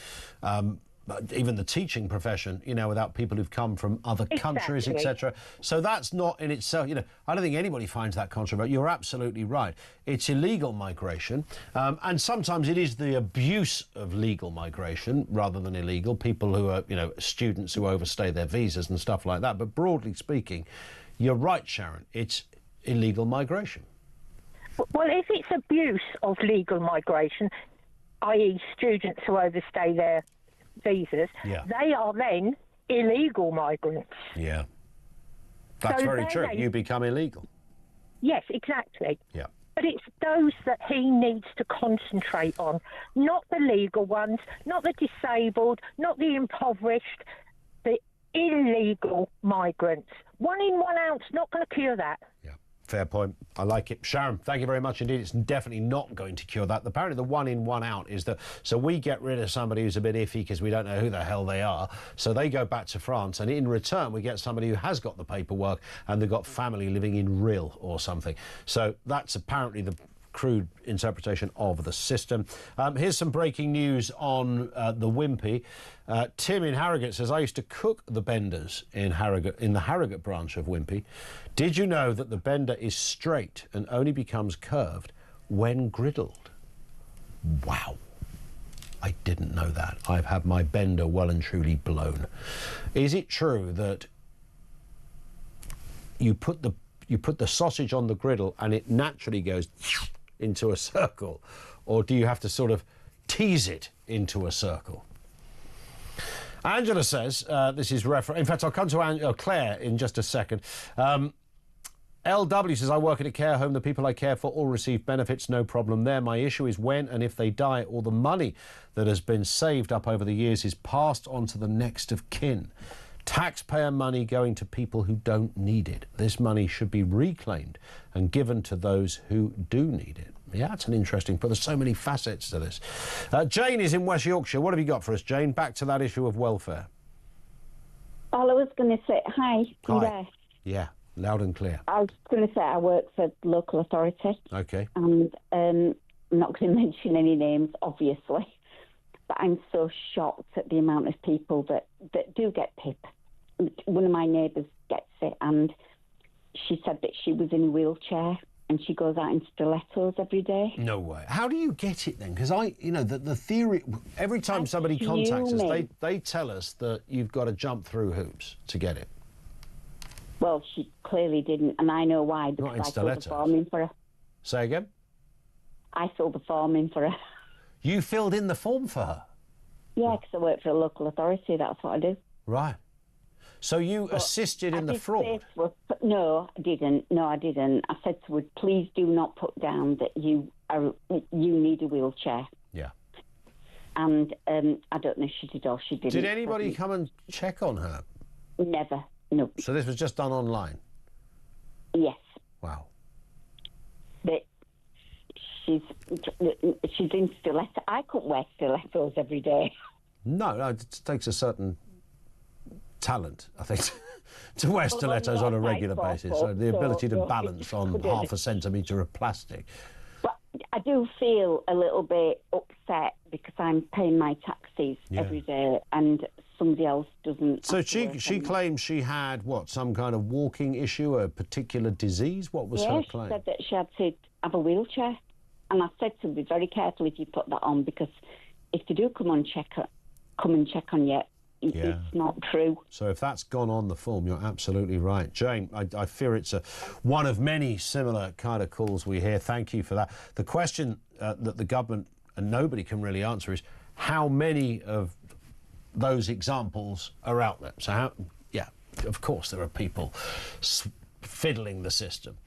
Speaker 2: even the teaching profession, you know, without people who've come from other countries, etc. So that's not in itself, you know, I don't think anybody finds that controversial. You're absolutely right. It's illegal migration, and sometimes it is the abuse of legal migration rather than illegal. People who are, you know, students who overstay their visas and stuff like that. But broadly speaking, you're right, Sharon. It's illegal migration.
Speaker 20: Well, if it's abuse of legal migration, i.e. students who overstay their visas, they are then illegal migrants.
Speaker 2: Yeah. That's very true. You become illegal.
Speaker 20: Yes, exactly.
Speaker 2: Yeah.
Speaker 20: But it's those that he needs to concentrate on, not the legal ones, not the disabled, not the impoverished, the illegal migrants. 1 in, 1 out's not going to cure that.
Speaker 2: Yeah. Fair point. I like it. Sharon, thank you very much indeed. It's definitely not going to cure that. Apparently the 1 in, 1 out is that, so we get rid of somebody who's a bit iffy because we don't know who the hell they are. So they go back to France, and in return we get somebody who has got the paperwork and they've got family living in Ril or something. So that's apparently the crude interpretation of the system. Here's some breaking news on the Wimpy. Tim in Harrogate says, I used to cook the benders in Harrogate, in the Harrogate branch of Wimpy. Did you know that the bender is straight and only becomes curved when griddled? Wow. I didn't know that. I've had my bender well and truly blown. Is it true that you put the sausage on the griddle and it naturally goes into a circle, or do you have to sort of tease it into a circle? Angela says, this is in fact, I'll come to Claire in just a second. LW says, I work at a care home. The people I care for all receive benefits, no problem there. My issue is when and if they die, all the money that has been saved up over the years is passed on to the next of kin. Taxpayer money going to people who don't need it. This money should be reclaimed and given to those who do need it. Yeah, that's an interesting, but there's so many facets to this. Jane is in West Yorkshire. What have you got for us, Jane? Back to that issue of welfare.
Speaker 21: All I was going to say, hi. You there?
Speaker 2: Yeah, loud and clear.
Speaker 21: I was going to say I work for local authority.
Speaker 2: Okay.
Speaker 21: And I'm not going to mention any names, obviously, but I'm so shocked at the amount of people that do get PIP. One of my neighbours gets it, and she said that she was in a wheelchair and she goes out in stilettos every day.
Speaker 2: No way. How do you get it then? Because the theory, every time somebody contacts us, they tell us that you've got to jump through hoops to get it.
Speaker 21: Well, she clearly didn't, and I know why, because
Speaker 2: Not in
Speaker 21: I filled
Speaker 2: stilettos.
Speaker 21: the form in for her.
Speaker 2: Say again?
Speaker 21: I filled the form in for her.
Speaker 2: You filled in the form for her?
Speaker 21: Yeah, because I work for a local authority, that's what I do.
Speaker 2: Right. So you assisted in the fraud?
Speaker 21: No, I didn't. No, I didn't. I said to her, please do not put down that you need a wheelchair.
Speaker 2: Yeah.
Speaker 21: And I don't know if she did or she didn't.
Speaker 2: Did anybody come and check on her?
Speaker 21: Never, no.
Speaker 2: So this was just done online?
Speaker 21: Yes.
Speaker 2: Wow.
Speaker 21: That she's in stiletto. I couldn't wear stilettos every day.
Speaker 2: No, it takes a certain talent, I think, to wear stilettos on a regular basis. So the ability to balance on half a centimetre of plastic.
Speaker 21: But I do feel a little bit upset because I'm paying my taxis every day and somebody else doesn't.
Speaker 2: So she claimed she had, what, some kind of walking issue, a particular disease? What was her claim?
Speaker 21: She said that she had to have a wheelchair. And I said to her, be very careful if you put that on, because if they do come and check on you, it's not true.
Speaker 2: So if that's gone on the film, you're absolutely right. Jane, I fear it's one of many similar kind of calls we hear. Thank you for that. The question that the government and nobody can really answer is how many of those examples are out there? So, of course there are people fiddling the system.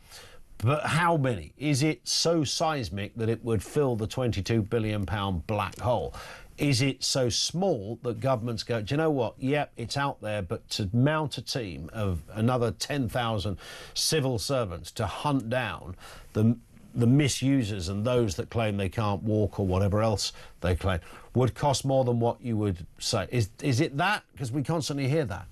Speaker 2: But how many? Is it so seismic that it would fill the £22 billion black hole? Is it so small that governments go, do you know what? Yep, it's out there, but to mount a team of another 10,000 civil servants to hunt down the misusers and those that claim they can't walk or whatever else they claim would cost more than what you would say. Is it that? Because we constantly hear that.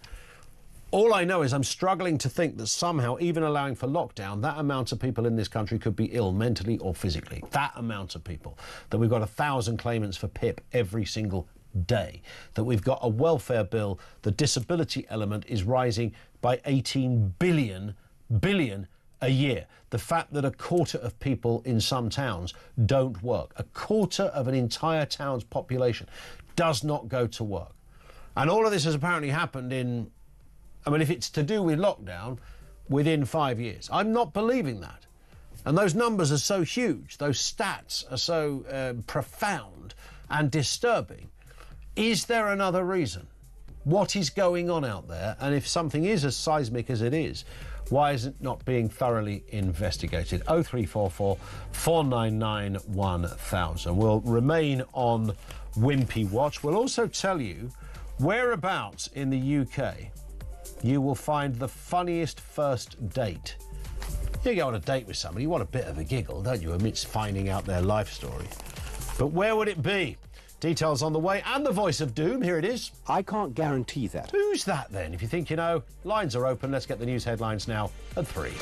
Speaker 2: All I know is I'm struggling to think that somehow, even allowing for lockdown, that amount of people in this country could be ill mentally or physically. That amount of people. That we've got 1,000 claimants for PIP every single day. That we've got a welfare bill, the disability element is rising by 18 billion a year. The fact that a quarter of people in some towns don't work. A quarter of an entire town's population does not go to work. And all of this has apparently happened in... I mean, if it's to do with lockdown, within 5 years. I'm not believing that. And those numbers are so huge, those stats are so profound and disturbing. Is there another reason? What is going on out there? And if something is as seismic as it is, why is it not being thoroughly investigated? 0344 499 1000. We'll remain on Wimpy Watch. We'll also tell you whereabouts in the UK you will find the funniest first date. You go on a date with somebody, you want a bit of a giggle, don't you, amidst finding out their life story. But where would it be? Details on the way, and the voice of doom, here it is.
Speaker 19: I can't guarantee that.
Speaker 2: Who's that then? If you think you know, lines are open. Let's get the news headlines now at 3.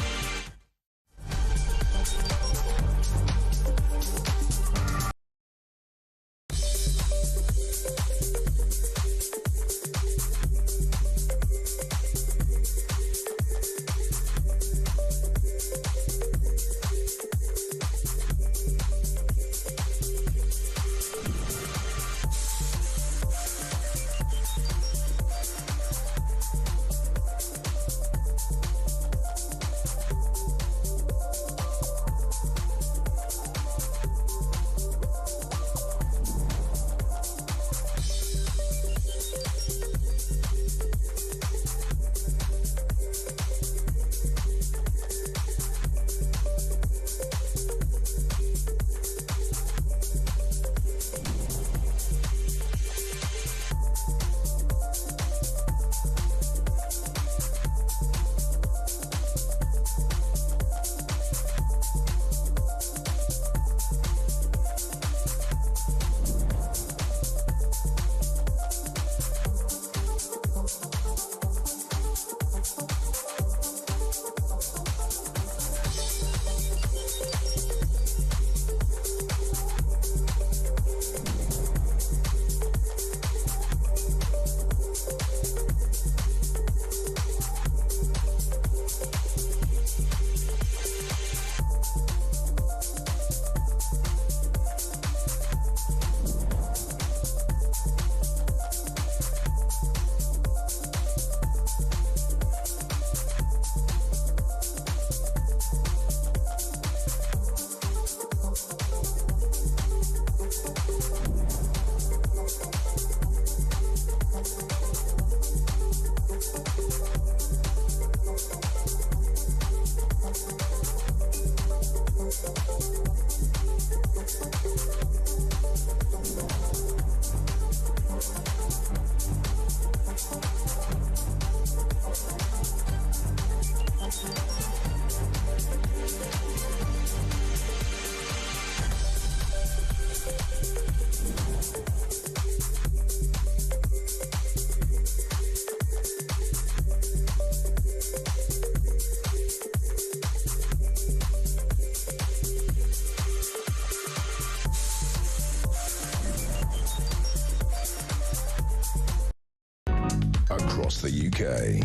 Speaker 1: across the UK.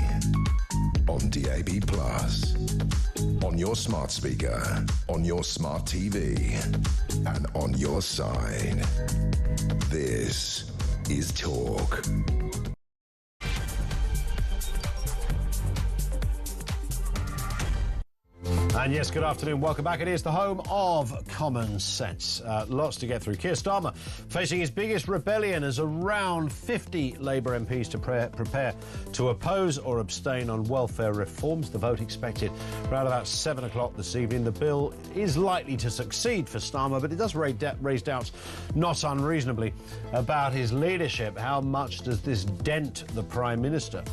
Speaker 1: On DAB+, on your smart speaker, on your smart TV, and on your side. This is Talk.
Speaker 2: And yes, good afternoon. Welcome back. It is the home of Common Sense. Lots to get through. Keir Starmer facing his biggest rebellion as around 50 Labour MPs to prepare to oppose or abstain on welfare reforms. The vote expected around about 7 o'clock this evening. The bill is likely to succeed for Starmer, but it does raise doubts, not unreasonably, about his leadership. How much does this dent the Prime Minister?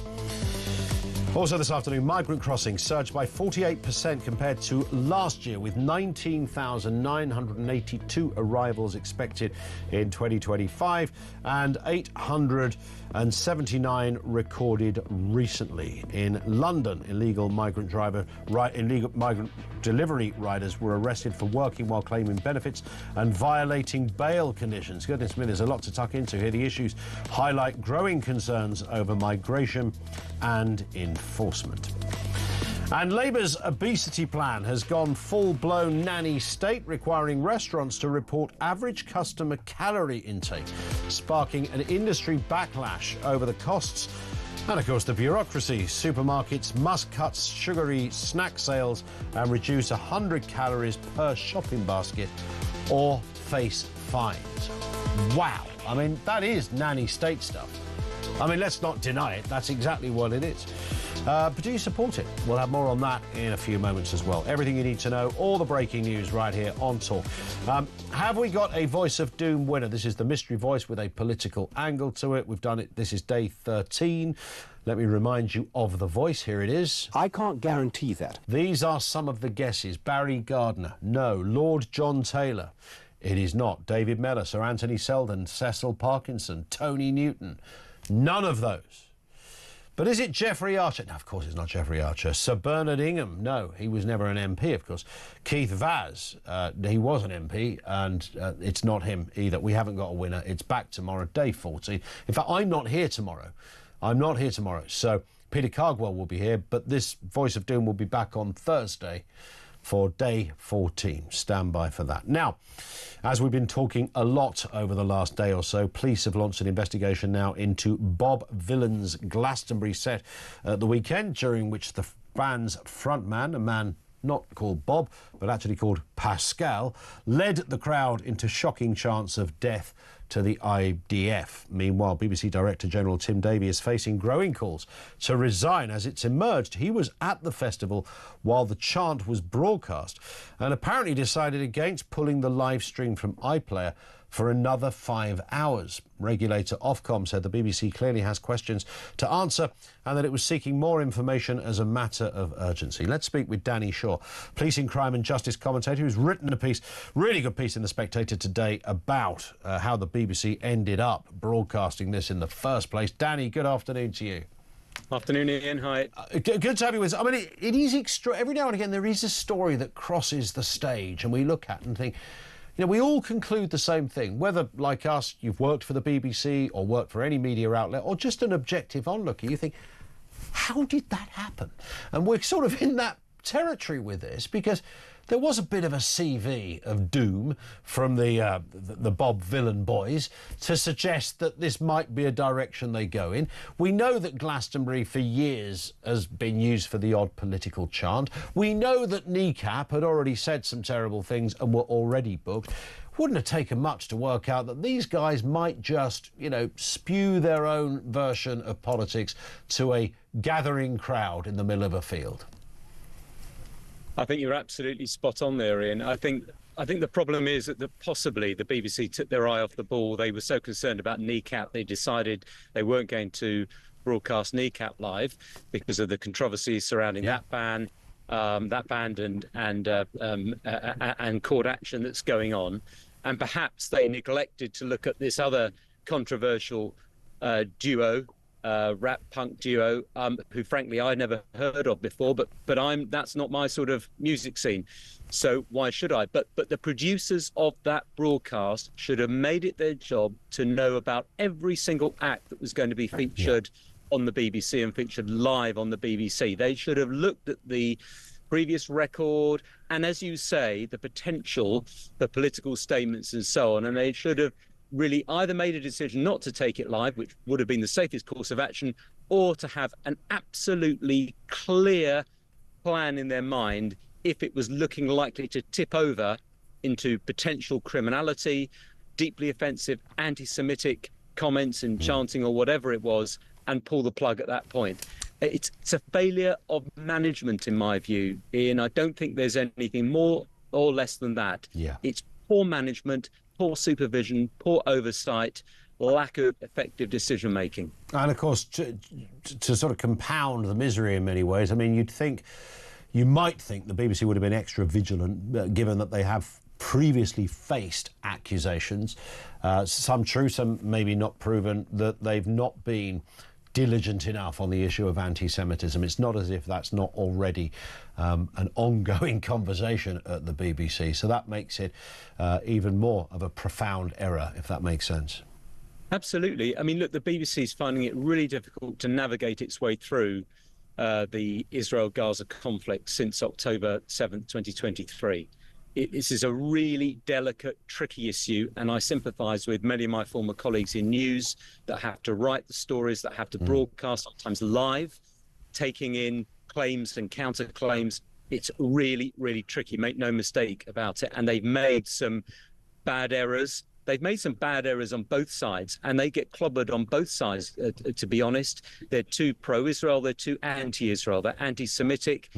Speaker 2: Also this afternoon, migrant crossings surged by 48% compared to last year, with 19,982 arrivals expected in 2025 and 879 recorded recently. In London, illegal migrant delivery riders were arrested for working while claiming benefits and violating bail conditions. Goodness me, there's a lot to tuck into here. The issues highlight growing concerns over migration and enforcement. And Labour's obesity plan has gone full-blown nanny state, requiring restaurants to report average customer calorie intake, sparking an industry backlash over the costs and, of course, the bureaucracy. Supermarkets must cut sugary snack sales and reduce 100 calories per shopping basket or face fines. Wow. I mean, that is nanny state stuff. I mean, let's not deny it. That's exactly what it is. But do you support it? We'll have more on that in a few moments as well. Everything you need to know, all the breaking news right here on Talk. Have we got a Voice of Doom winner? This is the mystery voice with a political angle to it. We've done it. This is day 13. Let me remind you of the voice. Here it is.
Speaker 19: I can't guarantee that.
Speaker 2: These are some of the guesses. Barry Gardiner. No. Lord John Taylor. It is not. David Mellor, Sir Anthony Selden, Cecil Parkinson, Tony Newton. None of those. But is it Geoffrey Archer? No, of course it's not Geoffrey Archer. Sir Bernard Ingham? No, he was never an MP, of course. Keith Vaz? He was an MP, and it's not him either. We haven't got a winner. It's back tomorrow, day 14. In fact, I'm not here tomorrow. So Peter Cardwell will be here, but this Voice of Doom will be back on Thursday for day 14. Stand by for that. Now, as we've been talking a lot over the last day or so, police have launched an investigation now into Bob Vylan's Glastonbury set at the weekend, during which the band's frontman, a man not called Bob, but actually called Pascal, led the crowd into shocking chants of death to the IDF. Meanwhile, BBC Director General Tim Davie is facing growing calls to resign. As it's emerged, he was at the festival while the chant was broadcast and apparently decided against pulling the live stream from iPlayer for another 5 hours. Regulator Ofcom said the BBC clearly has questions to answer and that it was seeking more information as a matter of urgency. Let's speak with Danny Shaw, policing crime and justice commentator, who's written a piece, really good piece in The Spectator today, about how the BBC ended up broadcasting this in the first place. Danny, good afternoon to you.
Speaker 4: Afternoon, Ian. Hi.
Speaker 2: Good to have you with us. I mean, it is every now and again there is a story that crosses the stage and we look at and think, you know, we all conclude the same thing, whether, like us, you've worked for the BBC or worked for any media outlet or just an objective onlooker. You think, how did that happen? And we're sort of in that territory with this because there was a bit of a CV of doom from the Bob Vylan boys to suggest that this might be a direction they go in. We know that Glastonbury for years has been used for the odd political chant. We know that Kneecap had already said some terrible things and were already booked. Wouldn't have taken much to work out that these guys might just, you know, spew their own version of politics to a gathering crowd in the middle of a field.
Speaker 4: I think you're absolutely spot on there, Ian. I think the problem is that possibly the BBC took their eye off the ball. They were so concerned about Kneecap, they decided they weren't going to broadcast Kneecap live because of the controversies surrounding that band and court action that's going on. And perhaps they neglected to look at this other controversial duo, rap punk duo, who frankly I never heard of before, but that's not my sort of music scene, so why should I? But the producers of that broadcast should have made it their job to know about every single act that was going to be featured on the BBC and featured live on the BBC. They should have looked at the previous record and, as you say, the potential for political statements and so on, and they should have really either made a decision not to take it live, which would have been the safest course of action, or to have an absolutely clear plan in their mind if it was looking likely to tip over into potential criminality, deeply offensive anti-Semitic comments and chanting or whatever it was, and pull the plug at that point. It's a failure of management, in my view, Ian. I don't think there's anything more or less than that.
Speaker 2: Yeah.
Speaker 4: It's poor management, poor supervision, poor oversight, lack of effective decision making.
Speaker 2: And of course, to sort of compound the misery in many ways, I mean, you might think the BBC would have been extra vigilant, given that they have previously faced accusations, some true, some maybe not proven, that they've not been diligent enough on the issue of anti-Semitism. It's not as if that's not already an ongoing conversation at the BBC. So that makes it even more of a profound error, if that makes sense.
Speaker 4: Absolutely. I mean, look, the BBC is finding it really difficult to navigate its way through the Israel-Gaza conflict since October 7th, 2023. This is a really delicate, tricky issue, and I sympathise with many of my former colleagues in news that have to write the stories, that have to broadcast, sometimes live, taking in claims and counterclaims. It's really, really tricky. Make no mistake about it. And they've made some bad errors. They've made some bad errors on both sides, and they get clobbered on both sides, to be honest. They're too pro-Israel, they're too anti-Israel. They're anti-Semitic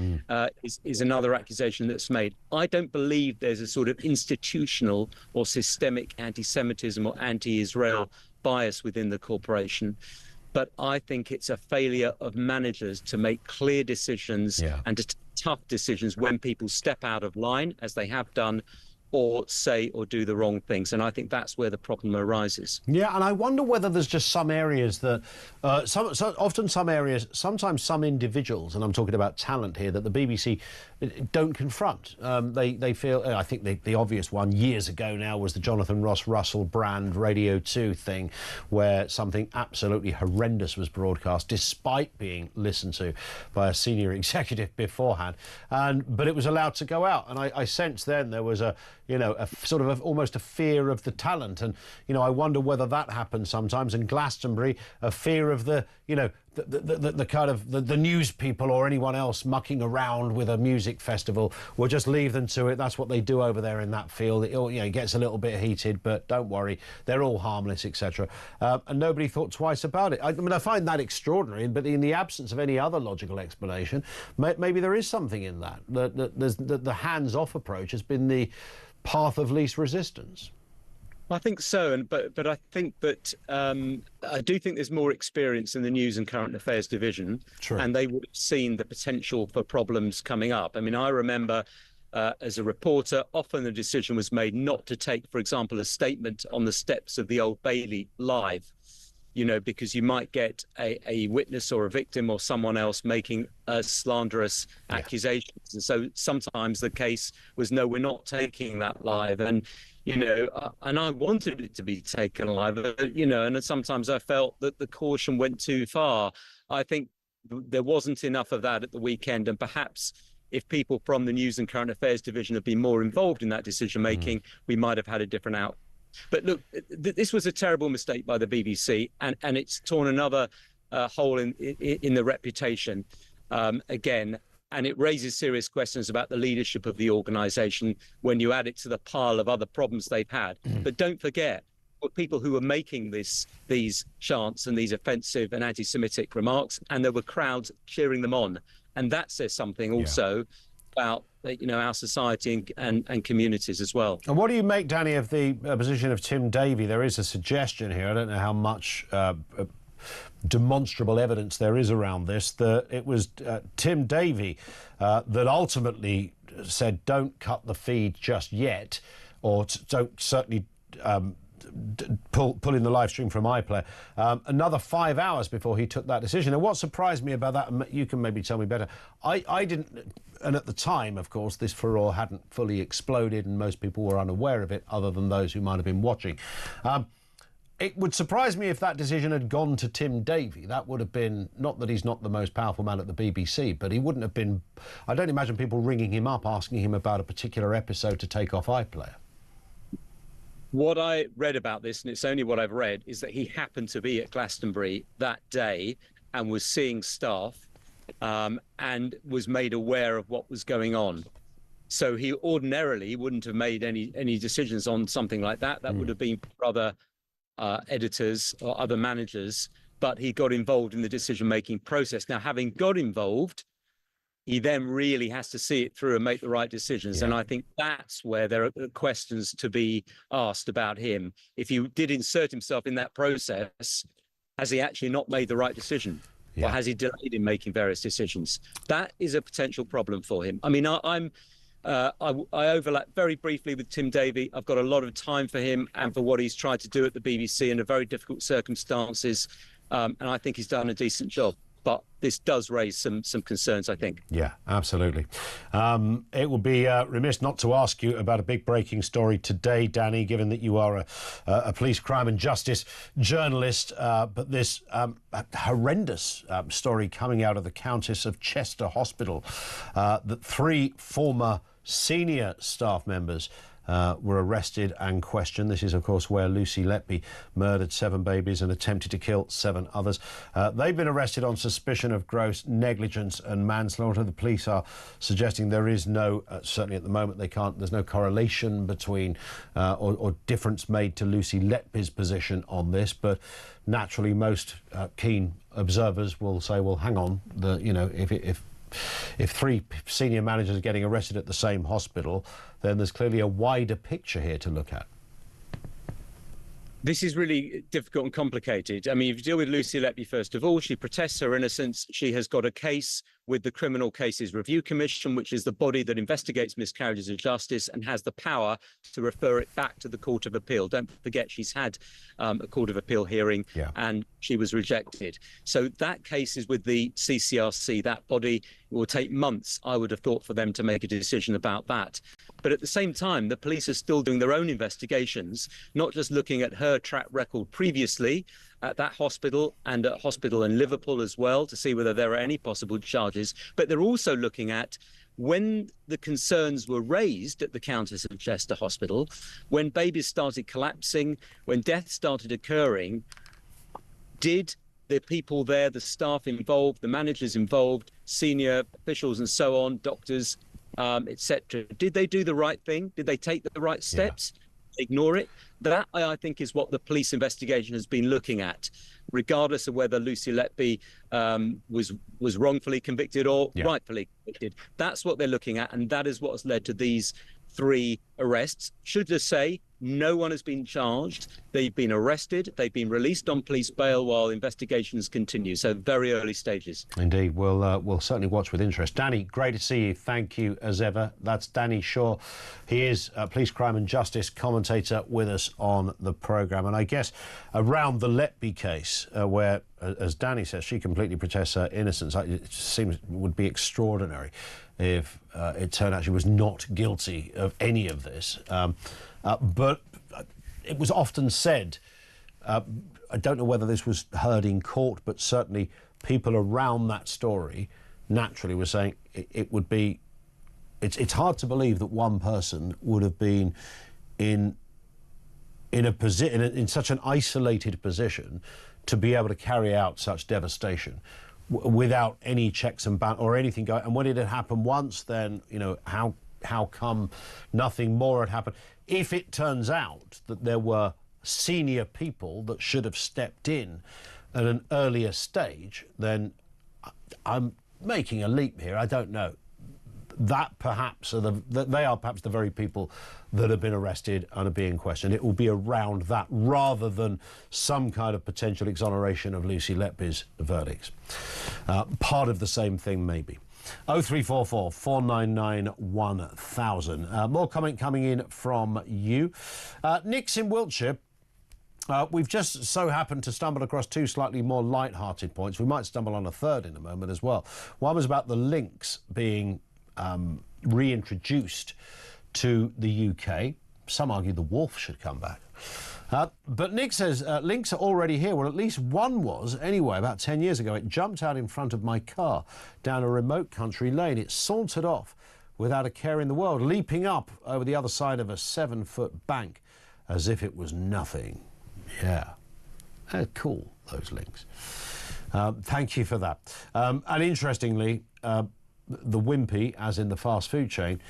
Speaker 4: is another accusation that's made. I don't believe there's a sort of institutional or systemic anti-Semitism or anti-Israel bias within the corporation. But I think it's a failure of managers to make clear decisions and to tough decisions when people step out of line, as they have done, or say or do the wrong things. And I think that's where the problem arises.
Speaker 2: Yeah, and I wonder whether there's just some areas that, often some areas, sometimes some individuals, and I'm talking about talent here, that the BBC don't confront. They feel, I think the obvious one years ago now was the Jonathan Ross Russell brand Radio 2 thing, where something absolutely horrendous was broadcast despite being listened to by a senior executive beforehand. But it was allowed to go out. And I sensed then there was a sort of almost a fear of the talent. And, I wonder whether that happens sometimes. In Glastonbury, a fear of the kind of the news people or anyone else mucking around with a music festival. We'll just leave them to it. That's what they do over there in that field. It gets a little bit heated, but don't worry, they're all harmless, etc. And nobody thought twice about it. I mean, I find that extraordinary, but in the absence of any other logical explanation, maybe there is something in that. The hands-off approach has been the path of least resistance.
Speaker 4: I think so, but I think that I do think there's more experience in the News and Current Affairs division, and they would have seen the potential for problems coming up. I mean, I remember as a reporter, often the decision was made not to take, for example, a statement on the steps of the Old Bailey live, because you might get a witness or a victim or someone else making slanderous accusations. And so sometimes the case was, no, we're not taking that live. And and I wanted it to be taken live, and sometimes I felt that the caution went too far. I think there wasn't enough of that at the weekend, and perhaps if people from the News and Current Affairs division had been more involved in that decision making, we might have had a different outcome. But look, this was a terrible mistake by the BBC, and it's torn another hole in the reputation again. And it raises serious questions about the leadership of the organisation when you add it to the pile of other problems they've had. But don't forget, people who were making these chants and these offensive and anti-Semitic remarks, and there were crowds cheering them on. And that says something also about our society and communities as well.
Speaker 2: And what do you make, Danny, of the position of Tim Davie? There is a suggestion here, I don't know how much demonstrable evidence there is around this, that it was Tim Davie that ultimately said don't cut the feed just yet, or don't certainly pull in the live stream from iPlayer another 5 hours before he took that decision. And what surprised me about that, and you can maybe tell me better, I didn't, and at the time, of course, this furore hadn't fully exploded and most people were unaware of it other than those who might have been watching. it would surprise me if that decision had gone to Tim Davie. That would have been, not that he's not the most powerful man at the BBC, but he wouldn't have been, I don't imagine people ringing him up asking him about a particular episode to take off iPlayer.
Speaker 4: What I read about this, and it's only what I've read, is that he happened to be at Glastonbury that day and was seeing staff and was made aware of what was going on. So he ordinarily wouldn't have made any decisions on something like that. That would have been for other editors or other managers, but he got involved in the decision-making process. Now, having got involved, he then really has to see it through and make the right decisions. And I think that's where there are questions to be asked about him. If he did insert himself in that process, has he actually not made the right decision? Or has he delayed in making various decisions? That is a potential problem for him. I mean, I overlap very briefly with Tim Davie. I've got a lot of time for him and for what he's tried to do at the BBC in very difficult circumstances. And I think he's done a decent job. But this does raise some concerns, I think.
Speaker 2: Yeah, absolutely. It would be remiss not to ask you about a big breaking story today, Danny, given that you are a police crime and justice journalist. But this horrendous story coming out of the Countess of Chester Hospital, that 3 former senior staff members were arrested and questioned. This is, of course, where Lucy Letby murdered 7 babies and attempted to kill 7 others. They've been arrested on suspicion of gross negligence and manslaughter. The police are suggesting there is no, certainly at the moment, there's no correlation between or difference made to Lucy Letby's position on this. But naturally, most keen observers will say, well, hang on, if 3 senior managers are getting arrested at the same hospital, then there's clearly a wider picture here to look at.
Speaker 4: This is really difficult and complicated. I mean, if you deal with Lucy Letby, first of all, she protests her innocence. She has got a case with the Criminal Cases Review Commission, which is the body that investigates miscarriages of justice and has the power to refer it back to the Court of Appeal. Don't forget, she's had a Court of Appeal hearing and she was rejected. So that case is with the CCRC, that body. It will take months, I would have thought, for them to make a decision about that. But at the same time, the police are still doing their own investigations, not just looking at her track record previously at that hospital and at hospital in Liverpool as well to see whether there are any possible charges, but they're also looking at when the concerns were raised at the Countess of Chester Hospital, when babies started collapsing, when deaths started occurring, did the people there, the staff involved, the managers involved, senior officials and so on, doctors, etc., did they do the right thing? Did they take the right steps? Ignore it? That, I think, is what the police investigation has been looking at, regardless of whether Lucy Letby was wrongfully convicted or rightfully convicted. That's what they're looking at, and that is what has led to these 3 arrests. Should just say, no one has been charged. They've been arrested. They've been released on police bail while investigations continue. So very early stages.
Speaker 2: Indeed. We'll certainly watch with interest. Danny, great to see you. Thank you as ever. That's Danny Shaw. He is a police crime and justice commentator with us on the programme. And I guess around the Letby case, where, as Danny says, she completely protests her innocence, it seems would be extraordinary if it turned out she was not guilty of any of this. But it was often said, I don't know whether this was heard in court, but certainly people around that story naturally were saying it would be, it's hard to believe that one person would have been in such an isolated position to be able to carry out such devastation without any checks and balances or anything going. And when it had happened once, then, how come nothing more had happened? If it turns out that there were senior people that should have stepped in at an earlier stage, then I'm making a leap here. I don't know. That perhaps they are perhaps the very people that have been arrested and are being questioned. It will be around that rather than some kind of potential exoneration of Lucy Letby's verdicts. Part of the same thing, maybe. 0344 499 1000. More comment coming in from you. Nick's in Wiltshire. We've just so happened to stumble across 2 slightly more light-hearted points. We might stumble on a third in a moment as well. One was about the links being reintroduced to the UK. some argue the wolf should come back. But Nick says links are already here. Well, at least one was. Anyway, about 10 years ago, it jumped out in front of my car down a remote country lane. It sauntered off without a care in the world, leaping up over the other side of a 7-foot bank as if it was nothing. Yeah. They're cool, those links. Thank you for that. And interestingly, the Wimpy, as in the fast food chain,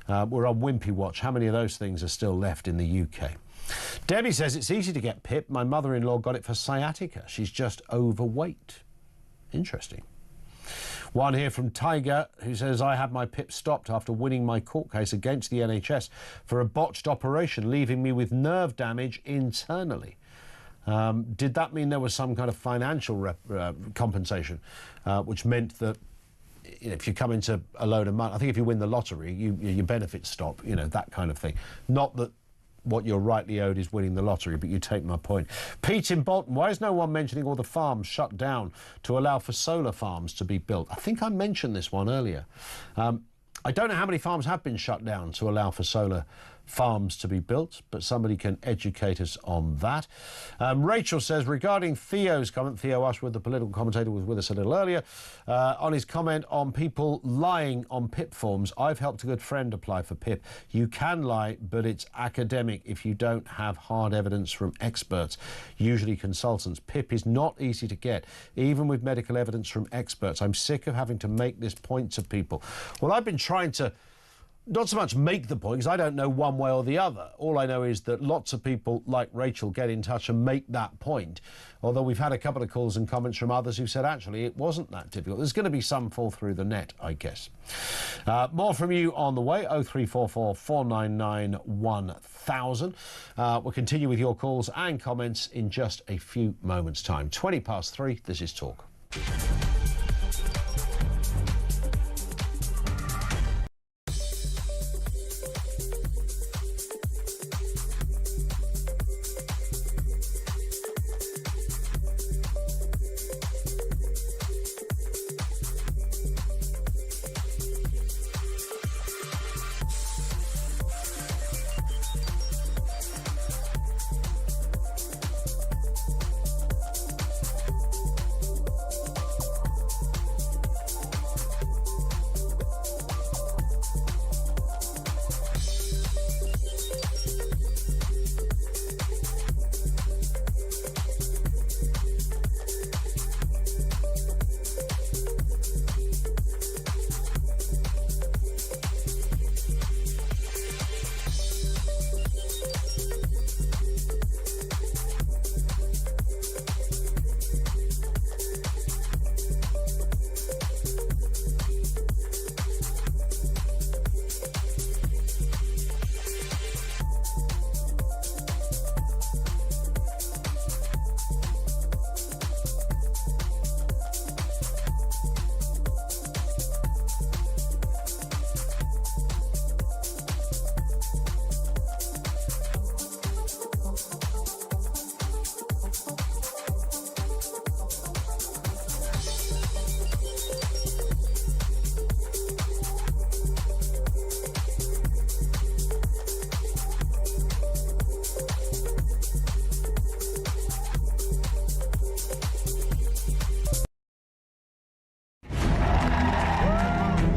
Speaker 2: we're on Wimpy Watch. How many of those things are still left in the UK? Debbie says it's easy to get PIP. My mother-in-law got it for sciatica. She's just overweight. Interesting. One here from Tiger, who says, I had my PIP stopped after winning my court case against the NHS for a botched operation, leaving me with nerve damage internally. Did that mean there was some kind of financial compensation, which meant that if you come into a load of money, I think if you win the lottery, your benefits stop, that kind of thing. Not that what you're rightly owed is winning the lottery, but you take my point. Pete in Bolton, why is no one mentioning all the farms shut down to allow for solar farms to be built? I think I mentioned this one earlier. I don't know how many farms have been shut down to allow for solar farms to be built, but somebody can educate us on that. Rachel says, regarding Theo's comment, Theo Ashwood, the political commentator, was with us a little earlier, on his comment on people lying on PIP forms. I've helped a good friend apply for PIP. You can lie, but it's academic if you don't have hard evidence from experts, usually consultants. PIP is not easy to get, even with medical evidence from experts. I'm sick of having to make this point to people. Well, I've been trying to not so much make the point, because I don't know one way or the other. All I know is that lots of people like Rachel get in touch and make that point, although we've had a couple of calls and comments from others who said, actually, it wasn't that difficult. There's going to be some fall through the net, I guess. More from you on the way, 0344 499 1000. We'll continue with your calls and comments in just a few moments' time. 3:20, this is Talk.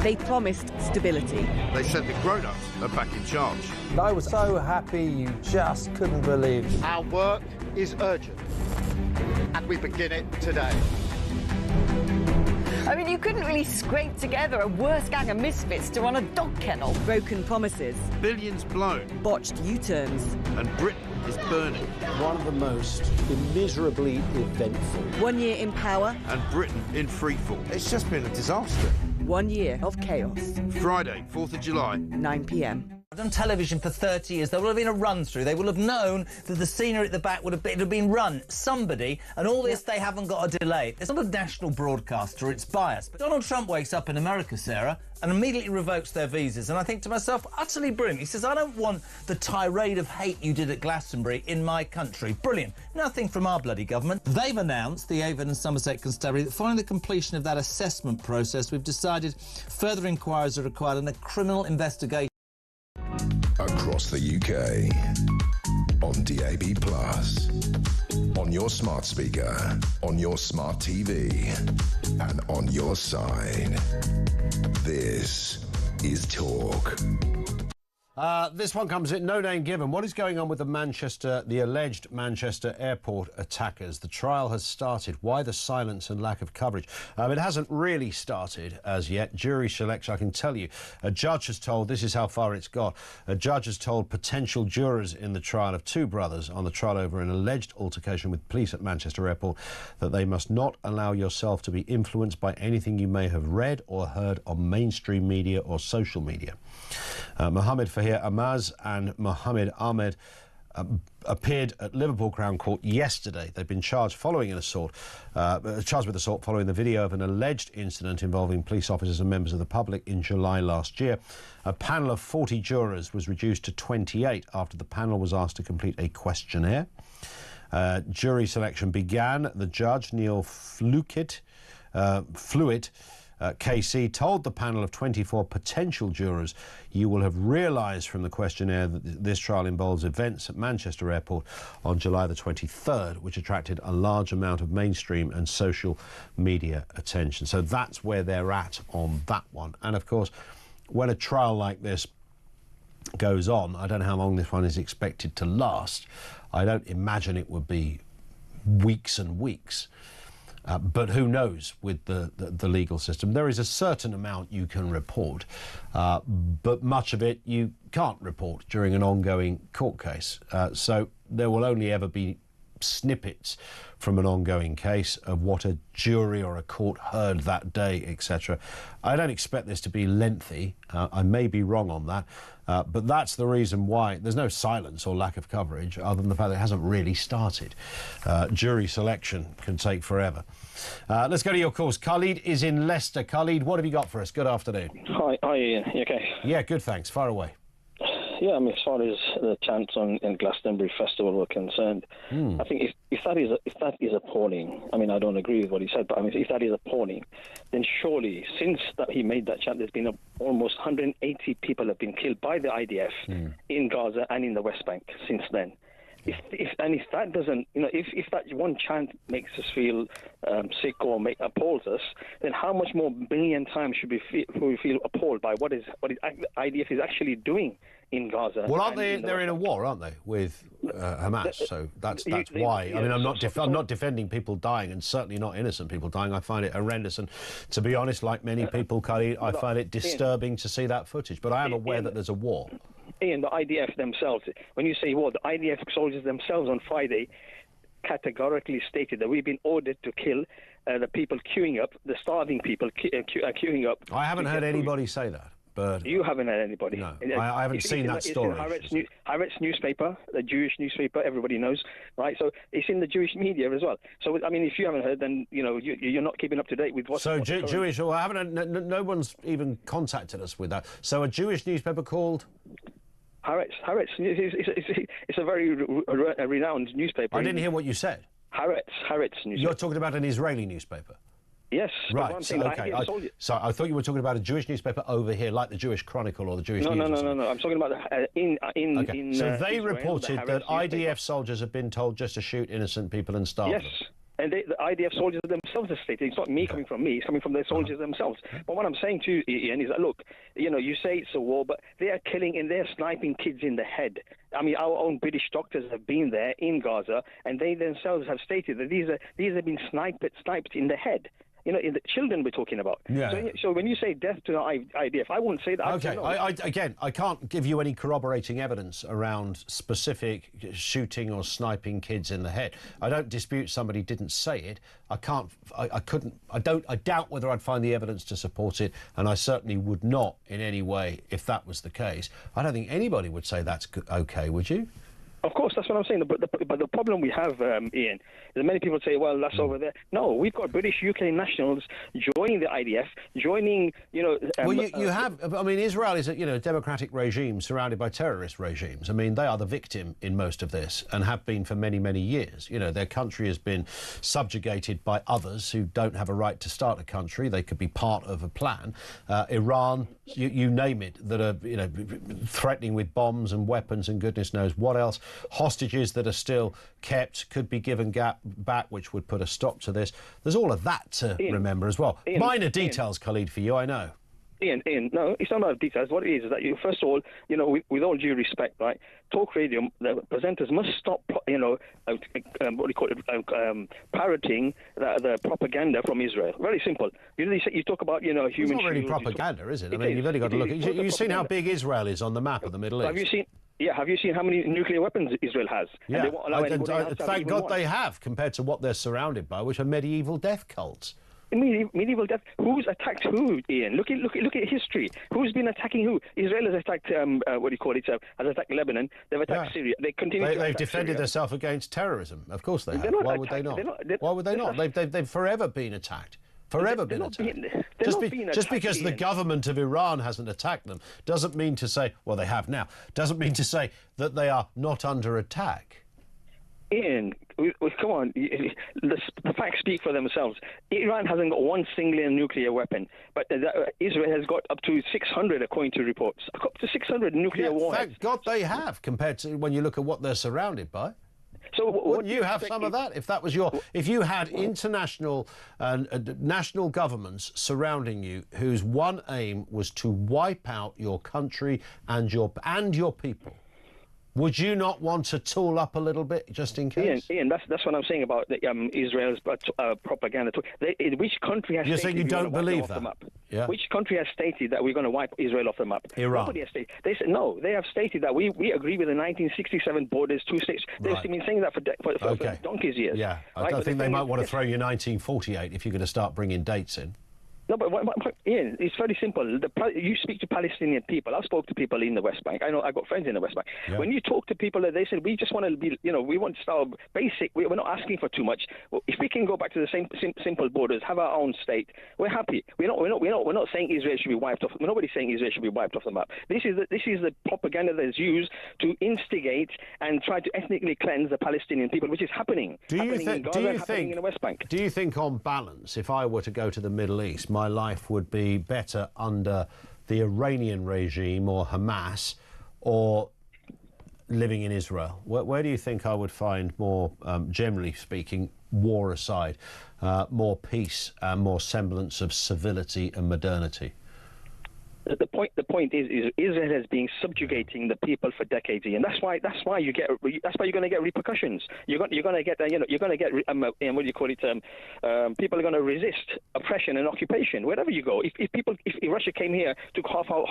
Speaker 13: They promised stability.
Speaker 14: They said the grown-ups are back in charge.
Speaker 15: I was so happy you just couldn't believe it.
Speaker 14: Our work is urgent, and we begin it today.
Speaker 13: I mean, you couldn't really scrape together a worse gang of misfits to run a dog kennel. Broken promises.
Speaker 14: Billions blown.
Speaker 13: Botched U-turns.
Speaker 14: And Britain is burning.
Speaker 7: One of the most immeasurably eventful.
Speaker 13: 1 year in power.
Speaker 14: And Britain in freefall.
Speaker 5: It's just been a disaster.
Speaker 13: 1 year of chaos.
Speaker 14: Friday, 4th of July.
Speaker 13: 9 p.m.
Speaker 10: I've done television for 30 years. There will have been a run-through. They will have known that the scenery at the back would have been run. Somebody, and all this they haven't got a delay. It's not a national broadcaster, it's biased. But Donald Trump wakes up in America, Sarah, and immediately revokes their visas. And I think to myself, utterly brilliant. He says, I don't want the tirade of hate you did at Glastonbury in my country. Brilliant. Nothing from our bloody government. They've announced, the Avon and Somerset Constabulary, that following the completion of that assessment process, we've decided further inquiries are required and a criminal investigation
Speaker 1: across the UK. On DAB+. On your smart speaker. On your smart TV. And on your side. This is Talk.
Speaker 2: This one comes in, no name given. What is going on with the alleged Manchester airport attackers? The trial has started. Why the silence and lack of coverage? It hasn't really started as yet. Jury selection, I can tell you. A judge has told, this is how far it's got, a judge has told potential jurors in the trial of two brothers on the trial over an alleged altercation with police at Manchester Airport that they must not allow yourself to be influenced by anything you may have read or heard on mainstream media or social media. Mohammed Fahir Amaz and Mohammed Ahmed appeared at Liverpool Crown Court yesterday. They've been charged following an assault, charged with assault following the video of an alleged incident involving police officers and members of the public in July last year. A panel of 40 jurors was reduced to 28 after the panel was asked to complete a questionnaire. Jury selection began. The judge, Neil Fluitt, KC, told the panel of 24 potential jurors, you will have realised from the questionnaire that this trial involves events at Manchester Airport on July the 23rd, which attracted a large amount of mainstream and social media attention. So that's where they're at on that one. And of course, when a trial like this goes on, I don't know how long this one is expected to last. I don't imagine it would be weeks and weeks. But who knows with the legal system. There is a certain amount you can report, but much of it you can't report during an ongoing court case. So there will only ever be snippets from an ongoing case of what a jury or a court heard that day, etc. I don't expect this to be lengthy. I may be wrong on that, but that's the reason why there's no silence or lack of coverage, other than the fact that it hasn't really started. Jury selection can take forever. Let's go to your calls. Khalid is in Leicester. Khalid, what have you got for us? Good afternoon.
Speaker 6: Hi, Ian. You okay?
Speaker 2: Yeah, good, thanks. Far away.
Speaker 6: Yeah, I mean, as far as the chants in Glastonbury Festival were concerned, I think if that is appalling, I mean, I don't agree with what he said, but I mean, if that is appalling, then surely since that he made that chant, there's been almost 180 people have been killed by the IDF in Gaza and in the West Bank since then. If that doesn't, if that one chant makes us feel sick or appalls us, then how much more billion times should we feel appalled by what IDF is actually doing in Gaza?
Speaker 2: Well, aren't they? They're in a war, aren't they, with Hamas? So that's why. I mean, I'm not defending people dying, and certainly not innocent people dying. I find it horrendous, and to be honest, like many people, Khalid, I find it disturbing to see that footage. But I am aware that there's a war.
Speaker 6: Ian, the IDF themselves, when you say war, the IDF soldiers themselves on Friday categorically stated that we've been ordered to kill the people queuing up, the starving people queuing up.
Speaker 2: I haven't heard anybody say that. But
Speaker 6: you haven't heard anybody?
Speaker 2: No, I haven't seen that story.
Speaker 6: Haaretz newspaper, the Jewish newspaper, everybody knows, right? So it's in the Jewish media as well. So, I mean, if you haven't heard, then, you're not keeping up to date with what's...
Speaker 2: So Jewish, well, I haven't, no one's even contacted us with that. So a Jewish newspaper called...
Speaker 6: Haaretz. It's a very renowned newspaper.
Speaker 2: I didn't hear what you said.
Speaker 6: Haaretz newspaper.
Speaker 2: You're talking about an Israeli newspaper?
Speaker 6: Yes.
Speaker 2: Right, so, okay. So I thought you were talking about a Jewish newspaper over here, like the Jewish Chronicle or the Jewish News.
Speaker 6: No. I'm talking about in
Speaker 2: So they
Speaker 6: Israel,
Speaker 2: reported that IDF soldiers have been told just to shoot innocent people and starve them.
Speaker 6: Yes. And the IDF soldiers themselves have stated, it's not me coming from me, it's coming from the soldiers themselves. But what I'm saying to you, Ian, is that, look, you say it's a war, but they are killing and they're sniping kids in the head. I mean, our own British doctors have been there in Gaza, and they themselves have stated that these have been sniped in the head. The children we're talking about.
Speaker 2: Yeah.
Speaker 6: So when you say death to the IDF, I wouldn't say that.
Speaker 2: Okay, I can't give you any corroborating evidence around specific shooting or sniping kids in the head. I don't dispute somebody didn't say it. I doubt whether I'd find the evidence to support it, and I certainly would not in any way if that was the case. I don't think anybody would say that's okay, would you?
Speaker 6: Of course, that's what I'm saying. But the problem we have, Ian, is many people say, well, that's over there. No, we've got British UK nationals joining the IDF, joining,
Speaker 2: well, you have. I mean, Israel is a democratic regime surrounded by terrorist regimes. I mean, they are the victim in most of this and have been for many, many years. Their country has been subjugated by others who don't have a right to start a country. They could be part of a plan. Iran, you name it, that are threatening with bombs and weapons and goodness knows what else. Hostages that are still kept could be given back, which would put a stop to this. There's all of that to remember as well. Minor details, Khalid, for you, I know.
Speaker 6: Ian, no, it's not about details. What it is that you, first of all, with all due respect, right, talk radio, the presenters must stop, parroting the propaganda from Israel. Very simple. You talk about, human.
Speaker 2: It's not really propaganda, is it? I mean, you've only got to look. You've seen how big Israel is on the map of the Middle East.
Speaker 6: Have you seen? Yeah, have you seen how many nuclear weapons Israel has?
Speaker 2: Yeah, thank God they have, compared to what they're surrounded by, which are medieval death cults.
Speaker 6: Medieval death. Who's attacked who, Ian? Look at history. Who's been attacking who? Israel has attacked. Has attacked Lebanon. They've attacked Syria. They continue.
Speaker 2: They've defended themselves against terrorism. Of course they have. Why would they not? Why would they not? They've forever been attacked. Forever been attacked. Just because the government of Iran hasn't attacked them doesn't mean to say, well, they have now, doesn't mean to say that they are not under attack.
Speaker 6: Ian, come on. The facts speak for themselves. Iran hasn't got one single nuclear weapon, but Israel has got up to 600, according to reports. Up to 600 nuclear warheads.
Speaker 2: Thank God they have, compared to when you look at what they're surrounded by. So wouldn't you have some of that? If you had international and national governments surrounding you whose one aim was to wipe out your country and your people, would you not want to tool up a little bit just in case?
Speaker 6: Ian, that's what I'm saying about Israel's propaganda. Which country has?
Speaker 2: You're saying you don't believe that?
Speaker 6: Yeah. Which country has stated that we're going to wipe Israel off the map?
Speaker 2: Iran.
Speaker 6: Nobody has stated. They said no. They have stated that we agree with the 1967 borders, 2 states. They've been saying that for donkey's years.
Speaker 2: Yeah, I think they might want to throw you 1948 if you're going to start bringing dates in.
Speaker 6: No, but Ian, it's very simple. You speak to Palestinian people. I've spoke to people in the West Bank. I know I've got friends in the West Bank. Yeah. When you talk to people, they said we just want to be, we want to start basic. We're not asking for too much. If we can go back to the same simple borders, have our own state, we're happy. We're not saying Israel should be wiped off. Nobody's saying Israel should be wiped off the map. This is the propaganda that is used to instigate and try to ethnically cleanse the Palestinian people, which is happening. Happening in the West Bank.
Speaker 2: Do you think, on balance, if I were to go to the Middle East, my life would be better under the Iranian regime or Hamas, or living in Israel? Where do you think I would find more, generally speaking, war aside, more peace and more semblance of civility and modernity?
Speaker 6: The point is Israel has been subjugating the people for decades, and that's why you're going to get repercussions. You're going to get what do you call it? People are going to resist oppression and occupation wherever you go. If Russia came here, took half of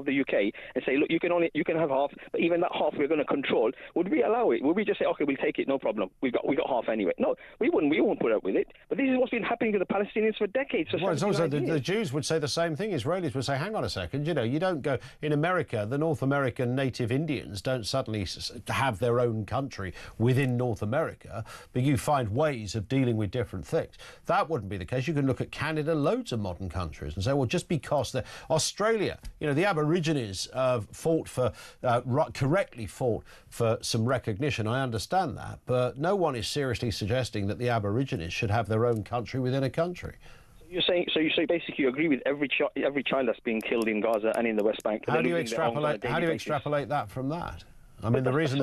Speaker 6: the UK, and say, look, you can have half, but even that half we're going to control. Would we allow it? Would we just say, okay, we'll take it, no problem. We got half anyway? No, we wouldn't. We won't put up with it. But this is what's been happening to the Palestinians for decades.
Speaker 2: Well, it's also the Jews would say the same thing. Israelis would say, hang on a second, you don't go in America. The North American native Indians don't suddenly have their own country within North America, but you find ways of dealing with different things. That wouldn't be the case. You can look at Canada, loads of modern countries, and say, well, just because Australia, the Aborigines correctly fought for some recognition. I understand that, but no one is seriously suggesting that the Aborigines should have their own country within a country.
Speaker 6: You basically you agree with every child that's being killed in Gaza and in the West Bank.
Speaker 2: How do you extrapolate that from that? I mean, the reason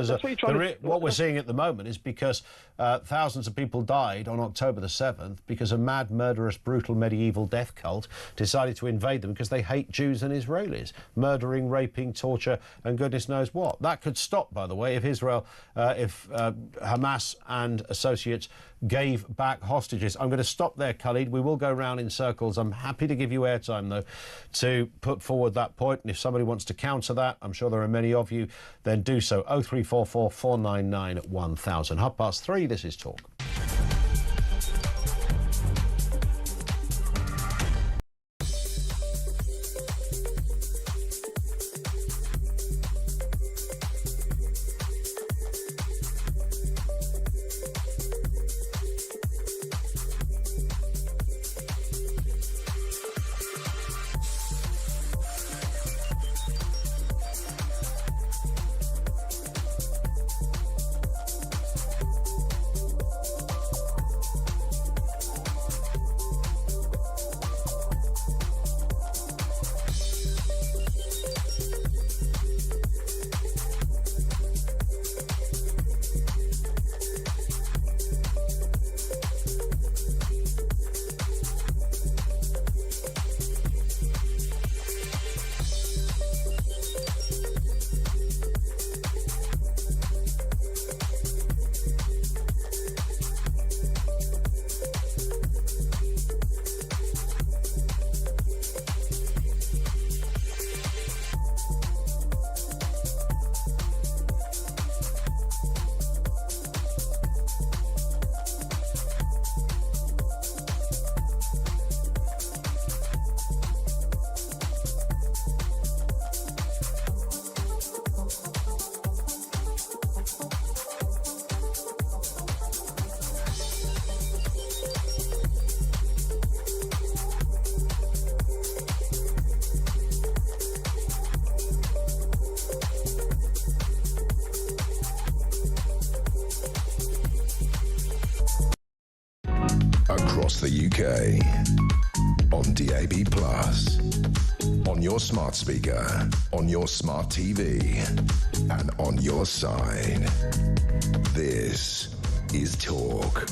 Speaker 2: what we're seeing at the moment is because thousands of people died on October the 7th because a mad, murderous, brutal medieval death cult decided to invade them because they hate Jews and Israelis, murdering, raping, torture, and goodness knows what. That could stop, by the way, if Hamas and associates gave back hostages. I'm going to stop there, Khalid. We will go round in circles. I'm happy to give you airtime, though, to put forward that point. And if somebody wants to counter that, I'm sure there are many of you, then do so. 0344 499 1000. 3:30, this is Talk.
Speaker 1: across the UK. On DAB+, on your smart speaker, on your smart TV, and on your side. This is Talk.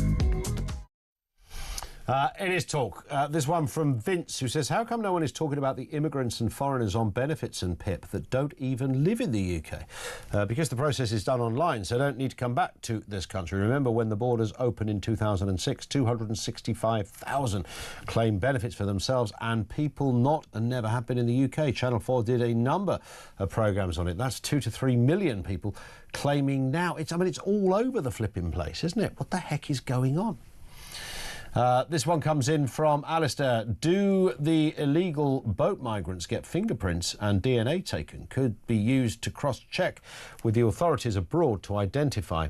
Speaker 2: It is Talk. This one from Vince, who says, how come no one is talking about the immigrants and foreigners on benefits and PIP that don't even live in the UK? Because the process is done online, so they don't need to come back to this country. Remember when the borders opened in 2006, 265,000 claimed benefits for themselves and people not and never have been in the UK. Channel 4 did a number of programmes on it. That's 2 to 3 million people claiming now. It's all over the flipping place, isn't it? What the heck is going on? This one comes in from Alistair. Do the illegal boat migrants get fingerprints and DNA taken? Could be used to cross-check with the authorities abroad to identify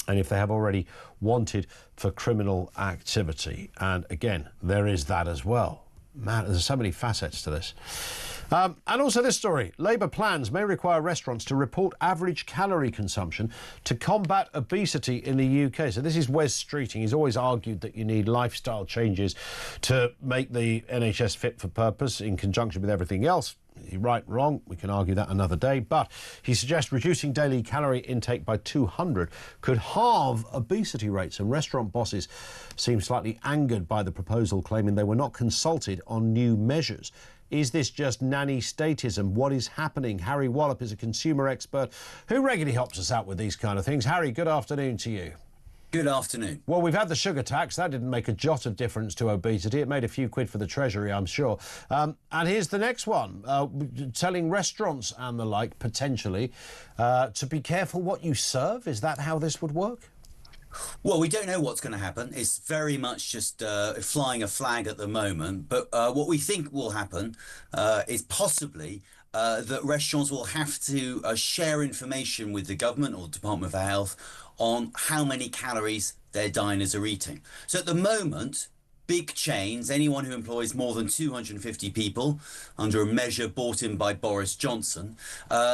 Speaker 2: and if they have already wanted for criminal activity. And again, there is that as well. Man, there's so many facets to this. And also this story. Labour plans may require restaurants to report average calorie consumption to combat obesity in the UK. So this is Wes Streeting. He's always argued that you need lifestyle changes to make the NHS fit for purpose in conjunction with everything else. Right, wrong, we can argue that another day. But he suggests reducing daily calorie intake by 200 could halve obesity rates. And restaurant bosses seem slightly angered by the proposal, claiming they were not consulted on new measures. Is this just nanny statism? What is happening? Harry Wallop is a consumer expert who regularly helps us out with these kind of things. Harry, good afternoon to you.
Speaker 3: Good afternoon.
Speaker 2: Well, we've had the sugar tax. That didn't make a jot of difference to obesity. It made a few quid for the Treasury, I'm sure. And here's the next one. Telling restaurants and the like, potentially, to be careful what you serve. Is that how this would work?
Speaker 3: Well, we don't know what's going to happen. It's very much just flying a flag at the moment. But what we think will happen is possibly that restaurants will have to share information with the government or Department of Health on how many calories their diners are eating. So at the moment, big chains, anyone who employs more than 250 people under a measure brought in by Boris Johnson,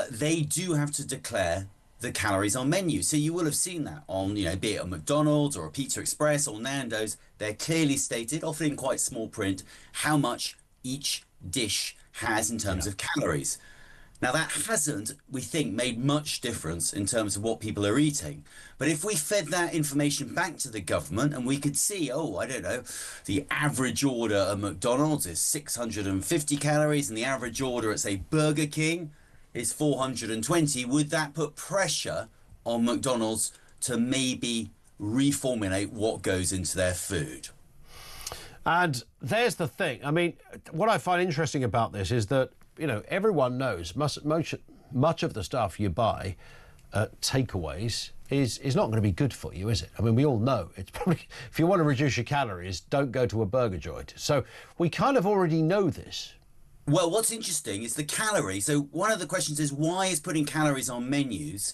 Speaker 3: they do have to declare the calories on menus. So you will have seen that on, be it a McDonald's or a Pizza Express or Nando's. They're clearly stated, often in quite small print, how much each dish has in terms of calories. Now, that hasn't, we think, made much difference in terms of what people are eating. But if we fed that information back to the government and we could see, the average order at McDonald's is 650 calories and the average order at, say, Burger King is 420, would that put pressure on McDonald's to maybe reformulate what goes into their food?
Speaker 2: And there's the thing. I mean, what I find interesting about this is that, everyone knows much of the stuff you buy at takeaways is not going to be good for you, is it? I mean, we all know. It's probably, if you want to reduce your calories, don't go to a burger joint. So we kind of already know this.
Speaker 3: Well, what's interesting is the calorie. So one of the questions is, why is putting calories on menus?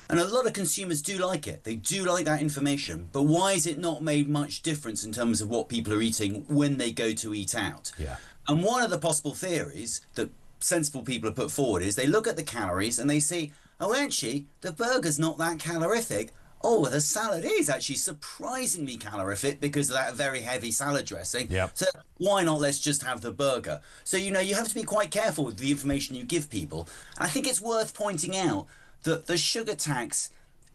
Speaker 3: And a lot of consumers do like it. They do like that information. But why is it not made much difference in terms of what people are eating when they go to eat out?
Speaker 2: Yeah.
Speaker 3: And one of the possible theories that sensible people have put forward is they look at the calories and they see, actually, the burger's not that calorific. Oh, the salad is actually surprisingly calorific because of that very heavy salad dressing.
Speaker 2: Yep.
Speaker 3: So why not let's just have the burger? So, you have to be quite careful with the information you give people. And I think it's worth pointing out that the sugar tax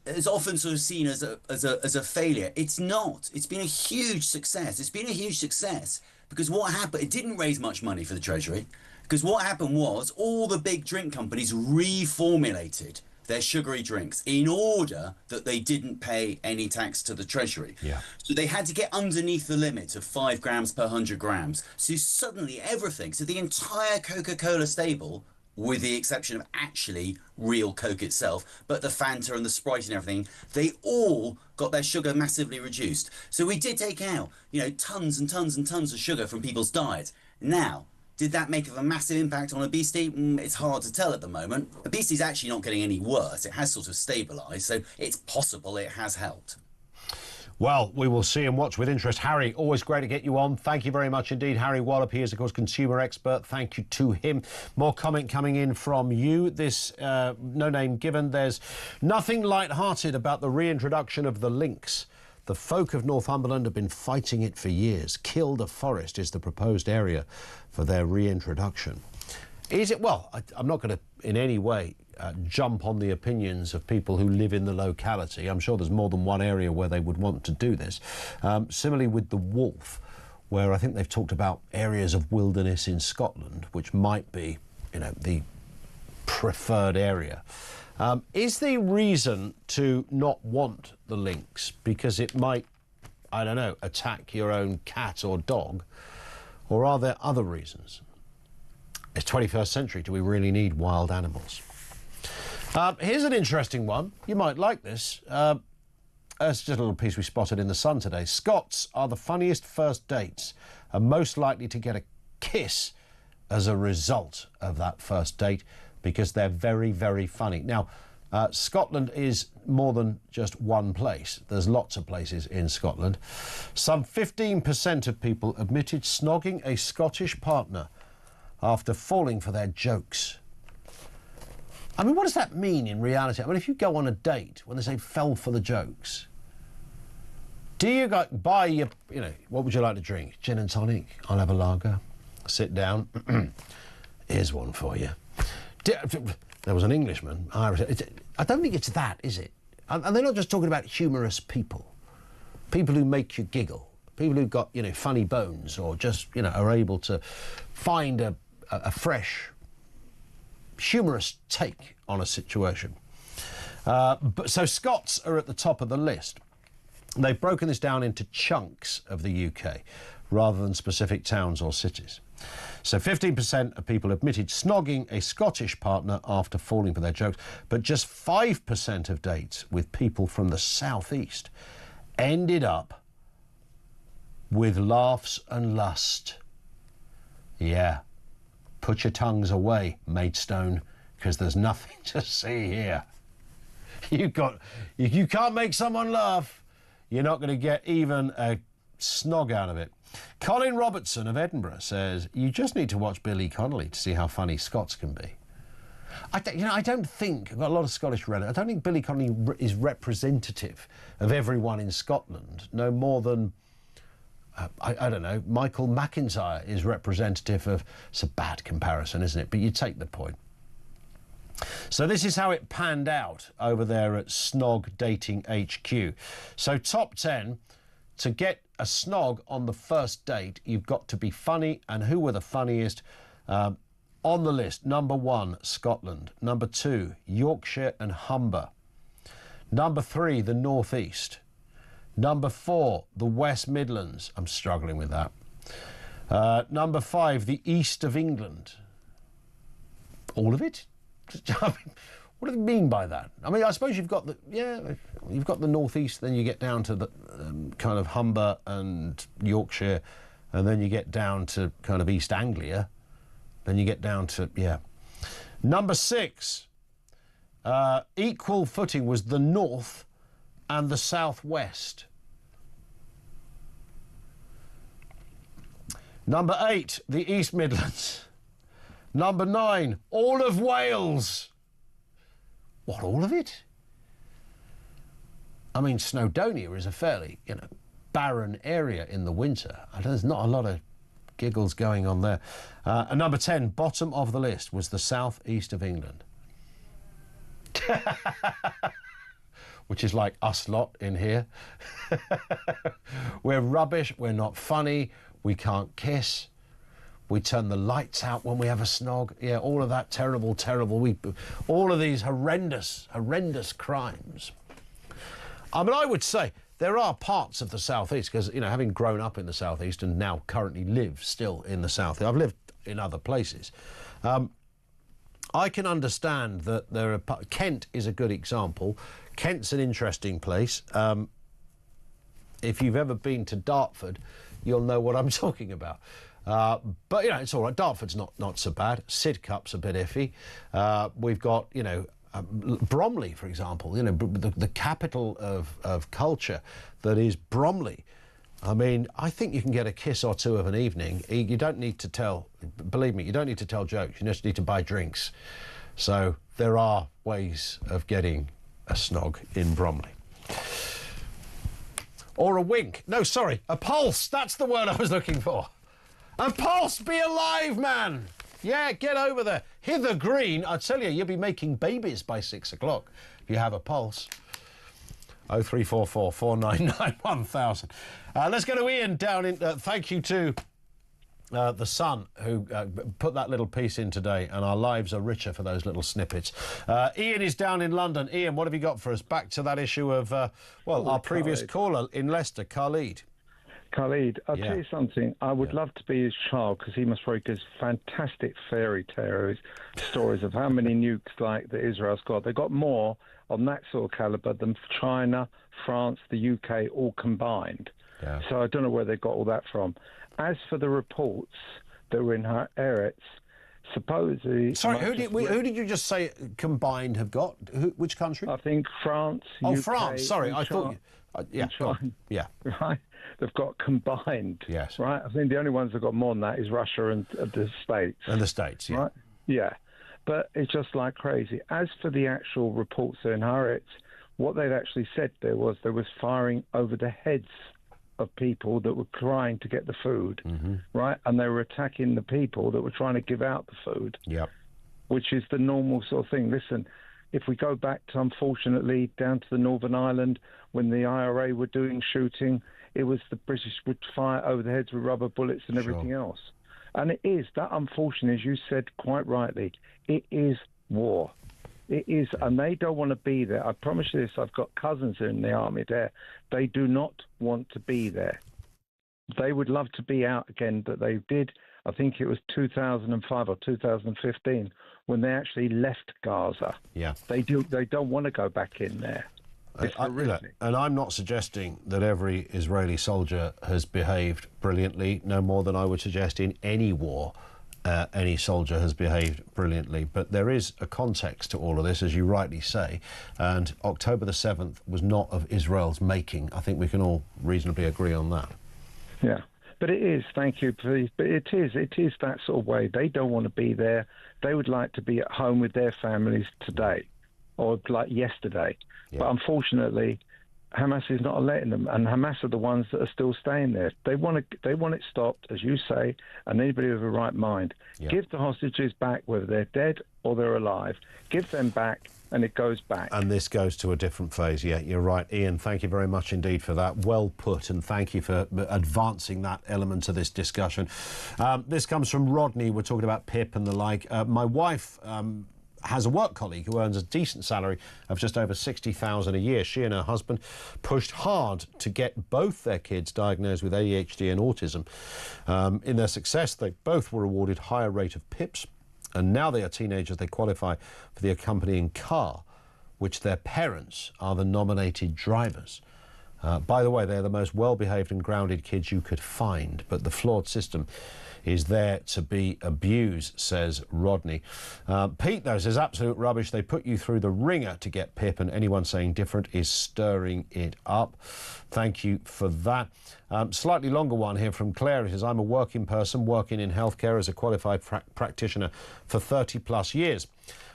Speaker 3: is often sort of seen as a failure. It's not. It's been a huge success. It's been a huge success because what happened, it didn't raise much money for the Treasury, because what happened was all the big drink companies reformulated their sugary drinks in order that they didn't pay any tax to the Treasury.
Speaker 2: Yeah.
Speaker 3: So they had to get underneath the limit of 5 grams per 100 grams. So suddenly everything, so the entire Coca-Cola stable, with the exception of actually real Coke itself, but the Fanta and the Sprite and everything, they all got their sugar massively reduced. So we did take out, tons and tons and tons of sugar from people's diets. Now, did that make a massive impact on obesity? It's hard to tell at the moment. Obesity is actually not getting any worse. It has sort of stabilised, so it's possible it has helped.
Speaker 2: Well, we will see and watch with interest. Harry, always great to get you on. Thank you very much indeed. Harry Wallop, he is, of course, consumer expert. Thank you to him. More comment coming in from you. This, no name given. There's nothing light-hearted about the reintroduction of the links. The folk of Northumberland have been fighting it for years. Kielder Forest is the proposed area for their reintroduction. Is it? Well, I'm not going to in any way jump on the opinions of people who live in the locality. I'm sure there's more than one area where they would want to do this. Similarly with the wolf, where I think they've talked about areas of wilderness in Scotland, which might be, you know, the preferred area. Is the reason to not want the lynx because it might, I don't know, attack your own cat or dog? Or are there other reasons? It's 21st century. Do we really need wild animals? Here's an interesting one. You might like this. It's just a little piece we spotted in the Sun today. Scots are the funniest first dates and most likely to get a kiss as a result of that first date because they're very, very funny. Now, Scotland is more than just one place. There's lots of places in Scotland. Some 15% of people admitted snogging a Scottish partner after falling for their jokes. I mean, what does that mean in reality? I mean, if you go on a date when they say fell for the jokes, do you go buy your, you know, what would you like to drink? Gin and tonic? I'll have a lager. Sit down. Here's one for you. There was an Englishman, Irish. I don't think it's that, is it? And they're not just talking about humorous people. People who make you giggle. People who've got, you know, funny bones or just, you know, are able to find a fresh, humorous take on a situation. So Scots are at the top of the list. They've broken this down into chunks of the UK rather than specific towns or cities. So 15% of people admitted snogging a Scottish partner after falling for their jokes, but just 5% of dates with people from the southeast ended up with laughs and lust. Yeah, put your tongues away, Maidstone, because there's nothing to see here. You can't make someone laugh, you're not going to get even a snog out of it. Colin Robertson of Edinburgh says, you just need to watch Billy Connolly to see how funny Scots can be. I don't think, I've got a lot of Scottish relatives, I don't think Billy Connolly is representative of everyone in Scotland, no more than, I don't know, Michael McIntyre is representative of, it's a bad comparison, isn't it? But you take the point. So this is how it panned out over there at Snog Dating HQ. So top 10, to get a snog on the first date, you've got to be funny. And who were the funniest? On the list, number 1, Scotland. Number 2, Yorkshire and Humber. Number 3, the North East. Number 4, the West Midlands. I'm struggling with that. Number 5, the East of England. All of it? What do they mean by that? I mean, I suppose you've got the northeast, then you get down to the kind of Humber and Yorkshire, and then you get down to kind of East Anglia, then you get down to, yeah. Number 6, equal footing was the north and the southwest. Number 8, the East Midlands. Number 9, all of Wales. What, all of it? I mean, Snowdonia is a fairly, you know, barren area in the winter. There's not a lot of giggles going on there. And number 10, bottom of the list, was the southeast of England. Which is like us lot in here. We're rubbish, we're not funny, we can't kiss. We turn the lights out when we have a snog. Yeah, all of that terrible, all of these horrendous crimes. I mean, I would say there are parts of the southeast, because, you know, having grown up in the southeast and now currently live still in the south, I've lived in other places. I can understand that there are... Kent is a good example. Kent's an interesting place. If you've ever been to Dartford, you'll know what I'm talking about. But, you know, it's all right. Dartford's not so bad. Sidcup's a bit iffy. We've got, you know, Bromley, for example, you know, the capital of culture that is Bromley. I mean, I think you can get a kiss or two of an evening. You don't need to tell, believe me, you don't need to tell jokes. You just need to buy drinks. So there are ways of getting a snog in Bromley. Or a wink. No, sorry, a pulse. That's the word I was looking for. A pulse. Be alive, man. Yeah, get over there. Hither green. I tell you, you'll be making babies by 6 o'clock if you have a pulse. 0344 499 1000. Let's go to Ian down in... thank you to the Sun, who put that little piece in today, and our lives are richer for those little snippets. Ian is down in London. Ian, what have you got for us? Back to that issue of, our previous caller in Leicester, Khalid.
Speaker 8: Khalid, I'll tell you something. I would love to be his child, because he must probably give fantastic fairy tale stories of how many nukes like that Israel's got. They've got more on that sort of calibre than China, France, the UK all combined. Yeah. So I don't know where they got all that from. As for the reports that were in Haaretz, supposedly...
Speaker 2: Sorry, who did you just say combined have got? Which country?
Speaker 8: I think France,
Speaker 2: UK,
Speaker 8: France.
Speaker 2: Sorry, I thought... yeah, yeah.
Speaker 8: Right? They've got combined.
Speaker 2: Yes.
Speaker 8: Right? I think the only ones that got more than that is Russia and the States.
Speaker 2: And the States, yeah.
Speaker 8: Right? Yeah. But it's just like crazy. As for the actual reports in Haaretz, what they'd actually said there was firing over the heads of people that were trying to get the food, right? And they were attacking the people that were trying to give out the food, which is the normal sort of thing. Listen, if we go back to, unfortunately, down to the Northern Ireland, when the IRA were doing shooting, it was the British would fire over the heads with rubber bullets and everything else. And it is, that unfortunate, as you said quite rightly, it is war. It is, and they don't want to be there. I promise you this, I've got cousins in the army there. They do not want to be there. They would love to be out again, but they did, I think it was 2005 or 2015, when they actually left Gaza.
Speaker 2: Yeah.
Speaker 8: They don't want to go back in there.
Speaker 2: And I'm not suggesting that every Israeli soldier has behaved brilliantly, no more than I would suggest in any war any soldier has behaved brilliantly. But there is a context to all of this, as you rightly say, and October the 7th was not of Israel's making. I think we can all reasonably agree on that.
Speaker 8: Yeah. But it is, thank you, please. But it is that sort of way. They don't want to be there. They would like to be at home with their families today, or like yesterday. Yeah. But unfortunately, Hamas is not letting them, and Hamas are the ones that are still staying there. They want it stopped, as you say, and anybody with a right mind. Yeah. Give the hostages back, whether they're dead or they're alive. Give them back, and it goes back.
Speaker 2: And this goes to a different phase. Yeah, you're right. Ian, thank you very much indeed for that. Well put, and thank you for advancing that element of this discussion. This comes from Rodney. We're talking about PIP and the like. My wife... has a work colleague who earns a decent salary of just over $60,000 a year. She and her husband pushed hard to get both their kids diagnosed with ADHD and autism. In their success, they both were awarded higher rate of PIPs, and now they are teenagers. They qualify for the accompanying car, which their parents are the nominated drivers. By the way, they're the most well-behaved and grounded kids you could find, but the flawed system is there to be abused, says Rodney. Pete, though, says absolute rubbish. They put you through the ringer to get PIP, and anyone saying different is stirring it up. Thank you for that. Slightly longer one here from Claire. It says, I'm a working person working in healthcare as a qualified practitioner for 30-plus years.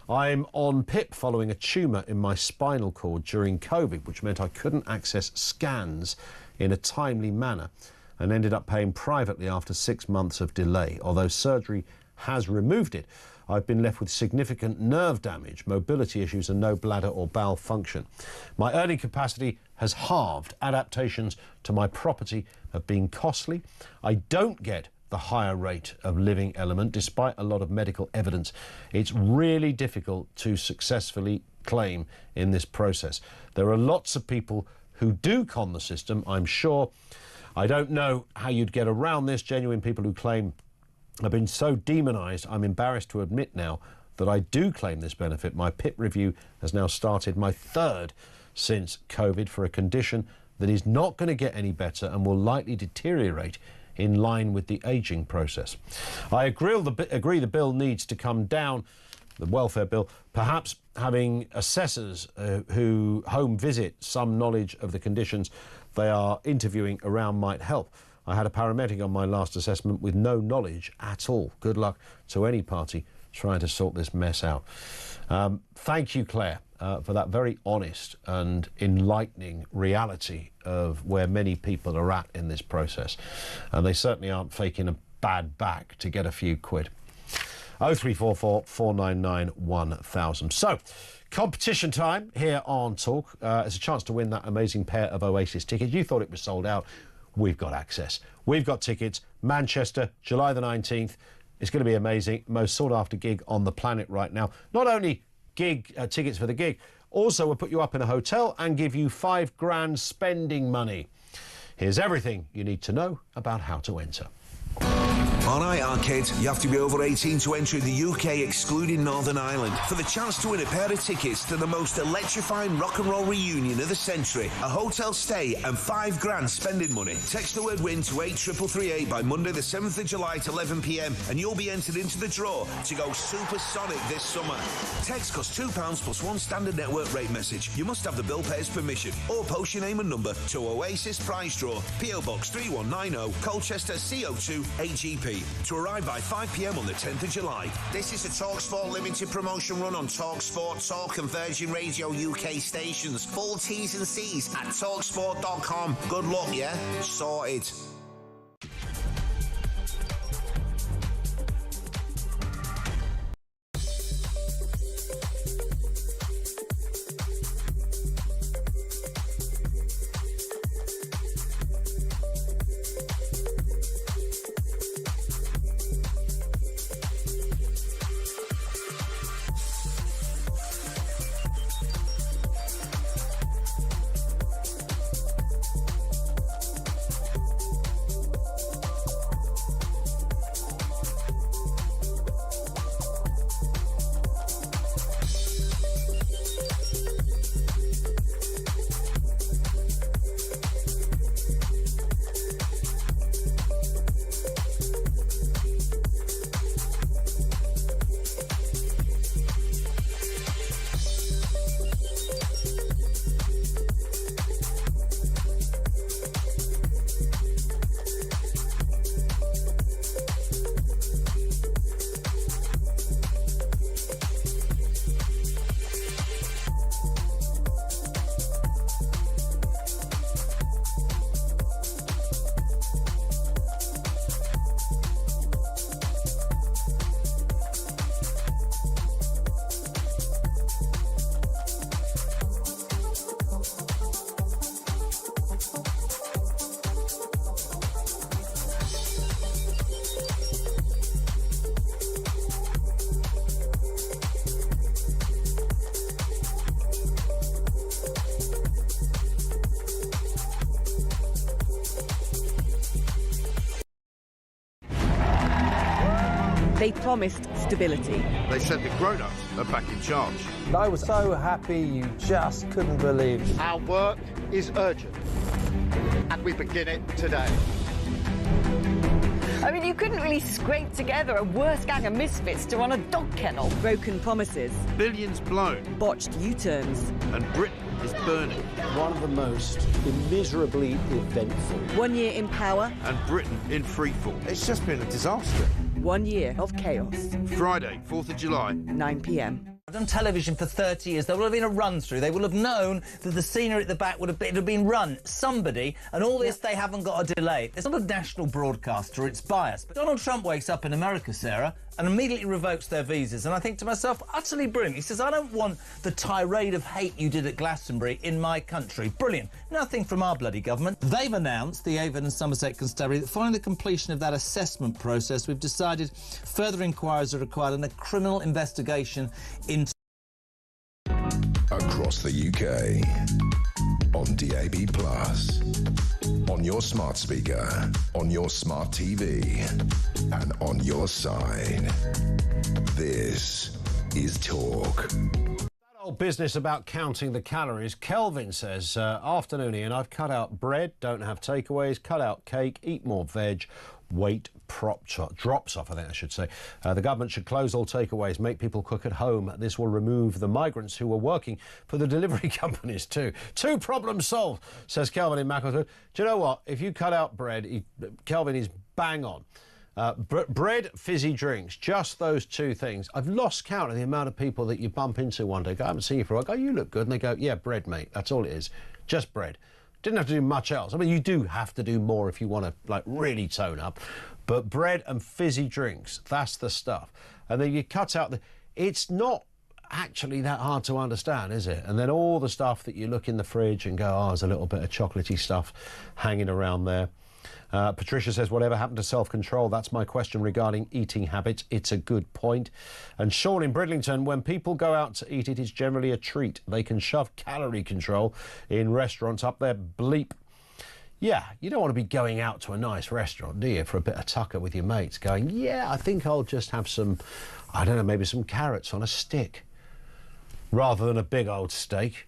Speaker 2: I'm on PIP following a tumour in my spinal cord during COVID, which meant I couldn't access scans in a timely manner, and ended up paying privately after 6 months of delay. Although surgery has removed it, I've been left with significant nerve damage, mobility issues and no bladder or bowel function. My earning capacity has halved. Adaptations to my property have been costly. I don't get the higher rate of living element, despite a lot of medical evidence. It's really difficult to successfully claim in this process. There are lots of people who do con the system, I'm sure. I don't know how you'd get around this. Genuine people who claim have been so demonised, I'm embarrassed to admit now that I do claim this benefit. My PIP review has now started, my third since COVID, for a condition that is not going to get any better and will likely deteriorate in line with the ageing process. I agree the bill needs to come down, the welfare bill. Perhaps having assessors who home visit some knowledge of the conditions they are interviewing around might help. I had a paramedic on my last assessment with no knowledge at all. Good luck to any party trying to sort this mess out. Thank you, Claire. for that very honest and enlightening reality of where many people are at in this process. And they certainly aren't faking a bad back to get a few quid. 0344 499 1000. So, competition time here on Talk. It's a chance to win that amazing pair of Oasis tickets. You thought it was sold out. We've got access. We've got tickets. Manchester, July the 19th. It's going to be amazing. Most sought after gig on the planet right now. Not only tickets for the gig, also we'll put you up in a hotel and give you £5,000 spending money. Here's everything you need to know about how to enter.
Speaker 9: On iArcade, you have to be over 18 to enter in the UK, excluding Northern Ireland, for the chance to win a pair of tickets to the most electrifying rock and roll reunion of the century, a hotel stay and £5,000 spending money. Text the word WIN to 83338 by Monday the 7th of July at 11 p.m. and you'll be entered into the draw to go supersonic this summer. Text costs £2 plus one standard network rate message. You must have the bill payer's permission or post your name and number to Oasis Prize Draw, PO Box 3190, Colchester CO2 8GP. To arrive by 5 p.m. on the 10th of July. This is a TalkSport limited promotion run on TalkSport, Talk and Virgin Radio UK stations. Full T's and C's at talksport.com. Good luck, yeah? Sorted.
Speaker 13: They promised stability.
Speaker 5: They said the grown-ups are back in charge.
Speaker 15: I was so happy you just couldn't believe it.
Speaker 14: Our work is urgent, and we begin it today.
Speaker 13: I mean, you couldn't really scrape together a worse gang of misfits to run a dog kennel. Broken promises.
Speaker 5: Billions blown.
Speaker 13: Botched U-turns.
Speaker 5: And Britain is burning.
Speaker 7: One of the most immeasurably eventful.
Speaker 13: 1 year in power.
Speaker 5: And Britain in freefall. It's just been a disaster.
Speaker 13: 1 year of chaos.
Speaker 5: Friday, 4th of July.
Speaker 13: 9 p.m.
Speaker 10: I've done television for 30 years. There will have been a run-through. They will have known that the scenery at the back would have been run. Somebody, and all this they haven't got a delay. It's not a national broadcaster, it's biased. But Donald Trump wakes up in America, Sarah, and immediately revokes their visas. And I think to myself, utterly brilliant. He says, I don't want the tirade of hate you did at Glastonbury in my country. Brilliant. Nothing from our bloody government. They've announced, the Avon and Somerset Constabulary, that following the completion of that assessment process, we've decided further inquiries are required and a criminal investigation into...
Speaker 1: Across the UK, on DAB+, on your smart speaker, on your smart TV, and on your side. This is Talk.
Speaker 2: That old business about counting the calories. Kelvin says, afternoon Ian, I've cut out bread, don't have takeaways, cut out cake, eat more veg, weight drops off, I think I should say. The government should close all takeaways, make people cook at home. This will remove the migrants who are working for the delivery companies too. Two problems solved, says Kelvin in Macclesfield. Do you know what? If you cut out bread, Kelvin is bang on. Bread, fizzy drinks, just those two things. I've lost count of the amount of people that you bump into one day. I haven't seen you for a while. I go, you look good. And they go, yeah, bread, mate. That's all it is. Just bread. Didn't have to do much else. I mean, you do have to do more if you want to, like, really tone up. But bread and fizzy drinks, that's the stuff. And then you cut out the... It's not actually that hard to understand, is it? And then all the stuff that you look in the fridge and go, oh, there's a little bit of chocolatey stuff hanging around there. Patricia says, whatever happened to self-control? That's my question regarding eating habits. It's a good point. And Sean in Bridlington, when people go out to eat, it is generally a treat. They can shove calorie control in restaurants up their bleep. Yeah, you don't want to be going out to a nice restaurant, do you, for a bit of tucker with your mates, going, yeah, I think I'll just have some, I don't know, maybe some carrots on a stick, rather than a big old steak.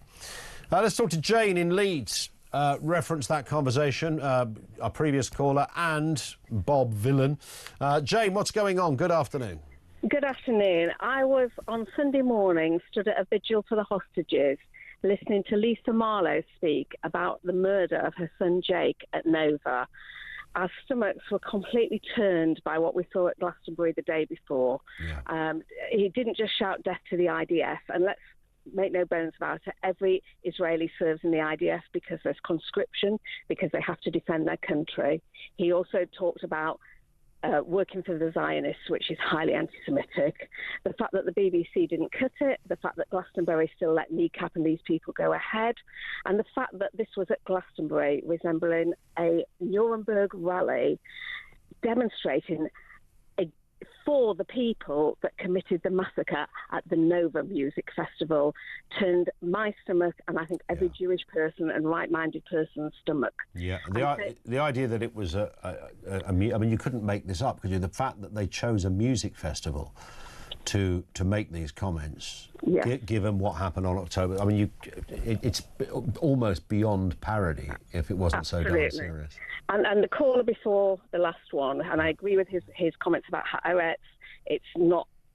Speaker 2: Let's talk to Jane in Leeds. Reference that conversation, our previous caller and Bob Villan. Jane, what's going on? Good afternoon.
Speaker 11: Good afternoon. I was on Sunday morning stood at a vigil for the hostages, listening to Lisa Marlowe speak about the murder of her son Jake at Nova. Our stomachs were completely turned by what we saw at Glastonbury the day before. Yeah. He didn't just shout death to the IDF, and let's make no bones about it, every Israeli serves in the IDF because there's conscription, because they have to defend their country. He also talked about working for the Zionists, which is highly anti-Semitic. The fact that the BBC didn't cut it, the fact that Glastonbury still let kneecap and these people go ahead, and the fact that this was at Glastonbury resembling a Nuremberg rally demonstrating for the people that committed the massacre at the Nova Music Festival turned my stomach, and I think every Jewish person and right-minded person's stomach.
Speaker 2: Yeah, the idea that it was I mean, you couldn't make this up, could you? The fact that they chose a music festival to make these comments, given what happened on October, I mean, it's almost beyond parody if it wasn't so darn serious.
Speaker 11: And the caller before the last one, and I agree with his comments about Haaretz,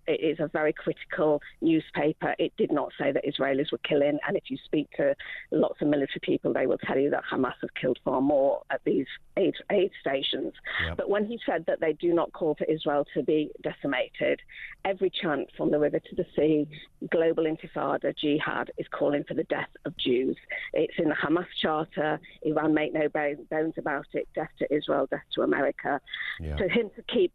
Speaker 11: it is a very critical newspaper. It did not say that Israelis were killing, and if you speak to lots of military people, they will tell you that Hamas have killed far more at these aid stations. Yep. But when he said that they do not call for Israel to be decimated, every chant from the river to the sea, global intifada, jihad, is calling for the death of Jews. It's in the Hamas charter. Iran make no bones about it. Death to Israel, death to America. Yep. For him to keep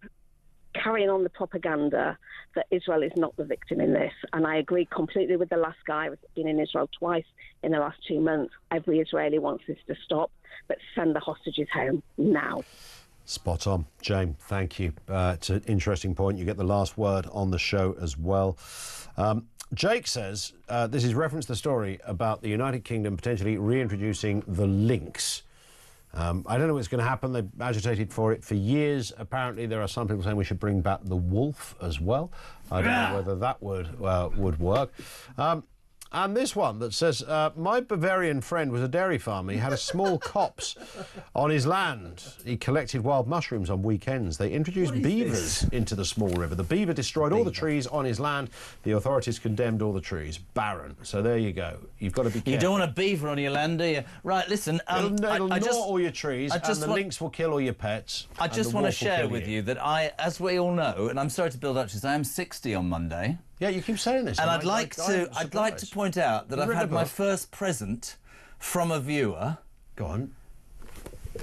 Speaker 11: carrying on the propaganda that Israel is not the victim in this. And I agree completely with the last guy. I've been in Israel twice in the last 2 months. Every Israeli wants this to stop, but send the hostages home now.
Speaker 2: Spot on. Jane, thank you. It's an interesting point. You get the last word on the show as well. Jake says, this is reference to the story about the United Kingdom potentially reintroducing the lynx. I don't know what's going to happen. They've agitated for it for years. Apparently, there are some people saying we should bring back the wolf as well. I don't know whether that would work. And this one that says, my Bavarian friend was a dairy farmer. He had a small copse on his land. He collected wild mushrooms on weekends. They introduced beavers into the small river. The beaver destroyed all the trees on his land. The authorities condemned all the trees. Barren. So there you go. You've got to be careful.
Speaker 10: You don't want a beaver on your land, do you? Right, listen.
Speaker 2: It'll gnaw all your trees, and the lynx will kill all your pets.
Speaker 10: I just want to share with you that as we all know, and I'm sorry to build up to this, I am 60 on Monday.
Speaker 2: Yeah, you keep saying this.
Speaker 10: And I'd like to point out that I've had my first present from a viewer.
Speaker 2: Go on.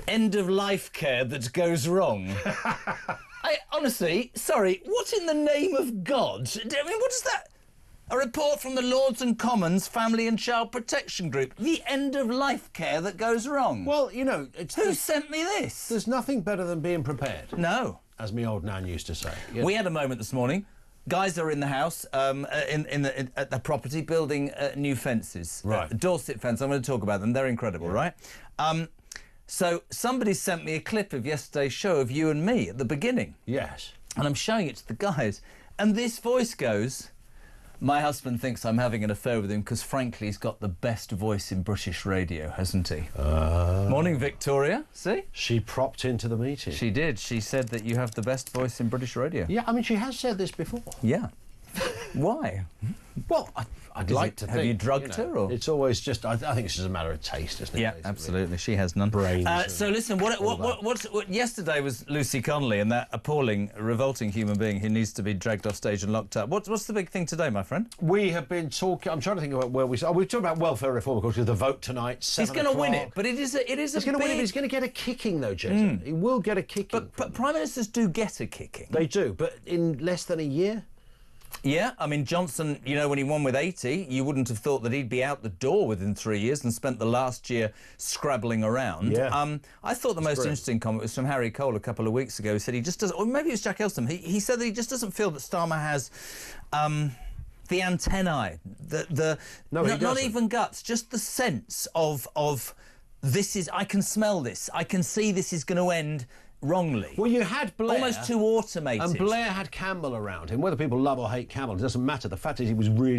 Speaker 10: End of life care that goes wrong. I honestly, sorry, what in the name of God? I mean, what is that? A report from the Lords and Commons Family and Child Protection Group. The end of life care that goes wrong.
Speaker 2: Well, you know,
Speaker 10: who sent me this?
Speaker 2: There's nothing better than being prepared.
Speaker 10: No.
Speaker 2: As my old nan used to say.
Speaker 10: Yeah. We had a moment this morning. Guys are in the house, at the property, building new fences.
Speaker 2: Right.
Speaker 10: Dorset fence, I'm going to talk about them. They're incredible, right? So somebody sent me a clip of yesterday's show of you and me at the beginning.
Speaker 2: Yes.
Speaker 10: And I'm showing it to the guys. And this voice goes, my husband thinks I'm having an affair with him because, frankly, he's got the best voice in British radio, hasn't he? Morning, Victoria. See?
Speaker 2: She propped into the meeting.
Speaker 10: She did. She said that you have the best voice in British radio.
Speaker 2: Yeah, I mean, she has said this before.
Speaker 10: Yeah. Why?
Speaker 2: Well, I'd like to think.
Speaker 10: Have you drugged her? Or?
Speaker 2: It's always just, I think it's just a matter of taste, isn't it?
Speaker 10: Yeah,
Speaker 2: basically?
Speaker 10: absolutely. She has none.
Speaker 2: Brains.
Speaker 10: So listen, what yesterday was Lucy Connolly and that appalling, revolting human being who needs to be dragged off stage and locked up. What's the big thing today, my friend?
Speaker 2: We have been talking, I'm trying to think about where we've talked about welfare reform, of course, with the vote tonight, 7
Speaker 10: He's going to win it, but he's going
Speaker 2: to win it, but he's going to get a kicking, though, Jason. He will get a kicking.
Speaker 10: But Prime Ministers do get a kicking.
Speaker 2: They do, but in less than a year?
Speaker 10: Yeah, I mean, Johnson, you know, when he won with 80, you wouldn't have thought that he'd be out the door within 3 years and spent the last year scrabbling around.
Speaker 2: Yeah.
Speaker 10: I thought the most interesting comment was from Harry Cole a couple of weeks ago. He said he just doesn't, or maybe it was Jack Elstone, he said that he just doesn't feel that Starmer has the antennae, not even guts, just the sense of this is, I can smell this, I can see this is going to end wrongly.
Speaker 2: Well, you had Blair.
Speaker 10: Almost too automated.
Speaker 2: And Blair had Campbell around him. Whether people love or hate Campbell, it doesn't matter. The fact is he was really